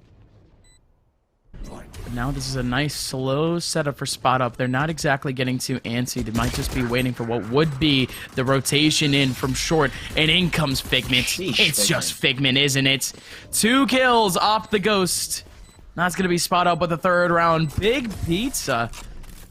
But now this is a nice slow setup for spot up. They're not exactly getting too antsy. They might just be waiting for what would be the rotation in from short. And in comes Figment. Sheesh, It's just Figment, isn't it? 2 kills off the Ghost. That's going to be spot up with the 3rd round. Big Pizza.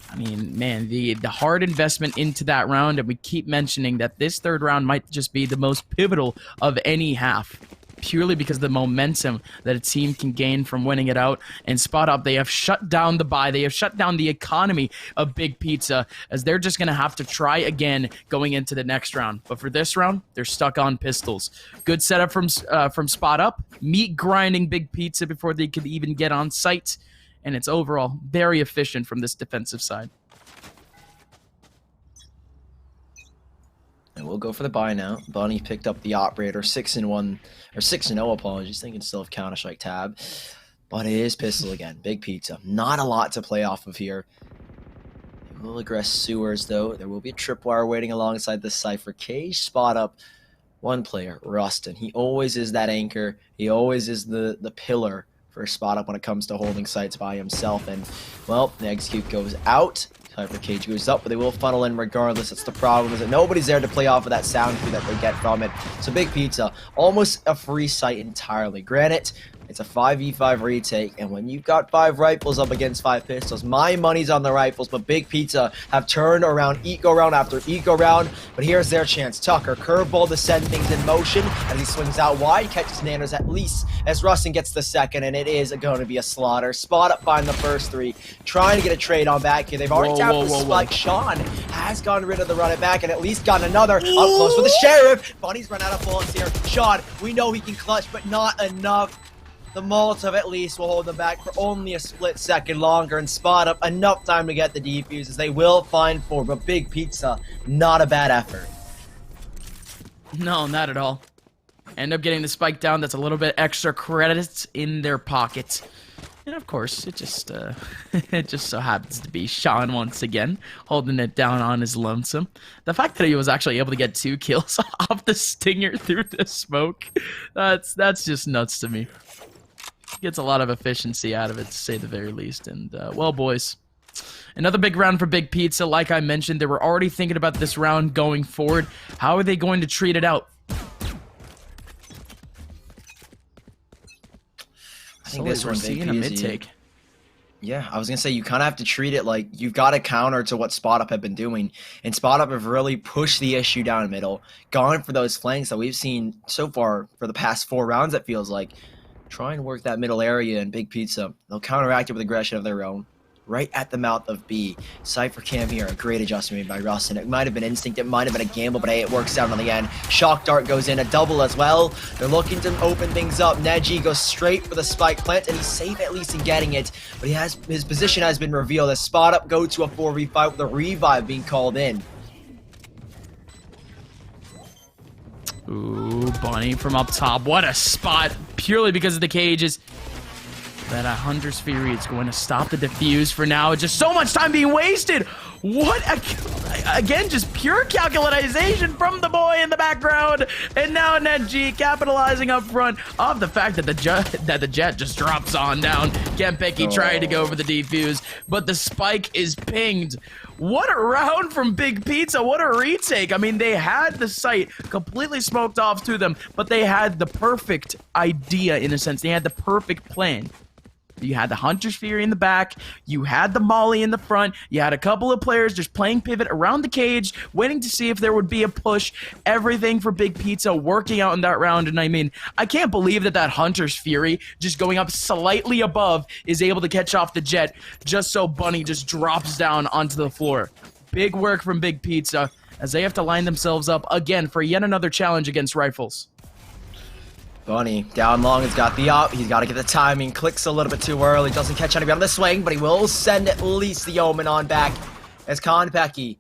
I mean, man, the hard investment into that round, and we keep mentioning that this 3rd round might just be the most pivotal of any half, purely because of the momentum that a team can gain from winning it out. And spot up, they have shut down the buy. They have shut down the economy of Big Pizza, as they're just going to have to try again going into the next round. But for this round, they're stuck on pistols. Good setup from spot up, meat grinding Big Pizza before they could even get on site. And it's overall very efficient from this defensive side. And we'll go for the buy now. Bunny picked up the operator, 6-1, or 6-0, apologies. Thinking still of Counter-Strike tab. But it is pistol again. Big Pizza. Not a lot to play off of here. They will aggress sewers, though. There will be a tripwire waiting alongside the Cypher cage. Spot up one player, Rustin. He always is that anchor. He always is the pillar for spot up when it comes to holding sites by himself. And, well, the execute goes out. Cypher cage goes up, but they will funnel in regardless. That's the problem, is that nobody's there to play off of that sound cue that they get from it. So Big Pizza, almost a free site entirely. Granted, it's a 5v5 retake, and when you've got 5 rifles up against 5 pistols, my money's on the rifles, but Big Pizza have turned around eco round after eco round. But here's their chance. Tucker, curveball to send things in motion, as he swings out wide, catches Nanos at least, as Rustin gets the second, and it is going to be a slaughter. Spot up find the first 3, trying to get a trade on back here. They've already tapped the spike. Sean has gotten rid of the run it back, and at least gotten another up close with the Sheriff. Bunny's run out of bullets here. Sean, we know he can clutch, but not enough. The Molotov at least will hold them back for only a split second longer, and spot up enough time to get the defuse, as they will find 4. But Big Pizza, not a bad effort. No, not at all. End up getting the spike down. That's a little bit extra credits in their pockets. And of course, it just it just so happens to be Sean once again, holding it down on his lonesome. The fact that he was actually able to get 2 kills off the Stinger through the smoke, that's just nuts to me. Gets a lot of efficiency out of it, to say the very least. And, well, boys, another big round for Big Pizza. Like I mentioned, they were already thinking about this round going forward. How are they going to treat it out? I think this one, Big a mid-take. Yeah, I was going to say, you kind of have to treat it like you've got to counter to what Spot Up have been doing. And Spot Up have really pushed the issue down the middle, gone for those flanks that we've seen so far for the past 4 rounds, it feels like. Try and work that middle area, and Big Pizza, they'll counteract it with aggression of their own. Right at the mouth of B. Cypher cam here, a great adjustment made by Rustin. It might have been instinct, it might have been a gamble, but hey, it works out on the end. Shock Dart goes in, a double as well. They're looking to open things up. Neji goes straight for the spike plant, and he's safe at least in getting it. But his position has been revealed as Spot Up go to a 4v5 with a revive being called in. Ooh, Bunny from up top. What a spot, purely because of the cages. That Hunter's Fury is going to stop the defuse for now. Just so much time being wasted. What? Again, just pure calculation from the boy in the background. And now NetG capitalizing up front of the fact that the jet just drops on down. Kempeki trying to go for the defuse, but the spike is pinged. What a round from Big Pizza. What a retake. I mean, they had the site completely smoked off to them, but they had the perfect idea in a sense. They had the perfect plan. You had the Hunter's Fury in the back, you had the Molly in the front, you had a couple of players just playing pivot around the cage, waiting to see if there would be a push. Everything for Big Pizza working out in that round, and I mean, I can't believe that Hunter's Fury, just going up slightly above, is able to catch off the jet, just so Bunny just drops down onto the floor. Big work from Big Pizza, as they have to line themselves up again for yet another challenge against Rifles. Bunny down long has got the up. He's got to get the timing. Clicks a little bit too early. Doesn't catch anybody on the swing, but he will send at least the Omen on back. As Konpeki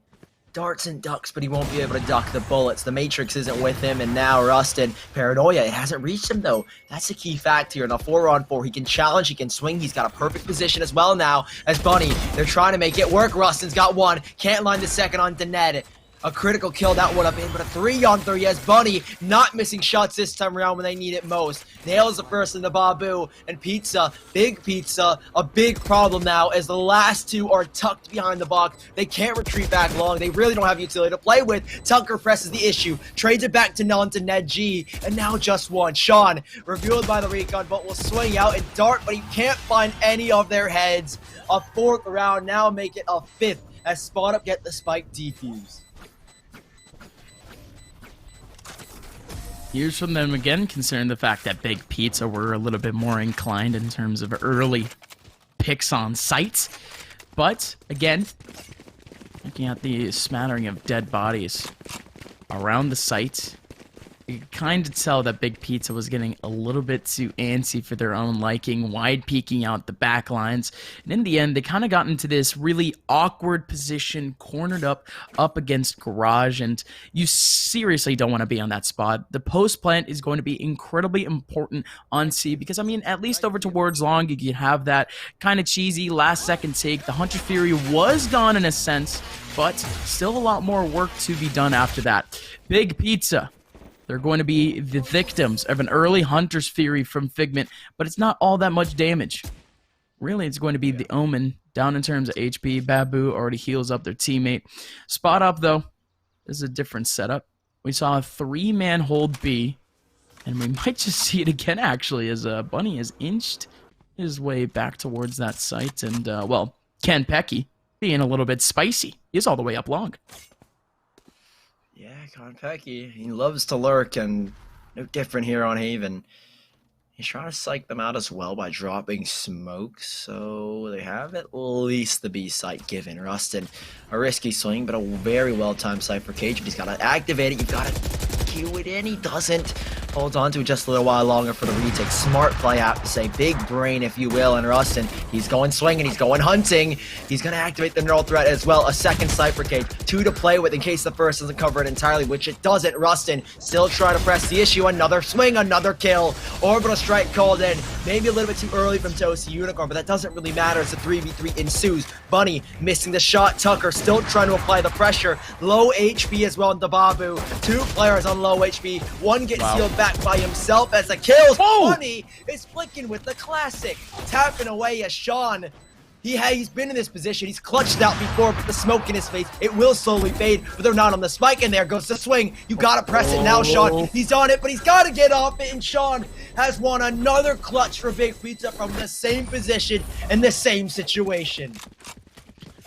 darts and ducks, but he won't be able to duck the bullets. The Matrix isn't with him, and now Rustin. Paranoia, it hasn't reached him, though. That's a key fact here. In a 4-on-4, he can challenge, he can swing. He's got a perfect position as well now. As Bunny, they're trying to make it work. Rustin's got one. Can't line the second on Dened. A critical kill, that one up in, but a 3-on-3 as Bunny not missing shots this time around when they need it most. Nails the first in the Babu, and Pizza, Big Pizza, a big problem now as the last two are tucked behind the box. They can't retreat back long. They really don't have utility to play with. Tucker presses the issue, trades it back to None to Ned G, and now just one. Sean, revealed by the recon, but will swing out and dart, but he can't find any of their heads. A 4th round, now make it a 5th as Spot Up get the spike defuse. Here's from them again, considering the fact that Big Pizza were a little bit more inclined in terms of early picks on sites. But, again, looking at the smattering of dead bodies around the site, you could kind of tell that Big Pizza was getting a little bit too antsy for their own liking, wide peeking out the back lines. And in the end, they kind of got into this really awkward position, cornered up against Garage, and you seriously don't want to be on that spot. The post plant is going to be incredibly important on C because, I mean, at least over towards long, you can have that kind of cheesy last-second take. The Hunter Fury was gone in a sense, but still a lot more work to be done after that. Big Pizza, they're going to be the victims of an early Hunter's Fury from Figment, but it's not all that much damage. Really, it's going to be the Omen down in terms of HP. Babu already heals up their teammate. Spot Up, though, this is a different setup. We saw a 3-man hold B, and we might just see it again, actually, as Bunny has inched his way back towards that site. And, well, Ken Pecky being a little bit spicy. He's all the way up long. Yeah, Konpeki, he loves to lurk, and no different here on Haven. He's trying to psych them out as well by dropping smoke, so they have at least the B site given. Rustin, a risky swing, but a very well-timed site for Cage. But he's got to activate it, you've got to cue it in, he doesn't. Holds on to it just a little while longer for the retake. Smart play, I have to say. Big brain, if you will. And Rustin, he's going swinging, he's going hunting. He's going to activate the neural threat as well. A second snipe for Cage. 2 to play with in case the first doesn't cover it entirely, which it doesn't. Rustin still trying to press the issue. Another swing, another kill. Orbital strike called in. Maybe a little bit too early from Toasty Unicorn, but that doesn't really matter as the 3v3 ensues. Bunny missing the shot. Tucker still trying to apply the pressure. Low HP as well in the Babu. 2 players on low HP. One gets sealed back by himself as the kills. Bunny is flicking with the classic. Tapping away as Sean. He's been in this position. He's clutched out before, but the smoke in his face, it will slowly fade, but they're not on the spike, and there goes the swing. You gotta press it now, Sean. He's on it, but he's gotta get off it, and Sean has won another clutch for Big Pizza from the same position and the same situation.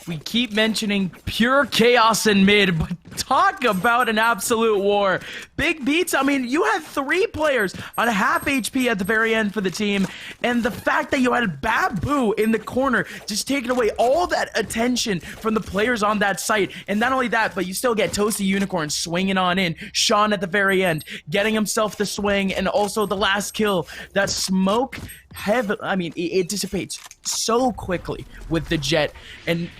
We keep mentioning pure chaos in mid, but talk about an absolute war. Big Pizza, I mean, you had 3 players on a half HP at the very end for the team, and the fact that you had Babu in the corner just taking away all that attention from the players on that site. And not only that, but you still get Toasty Unicorn swinging on in, Sean at the very end, getting himself the swing, and also the last kill. That smoke, I mean, it dissipates so quickly with the Jet, and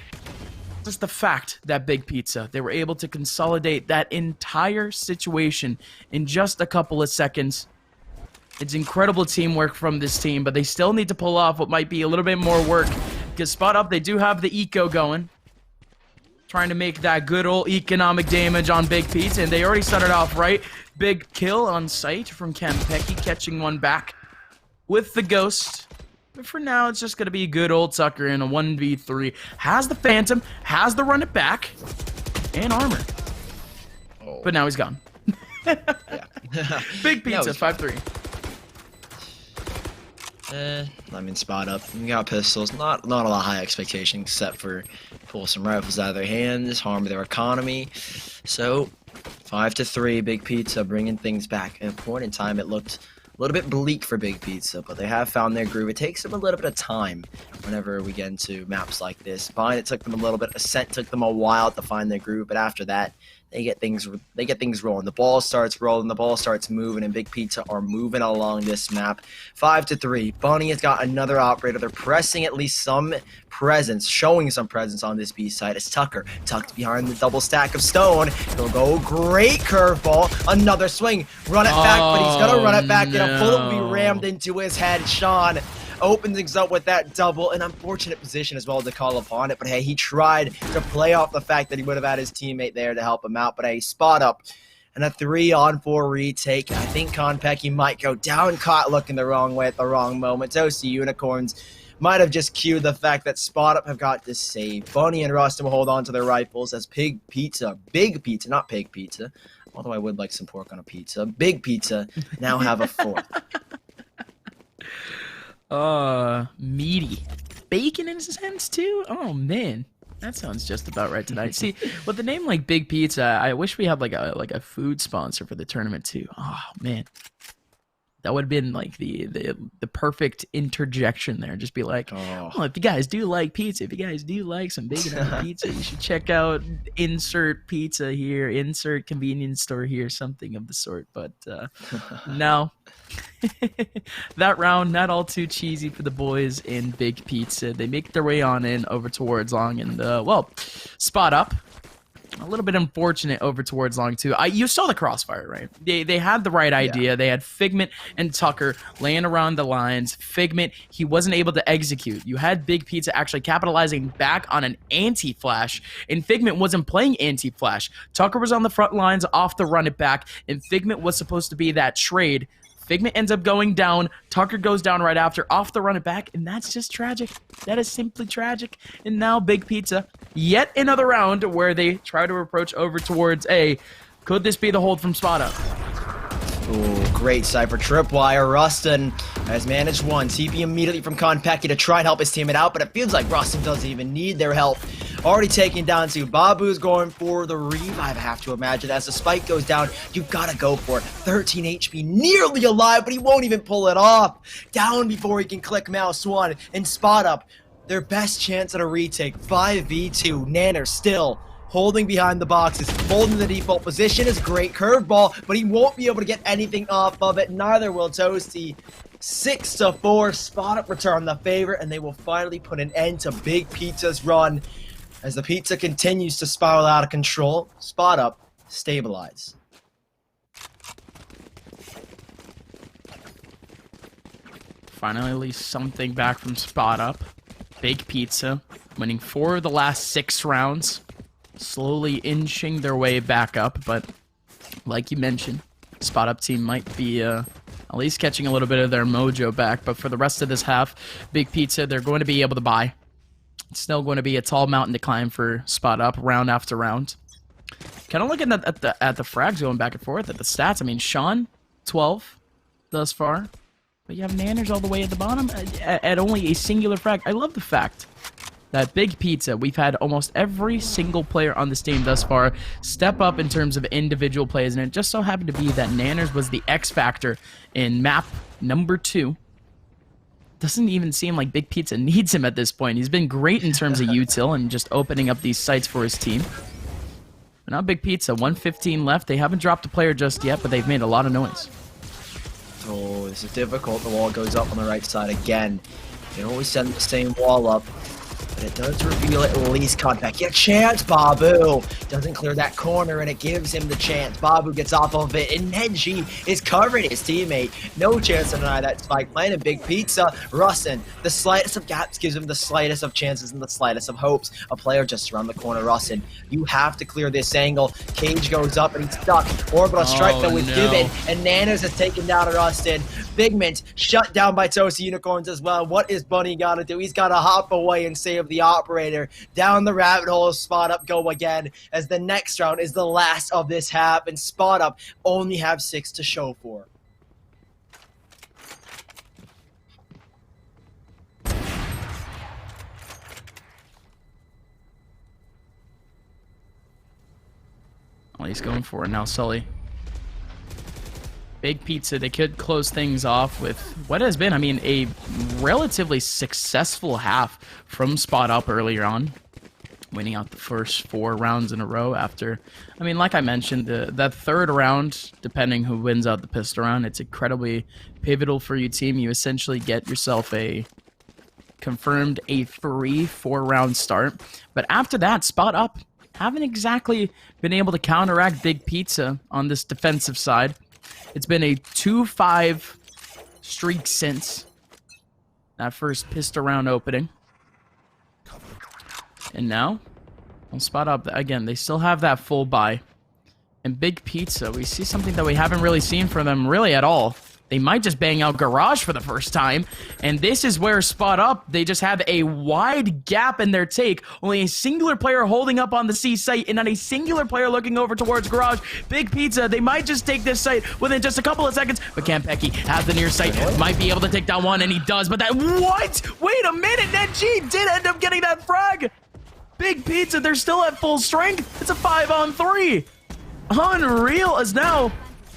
just the fact that Big Pizza, they were able to consolidate that entire situation in just a couple of seconds. It's incredible teamwork from this team, but they still need to pull off what might be a little bit more work. Because Spot Up, they do have the eco going. Trying to make that good old economic damage on Big Pizza, and they already started off right. Big kill on sight from Kenpeki, catching one back with the Ghost. But for now, it's just going to be good old Tucker in a 1v3. Has the Phantom, has the run it back, and armor. Oh. But now he's gone. Big Pizza, 5-3. I mean, Spot Up. You got pistols. Not a lot of high expectations, except for pull some rifles out of their hands, harm their economy. So, 5-3, Big Pizza bringing things back. At a point in time, it looked a little bit bleak for Big Pizza, but they have found their groove. It takes them a little bit of time whenever we get into maps like this. Fine, it took them a little bit. Ascent took them a while to find their groove, but after that, they get things rolling. The ball starts rolling, the ball starts moving, and Big Pizza are moving along this map. 5-3. Bunny has got another operator. They're pressing at least some presence, showing some presence on this B side. It's Tucker, tucked behind the double stack of stone. He'll go great curveball. Another swing. Run it back, but he's gonna run it back, and a bullet will be rammed into his head. Sean, opens things up with that double. An unfortunate position as well to call upon it, but hey, he tried to play off the fact that he would have had his teammate there to help him out, but a spot up and a 3-on-4 retake. I think Konpeki might go down, caught looking the wrong way at the wrong moment. Toasty Unicorns might have just cued the fact that Spot Up have got this save. Bunny and Rustin will hold on to their rifles as Big Pizza, not Pig Pizza, although I would like some pork on a pizza, Big Pizza now have a 4th. Meaty. Bacon in his hands too? Oh man. That sounds just about right tonight. See, with a name like Big Pizza, I wish we had like a food sponsor for the tournament too. Oh man. That would have been like the perfect interjection there. Just be like, oh, if you guys do like pizza, if you guys do like some bacon on the pizza, you should check out insert pizza here, insert convenience store here, something of the sort. But no. That round, not all too cheesy for the boys in Big Pizza. They make their way on in over towards Long and, well, Spot Up. A little bit unfortunate over towards Long, too. You saw the crossfire, right? They had the right idea. Yeah. They had Figment and Tucker laying around the lines. Figment, he wasn't able to execute. You had Big Pizza actually capitalizing back on an anti-flash, and Figment wasn't playing anti-flash. Tucker was on the front lines off the run it back, and Figment was supposed to be that trade. Figment ends up going down. Tucker goes down right after, off the run it back, and that's just tragic. That is simply tragic. And now Big Pizza, yet another round where they try to approach over towards A. Could this be the hold from Spot Up? Ooh, great Cypher tripwire. Rustin has managed one. TP immediately from Konpeki to try and help his teammate out, but it feels like Rustin doesn't even need their help. Already taken down two. Babu's going for the revive, I have to imagine. As the spike goes down, you've got to go for it. 13 HP, nearly alive, but he won't even pull it off. Down before he can click mouse 1 and Spot Up. Their best chance at a retake. 5v2. Nanner still holding behind the boxes, holding the default position. Is great curveball, but he won't be able to get anything off of it. Neither will Toasty. 6-4. Spot Up return the favor, and they will finally put an end to Big Pizza's run. As the pizza continues to spiral out of control, Spot Up stabilize. Finally, something back from Spot Up. Big Pizza winning 4 of the last 6 rounds. Slowly inching their way back up, but like you mentioned, Spot Up team might be at least catching a little bit of their mojo back. But for the rest of this half, Big Pizza, they're going to be able to buy. It's still going to be a tall mountain to climb for Spot Up round after round. Kind of looking at the frags going back and forth at the stats. I mean, Sean 12 thus far, but you have Nanners all the way at the bottom at only a singular frag. I love the fact that Big Pizza, we've had almost every single player on this team thus far step up in terms of individual plays, and it just so happened to be that Nanners was the X factor in map number 2. Doesn't even seem like Big Pizza needs him at this point. He's been great in terms of util and just opening up these sites for his team. But now Big Pizza, 1:15 left. They haven't dropped a player just yet, but they've made a lot of noise. Oh, this is difficult. The wall goes up on the right side again. You can always send the same wall up, but it does reveal at least Konpeki. A chance, Babu doesn't clear that corner, and it gives him the chance. Babu gets off of it, and Nenji is covering his teammate. No chance to deny that spike. Playing a Big Pizza. Rustin, the slightest of gaps gives him the slightest of chances and the slightest of hopes. A player just around the corner. Rustin, you have to clear this angle. Cage goes up, and he's stuck. Orbital strike that was given, and Nanas has taken down Rustin. Figment shut down by Toasty Unicorns as well. What is Bunny got to do? He's got to hop away and save the operator. Down the rabbit hole, Spot Up go again, as the next round is the last of this half, and Spot Up only have 6 to show for. Well, he's going for it now, Sully. Big Pizza, they could close things off with what has been, I mean, a relatively successful half from Spot Up earlier on, winning out the first 4 rounds in a row after, I mean, like I mentioned, that third round, depending who wins out the pistol round, it's incredibly pivotal for your team. You essentially get yourself a confirmed a 3-4 round start. But after that, Spot Up haven't exactly been able to counteract Big Pizza on this defensive side. It's been a 2-5 streak since. that first pistol round opening. And now, we'll spot up. Again, they still have that full buy. And Big Pizza, we see something that we haven't really seen from them really at all. They might just bang out Garage for the first time. And this is where spot up, they just have a wide gap in their take. Only a singular player holding up on the C site and not a singular player looking over towards Garage. Big Pizza, they might just take this site within just a couple of seconds. But Campeki has the near site, might be able to take down one, and he does. But that, what? Wait a minute, NG did end up getting that frag. Big Pizza, they're still at full strength. It's a 5-on-3. Unreal, as now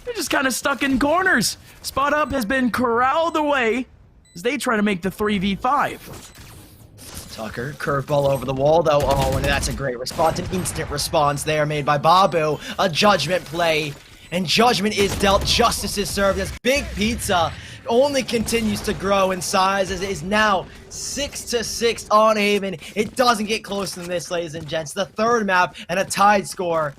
they're just kind of stuck in corners. Spot up has been corralled away as they try to make the 3v5. Tucker, curveball over the wall though. Oh, and that's a great response. An instant response there made by Babu. A judgment play. And judgment is dealt. Justice is served as Big Pizza only continues to grow in size as it is now 6-6 on Haven. It doesn't get closer than this, ladies and gents. The third map and a tied score.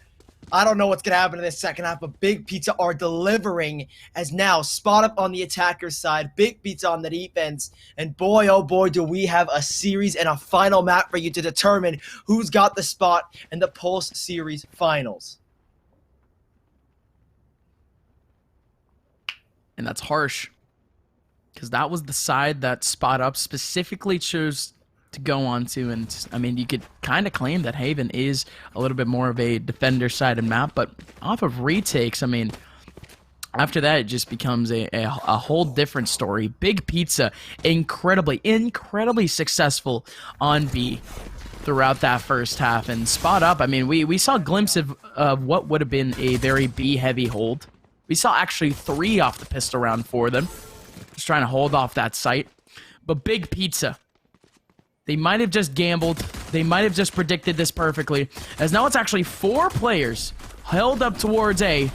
I don't know what's going to happen in this second half, but Big Pizza are delivering as now spot up on the attacker's side, Big Pizza on the defense, and boy, oh boy, do we have a series and a final map for you to determine who's got the spot in the Pulse Series Finals. And that's harsh, because that was the side that spot up specifically chose to go on to, and I mean, you could kind of claim that Haven is a little bit more of a defender-sided map, but off of retakes, I mean, after that, it just becomes a whole different story. Big Pizza, incredibly successful on B throughout that first half, and spot up, I mean, we saw a glimpse of what would have been a very B-heavy hold. We saw actually 3 off the pistol round for them, just trying to hold off that site, but Big Pizza, they might have just gambled. They might have just predicted this perfectly. As now it's actually 4 players held up towards A.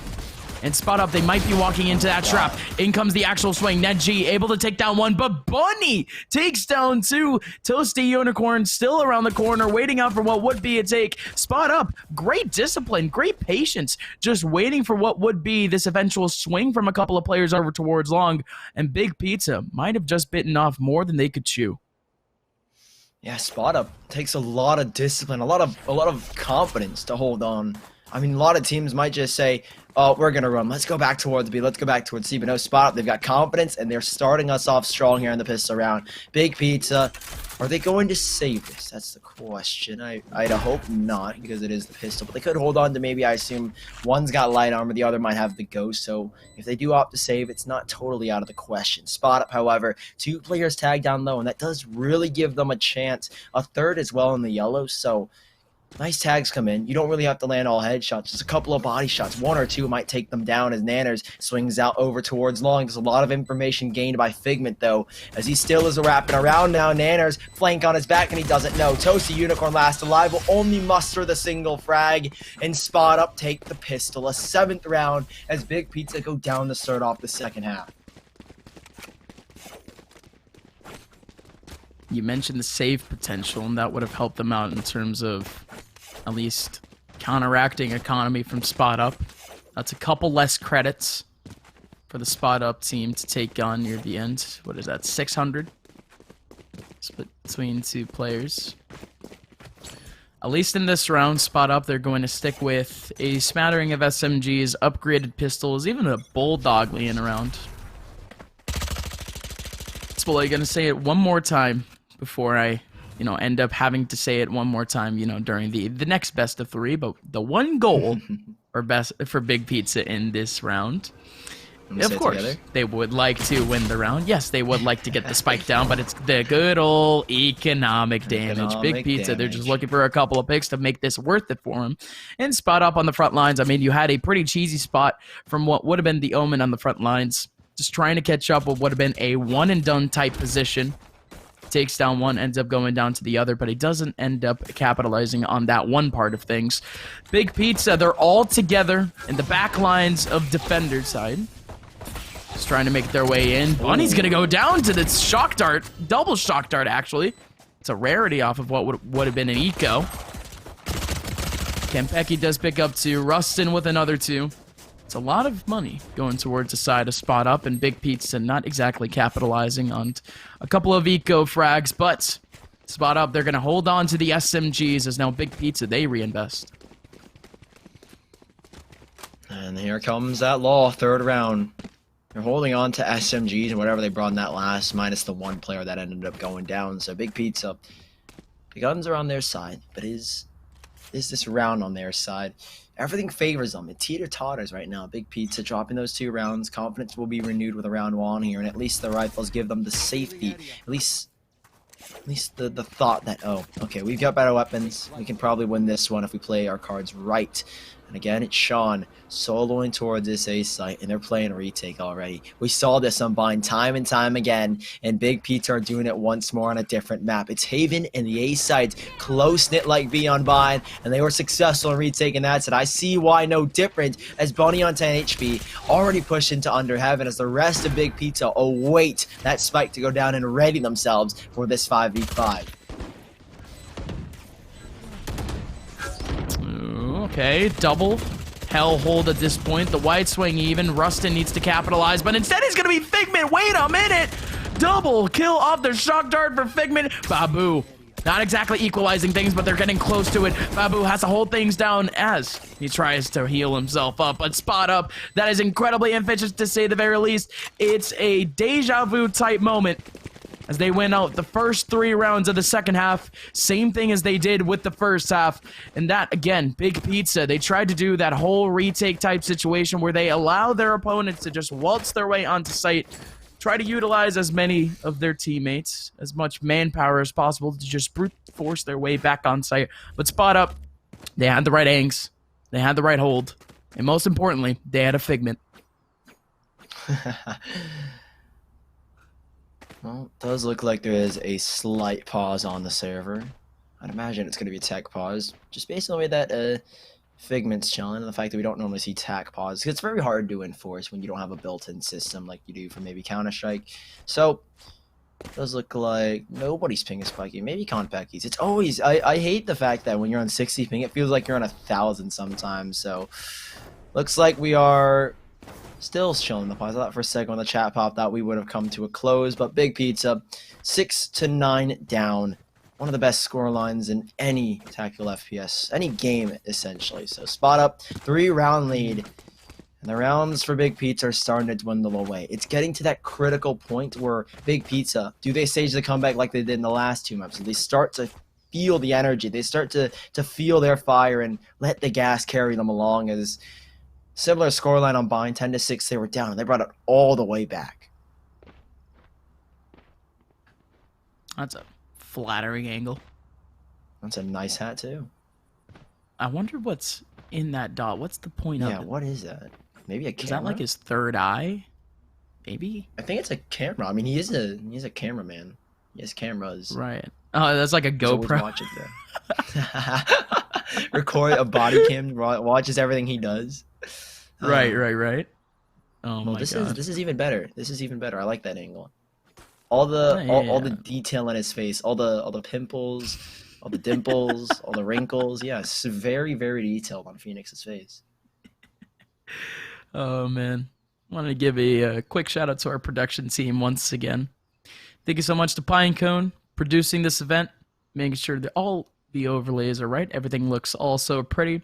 And spot up, they might be walking into that trap. In comes the actual swing. NG able to take down 1, but Bunny takes down 2. Toasty Unicorn still around the corner, waiting out for what would be a take. Spot up, great discipline, great patience, just waiting for what would be this eventual swing from a couple of players over towards long. And Big Pizza might have just bitten off more than they could chew. Yeah, spot up takes a lot of discipline, a lot of confidence to hold on. I mean, a lot of teams might just say, oh, we're going to run. Let's go back towards B. Let's go back towards C. But no, spot up. They've got confidence, and they're starting us off strong here in the pistol round. Big Pizza, are they going to save this? That's the question. I'd hope not, because it is the pistol. But they could hold on to maybe, I assume, one's got light armor, the other might have the ghost. So if they do opt to save, it's not totally out of the question. Spot up, however, 2 players tagged down low, and that does really give them a chance. A third as well in the yellow, so nice tags come in. You don't really have to land all headshots. Just a couple of body shots. 1 or 2 might take them down as Nanners swings out over towards long. There's a lot of information gained by Figment, though, as he still is wrapping around now. Nanners flank on his back, and he doesn't know. Toasty Unicorn last alive will only muster the single frag, and spot up take the pistol. A 7th round as Big Pizza go down to start off the second half. You mentioned the save potential, and that would have helped them out in terms of at least counteracting economy from spot up. That's a couple less credits for the spot up team to take on near the end. What is that, 600? Split between 2 players. At least in this round, spot up, they're going to stick with a smattering of SMGs, upgraded pistols, even a Bulldog laying around. So I'm going to say it one more time before I, end up having to say it one more time, during the next best of 3. But the one goal for Big Pizza in this round, of course, they would like to win the round. Yes, they would like to get the spike down, but it's the good old economic damage. Big Pizza, they're just looking for a couple of picks to make this worth it for them. And spot up on the front lines. I mean, you had a pretty cheesy spot from what would have been the Omen on the front lines. Just trying to catch up with what would have been a one-and-done type position. Takes down one, ends up going down to the other, but he doesn't end up capitalizing on that one part of things. Big Pizza, they're all together in the back lines of defender side. Just trying to make their way in. Bunny's going to go down to the shock dart. Double shock dart, actually. It's a rarity off of what would have been an eco. Campeki does pick up 2. Rustin with another 2. It's a lot of money going towards a side of spot up, and Big Pizza not exactly capitalizing on a couple of eco frags, but spot up, they're going to hold on to the SMGs as now Big Pizza, they reinvest. And here comes that law, third round. They're holding on to SMGs and whatever they brought in that last, minus the one player that ended up going down. So Big Pizza, the guns are on their side, but is this round on their side? Everything favors them. It teeter-totters right now. Big Pizza dropping those 2 rounds. Confidence will be renewed with a round 1 here, and at least the rifles give them the safety. At least the thought that, oh, okay, we've got better weapons. We can probably win this one if we play our cards right. And again, it's Sean soloing towards this A site, and they're playing a retake already. We saw this on Bind time and time again, and Big Pizza are doing it once more on a different map. It's Haven and the A site, close-knit like B on Bind, and they were successful in retaking that set. I see why no different, as Bunny on 10 HP already pushed into Under Heaven as the rest of Big Pizza await that spike to go down and ready themselves for this 5v5. Okay, double hell hold at this point. The wide swing even. Rustin needs to capitalize, but instead he's going to be Figment. Wait a minute. Double kill off the shock dart for Figment. Babu, not exactly equalizing things, but they're getting close to it. Babu has to hold things down as he tries to heal himself up, but spot up. That is incredibly efficient to say the very least. It's a deja vu type moment as they win out the first 3 rounds of the second half. Same thing as they did with the first half. And that, again, Big Pizza, they tried to do that whole retake type situation where they allow their opponents to just waltz their way onto site, try to utilize as many of their teammates, as much manpower as possible to just brute force their way back on site. But spot up, they had the right angs, they had the right hold, and most importantly, they had a Figment. Well, it does look like there is a slight pause on the server. I'd imagine it's going to be a tech pause, just based on the way that Figment's chilling, and the fact that we don't normally see tech pause. It's very hard to enforce when you don't have a built-in system like you do for maybe Counter-Strike. So, it does look like nobody's ping is spiking. Maybe Conpecky's. It's always... I hate the fact that when you're on 60 ping, it feels like you're on 1,000 sometimes. So, looks like we are... still chilling the pause. I thought for a second when the chat popped out we would have come to a close, but Big Pizza 6-9 down. One of the best score lines in any tactical FPS, any game essentially. So spot up, 3-round lead, and the rounds for Big Pizza are starting to dwindle away. It's getting to that critical point where Big Pizza, do they stage the comeback like they did in the last 2 maps? So they start to feel the energy, they start to feel their fire and let the gas carry them along. As similar scoreline on Bind, 10-6, they were down, and they brought it all the way back. That's a flattering angle. That's a nice hat, too. I wonder what's in that dot. What's the point of it? Yeah, what is that? Maybe a camera? Is that like his third eye? Maybe? I think it's a camera. I mean, he's a cameraman. He has cameras. Right. Oh, that's like a He's always GoPro. watching there. Record a body cam, watches everything he does. Right. Oh Well, my this god. is even better. This is even better. I like that angle. All the detail in his face, all the pimples, all the dimples, all the wrinkles. Yeah, it's very, very detailed on Phoenix's face. Oh man. Wanted to give a quick shout out to our production team once again. Thank you so much to Pinecone producing this event, making sure that all the overlays are right. Everything looks all so pretty.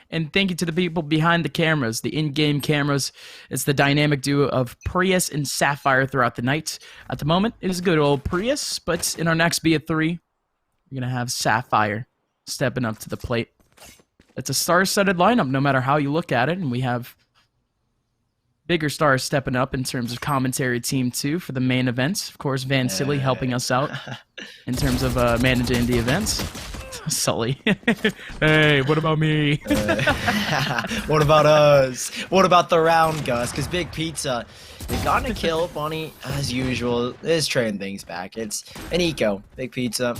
And thank you to the people behind the cameras, the in-game cameras. It's the dynamic duo of Prius and Sapphire throughout the night. At the moment, it is good old Prius, but in our next B3, we're going to have Sapphire stepping up to the plate. It's a star-studded lineup, no matter how you look at it, and we have bigger stars stepping up in terms of commentary team too for the main events. Of course, Van Silly helping us out in terms of managing the events. Sully. Hey, what about me? What about us? What about the round, Gus? Because Big Pizza, they've gotten a kill. Bunny, as usual, is trading things back. It's an eco. Big Pizza.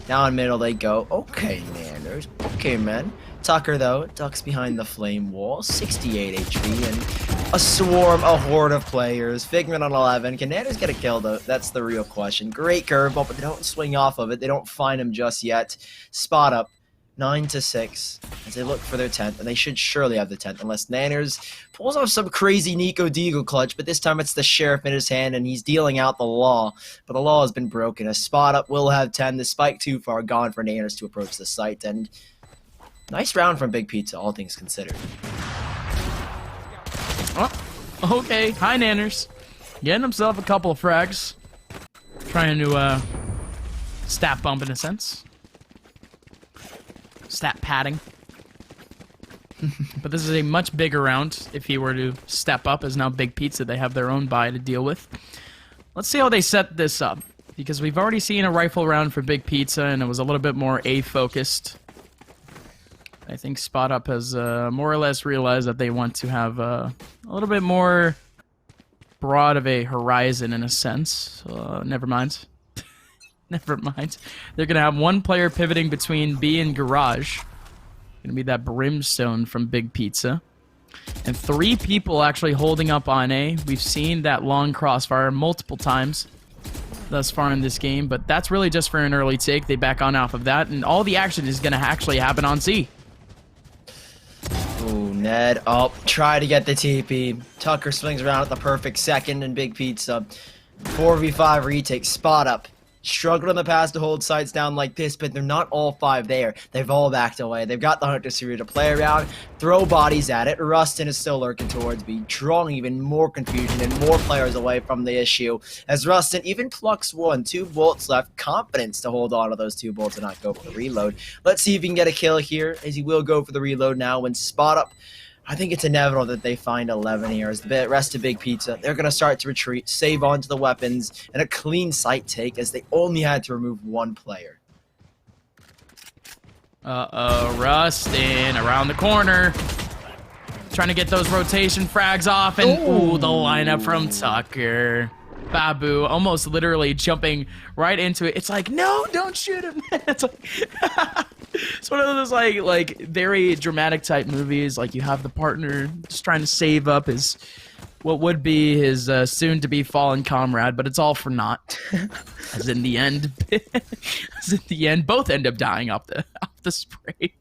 Down middle they go. Okay, Nanners. Okay, man. Tucker, though, ducks behind the flame wall. 68 HP and a swarm, a horde of players. Figment on 11. Can Nanners get a kill, though? That's the real question. Great curveball, but they don't swing off of it. They don't find him just yet. Spot up. 9-6 as they look for their 10th, and they should surely have the 10th unless Nanners pulls off some crazy Nico Deagle clutch, but this time it's the Sheriff in his hand and he's dealing out the law, but the law has been broken. A spot up will have 10, the spike too far gone for Nanners to approach the site, and nice round from Big Pizza, all things considered. Oh, okay. Hi, Nanners. Getting himself a couple of frags. Trying to, stat bump in a sense. Stat padding. But this is a much bigger round if he were to step up, as now Big Pizza, they have their own buy to deal with. Let's see how they set this up, because we've already seen a rifle round for Big Pizza, and it was a little bit more A-focused. I think Spot Up has more or less realized that they want to have a little bit more broad of a horizon in a sense. Never mind. Never mind. They're going to have one player pivoting between B and Garage. Going to be that Brimstone from Big Pizza. And 3 people actually holding up on A. We've seen that long crossfire multiple times thus far in this game, but that's really just for an early take. They back on off of that, and all the action is going to actually happen on C. Ooh, Ned up, try to get the TP. Tucker swings around at the perfect second, and Big Pizza 4v5 retake. Spot Up struggled in the past to hold sites down like this, but they're not all 5 there. They've all backed away. They've got the Hunter Series to play around, throw bodies at it. Rustin is still lurking towards B, drawing even more confusion and more players away from the issue. As Rustin even plucks 1, 2 bolts left, confidence to hold on to those 2 bolts and not go for the reload. Let's see if he can get a kill here, as he will go for the reload now when Spot Up. I think it's inevitable that they find 11 here. As the rest of Big Pizza, they're going to start to retreat, save onto the weapons, and a clean site take as they only had to remove 1 player. Rustin around the corner. Trying to get those rotation frags off, and ooh, the lineup from Tucker. Babu almost literally jumping right into it. It's like, no, don't shoot him. It's like... It's one of those like very dramatic type movies. Like you have the partner just trying to save up his what would be his soon to be fallen comrade, but it's all for naught. As in the end, both end up dying off the spray.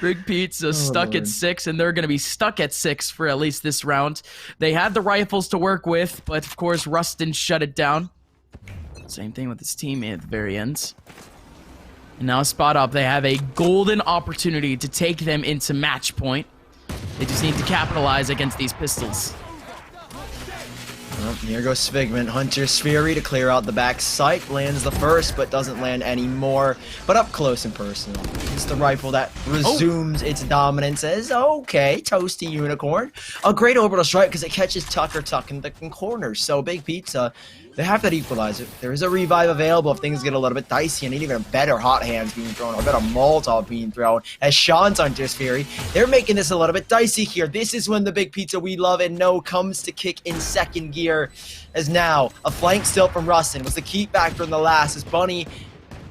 Big Pizza stuck at 6, and they're going to be stuck at 6 for at least this round. They had the rifles to work with, but of course Rustin shut it down. Same thing with his teammate at the very end. And now Spot Up, they have a golden opportunity to take them into match point. They just need to capitalize against these pistols. Well, here goes Figment. Hunter's Fury to clear out the back sight. Lands the first, but doesn't land any more. But up close and personal. It's the rifle that resumes its dominance as, okay, Toasty Unicorn. A great orbital strike because it catches Tucker tucking the corners. So Big Pizza, they have that equalizer. There is a revive available if things get a little bit dicey, and even a better hot hands being thrown, or a better Molotov being thrown. As Sean's Hunter's Fury, they're making this a little bit dicey here. This is when the Big Pizza we love and know comes to kick in second gear. As now, a flank still from Rustin was the key factor in the last, as Bunny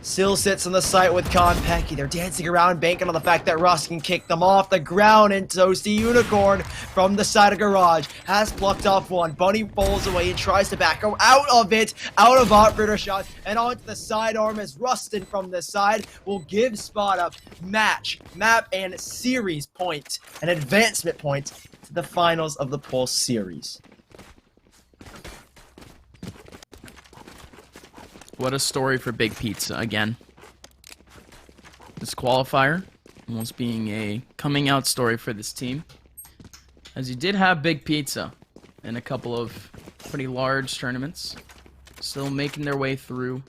still sits on the site with Konpeki. They're dancing around, banking on the fact that Russ can kick them off the ground, and Toasty Unicorn from the side of Garage has plucked off 1. Bunny falls away and tries to back out of it, out of operator shot, and onto the sidearm as Rustin from the side will give Spot Up match, map, and series point, an advancement point to the finals of the Pulse Series. What a story for Big Pizza again. This qualifier almost being a coming out story for this team. As you did have Big Pizza in a couple of pretty large tournaments. Still making their way through.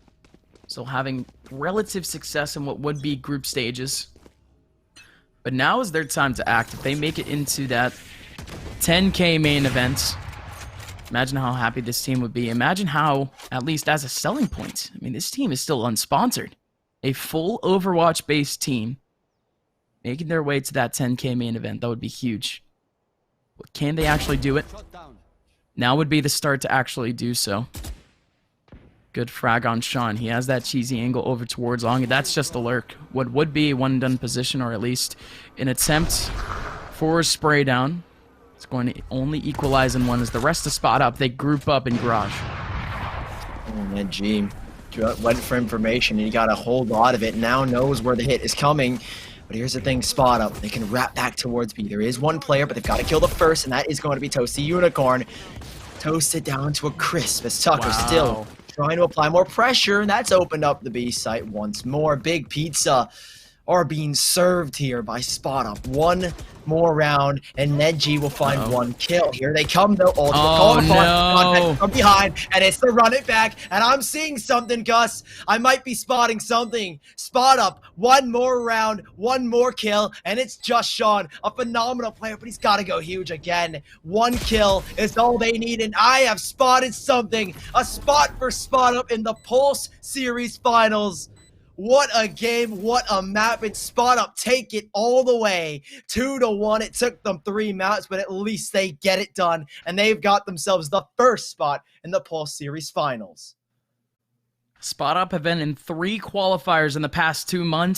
Still having relative success in what would be group stages. But now is their time to act. If they make it into that 10K main event, imagine how happy this team would be. Imagine how, at least as a selling point, I mean, this team is still unsponsored. A full Overwatch-based team making their way to that 10K main event. That would be huge. But can they actually do it? Now would be the start to actually do so. Good frag on Sean. He has that cheesy angle over towards Long. That's just a lurk. What would be a one-and-done position, or at least an attempt for a spray down. It's going to only equalize in 1 as the rest of Spot Up. They group up in Garage. Oh, man, G. went for information, and he got a whole lot of it. Now knows where the hit is coming. But here's the thing, spot up. They can wrap back towards B. There is one player, but they've got to kill the first, and that is going to be Toasty Unicorn. Toasted down to a crisp as Tucker still trying to apply more pressure, and that's opened up the B site once more. Big Pizza are being served here by Spot Up. One more round, and Neji will find one kill. Here they come, though. Ultimate contact from behind, and it's the run it back. And I'm seeing something, Gus. I might be spotting something. Spot Up, one more round, one more kill, and it's just Sean, a phenomenal player, but he's got to go huge again. One kill is all they need, and I have spotted something. A spot for Spot Up in the Pulse Series Finals. What a game, what a map, and Spot Up take it all the way, 2-1. It took them 3 maps, but at least they get it done, and they've got themselves the first spot in the Pulse Series Finals. Spot Up have been in 3 qualifiers in the past 2 months.